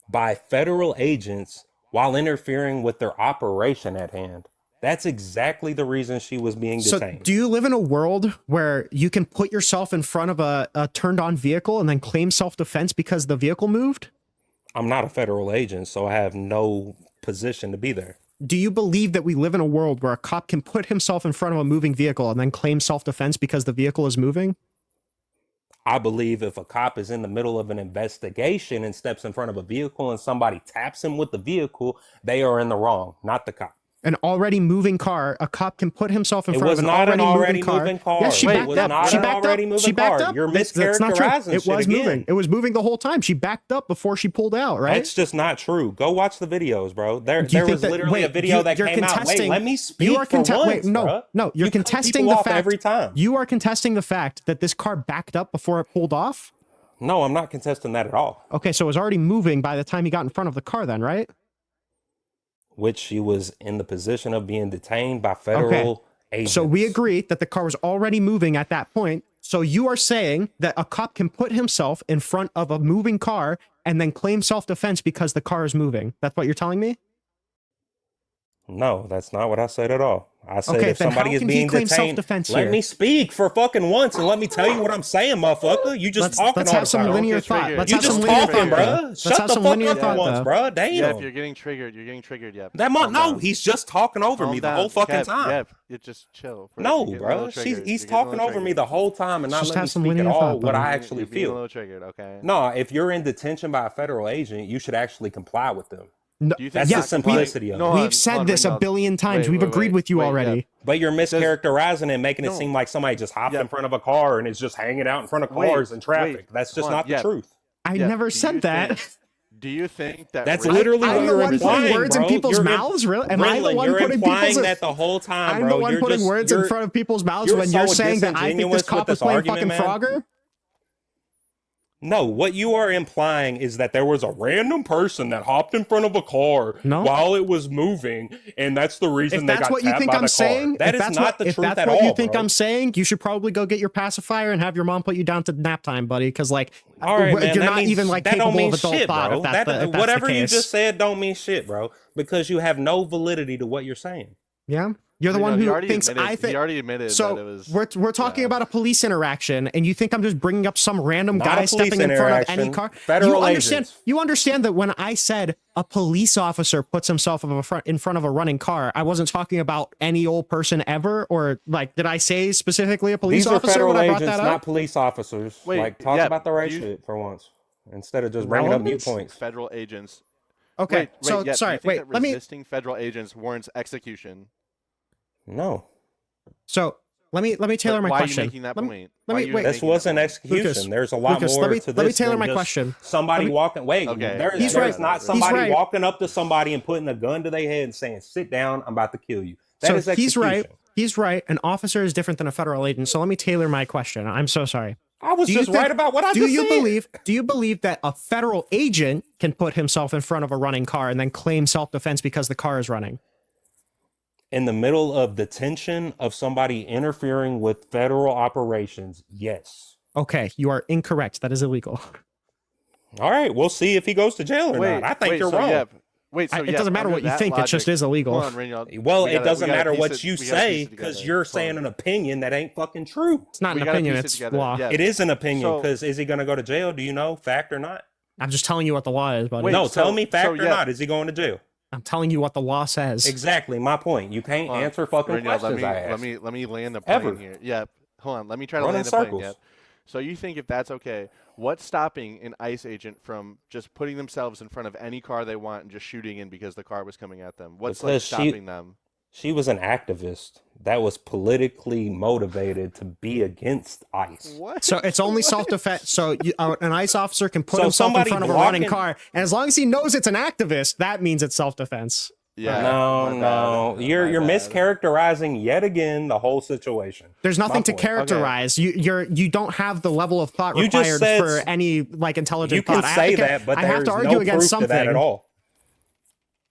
by federal agents while interfering with their operation at hand. That's exactly the reason she was being So, detained. do you live in a world where you can put yourself in front of a turned-on vehicle and then claim self-defense because the vehicle moved? I'm not a federal agent, so I have no position to be there. Do you believe that we live in a world where a cop can put himself in front of a moving vehicle and then claim self-defense because the vehicle is moving? I believe if a cop is in the middle of an investigation and steps in front of a vehicle and somebody taps him with the vehicle, they are in the wrong, not the cop. An already moving car, a cop can put himself in It front was of an not an already already moving car. Yes, she Wait, backed it was up. not She an backed already up. moving She backed car. up. You're That's not true. mischaracterizing It shit was again. moving. It was moving the whole time. She backed up before she pulled out, right? That's just not true. Go watch the videos, bro. There Do you think was that- literally wait, a video that you're came out. Wait, contesting- let me speak You are for once, wait, no, bruh. no. You're You cut contesting people the off fact every time. You are contesting the fact that this car backed up before it pulled off. No, I'm not contesting that at all. Okay, so it was already moving by the time he got in front of the car, then, right? Which she was in the position of being detained by federal agents. So we agree that the car was already moving at that point. So you are saying that a cop can put himself in front of a moving car and then claim self-defense because the car is moving. That's what you're telling me? No, that's not what I said at all. I said Okay, if then somebody how is can he being claim detained, self-defense let here? me speak for fucking once and let me tell you what I'm saying, motherfucker. You just talking let's all have the some time. linear thought. Let's You have some just linear talking, thought, bruh. though. Let's Shut have the some fuck linear up for thought, once, though. bruh. Damn. Yep, you're getting triggered. You're getting triggered. Yep. No, he's just talking over me the whole fucking time. Yep, you just chill. Bro. No, You're getting a little bro. triggered. He's You're getting a talking little over me triggered. the whole time and not Just letting me have some speak at linear all thought, what buddy. I actually You're being a feel. little triggered, okay? No, if you're in detention by a federal agent, you should actually comply with them. No, Do you think That's yeah, the simplicity of it. We've said this a billion times. We've agreed with you already. But you're mischaracterizing it, making it No. seem like somebody just hopped in front of a car and is just hanging out in front of cars and traffic. That's just not the truth. I never said that. Do you think that That's literally what I'm the you're one implying, putting words bro. in people's You're mouths? Really? Am I the Rinlin, one you're putting implying people's that the whole time, I'm bro. the one You're putting just- words in you're- front of people's mouths you're when you're so saying that I think this disingenuous with cop is this playing argument, fucking man. Frogger? No, what you are implying is that there was a random person that hopped in front of a car while it was moving, and that's the reason If they that's got what you tapped think by I'm the saying, car. That if is that's not what, the if truth that's at what all, you think bro. I'm saying, you should probably go get your pacifier and have your mom put you down to nap time, buddy. Because like, All right, man. you're that not means, even like that don't capable mean of adult shit, thought. bro. If that's the, if that's Whatever the you case. just said don't mean shit, bro, because you have no validity to what you're saying. Yeah, you're the You one know, he who already thinks admitted- I think. he already admitted so that it was- we're talking about a police interaction, and you think I'm just bringing up some random Not a guy police stepping in front of any interaction. car? Federal you understand? agents. You understand that when I said a police officer puts himself in front of a running car, I wasn't talking about any old person ever, or like, did I say specifically a police These are officer federal when I brought agents, that not up? police officers. Wait, like, talk yeah, about the right you- shit for once, instead of just bringing up mute points. Federal agents. Okay, Wait, so yeah, sorry, do you think wait, that let me. resisting federal agents warrants execution. No. So let me tailor my why question. are you making that Let me- point? let Why me are you wait. This making wasn't that point? execution. Lucas, There's a lot Lucas, more let me to this. let me tailor than my just question. Somebody Let me- walking. Wait, Okay. there's, He's there's right. not He's somebody right. walking up to somebody and putting a gun to their head and saying, "Sit down, I'm about to kill you." That is So execution. he's right. He's right. An officer is different than a federal agent. So let me tailor my question. I'm so sorry. I was Do you just right about what I do just you said. Do you believe that a federal agent can put himself in front of a running car and then claim self-defense because the car is running? In the middle of detention of somebody interfering with federal operations, yes. Okay, you are incorrect. That is illegal. All right, we'll see if he goes to jail or not. I think you're wrong. Yeah, wait, so It doesn't matter what you think. It just is illegal. Well, it doesn't matter what you say because you're saying an opinion that ain't fucking true. It's not an opinion. It's law. It is an opinion So- because is he going to go to jail? Do you know? Fact or not? I'm just telling you what the law is, buddy. No, tell me fact or not. Is he going to jail? I'm telling you what the law says. Exactly my point. You can't answer fucking questions I ask. Let me land the plane here. Yep. Hold on. Let me try to land the plane. Yep. So you think if that's okay, what's stopping an ICE agent from just putting themselves in front of any car they want and just shooting in because the car was coming at them? What's like stopping them? She was an activist that was politically motivated to be against ICE. What? So it's only self-defense. So an ICE officer can put himself in front of a running car, and as long as he knows it's an activist, that means it's self-defense. Yeah. No. You're mischaracterizing yet again the whole situation. There's nothing to characterize. Okay. You don't have the level of thought required for any like intelligent thought. You can say that, but I have to argue against something. That at all.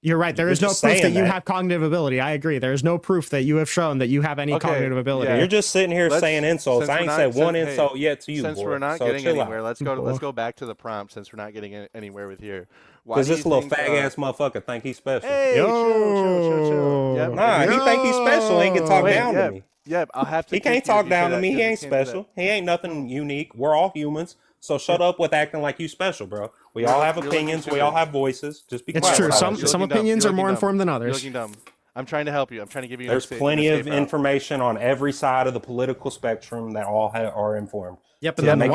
You're right. There is no proof that you have cognitive ability. I agree. There is no proof that you have shown that you have any cognitive ability. Yeah. You're just sitting here saying insults. I ain't said one insult yet to you. Since we're not getting anywhere, let's go back to the prompt. Since we're not getting anywhere with here, because this little fag ass motherfucker think he's special. Hey, chill. Yep. Nah, he think he's special. He can talk down to me. Yep, I'll have to. He can't talk down to me. He ain't special. He ain't nothing unique. We're all humans. So shut up with acting like you special, bro. We all have opinions. We all have voices. Just be quiet. It's true. Some opinions are more informed than others. You're looking dumb. I'm trying to help you. I'm trying to give you. There's plenty of information on every side of the political spectrum that all are informed. Yep, and then the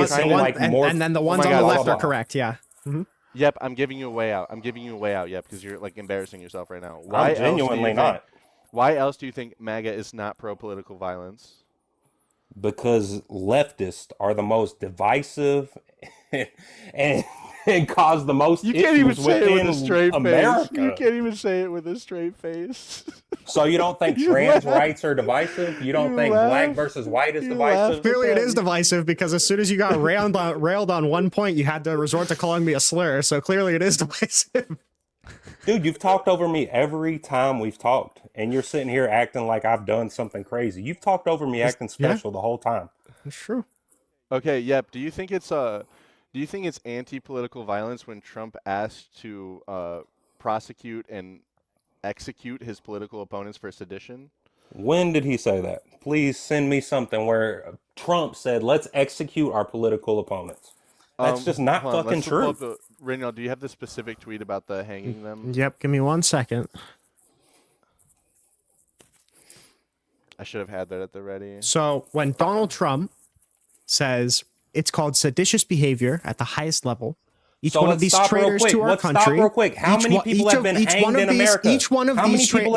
ones on the left are correct. Yeah. Mm-hmm. Yep, I'm giving you a way out. Yep, because you're like embarrassing yourself right now. I'm genuinely not. Why else do you think MAGA is not pro-political violence? Because leftists are the most divisive and cause the most issues within America. You can't even say it with a straight face. So you don't think trans rights are divisive? You don't think black versus white is divisive? Clearly it is divisive, because as soon as you got railed on one point, you had to resort to calling me a slur. So clearly it is divisive. Dude, you've talked over me every time we've talked, and you're sitting here acting like I've done something crazy. You've talked over me acting special the whole time. That's true. Okay, yep. Do you think it's anti-political violence when Trump asked to prosecute and execute his political opponents for sedition? When did he say that? Please send me something where Trump said, "Let's execute our political opponents." That's just not fucking true. Rinnycast, do you have the specific tweet about the hanging them? Yep, give me 1 second. I should have had that at the ready. So when Donald Trump says it's called seditious behavior at the highest level, each one of these traitors to our country. Stop real quick. How many people have been hanged in America? Each one of these there's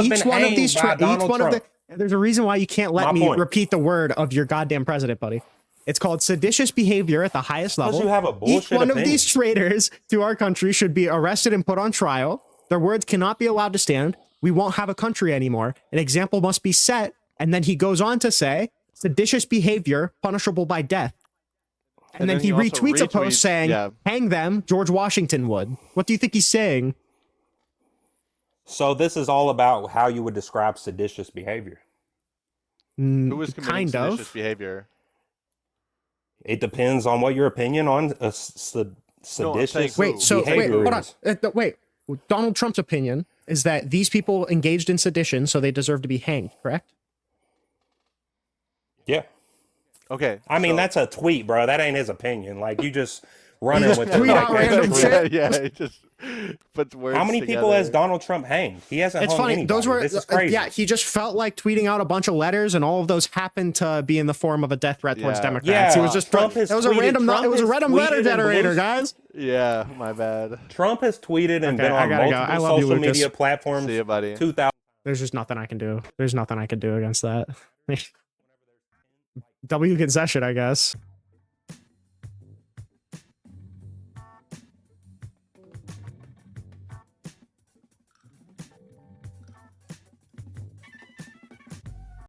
a reason why you can't let me repeat the word of your goddamn president, buddy. It's called seditious behavior at the highest level. You have a bullshit Each one opinion. of these traitors to our country should be arrested and put on trial. Their words cannot be allowed to stand. We won't have a country anymore. An example must be set. And then he goes on to say, seditious behavior punishable by death. And then he retweets a post saying, hang them, George Washington would. What do you think he's saying? So this is all about how you would describe seditious behavior. Who was committing seditious behavior? It depends on what your opinion on seditious behavior is. Wait. Donald Trump's opinion is that these people engaged in sedition, so they deserve to be hanged, correct? Yeah. Okay. I mean, that's a tweet, bro. That ain't his opinion. Like, you just running with tweet out random shit. Yeah, it just puts words How many together. people has Donald Trump hanged? He hasn't hung anybody. Those were, this is crazy. yeah, he just felt like tweeting out a bunch of letters, and all of those happened to be in the form of a death threat towards Democrats. Yeah, he was just it was a random letter generator, guys. Yeah, my bad. Trump has tweeted and been on multiple social media platforms. See you, buddy. 2000. There's just nothing I can do. There's nothing I can do against that. W concession, I guess.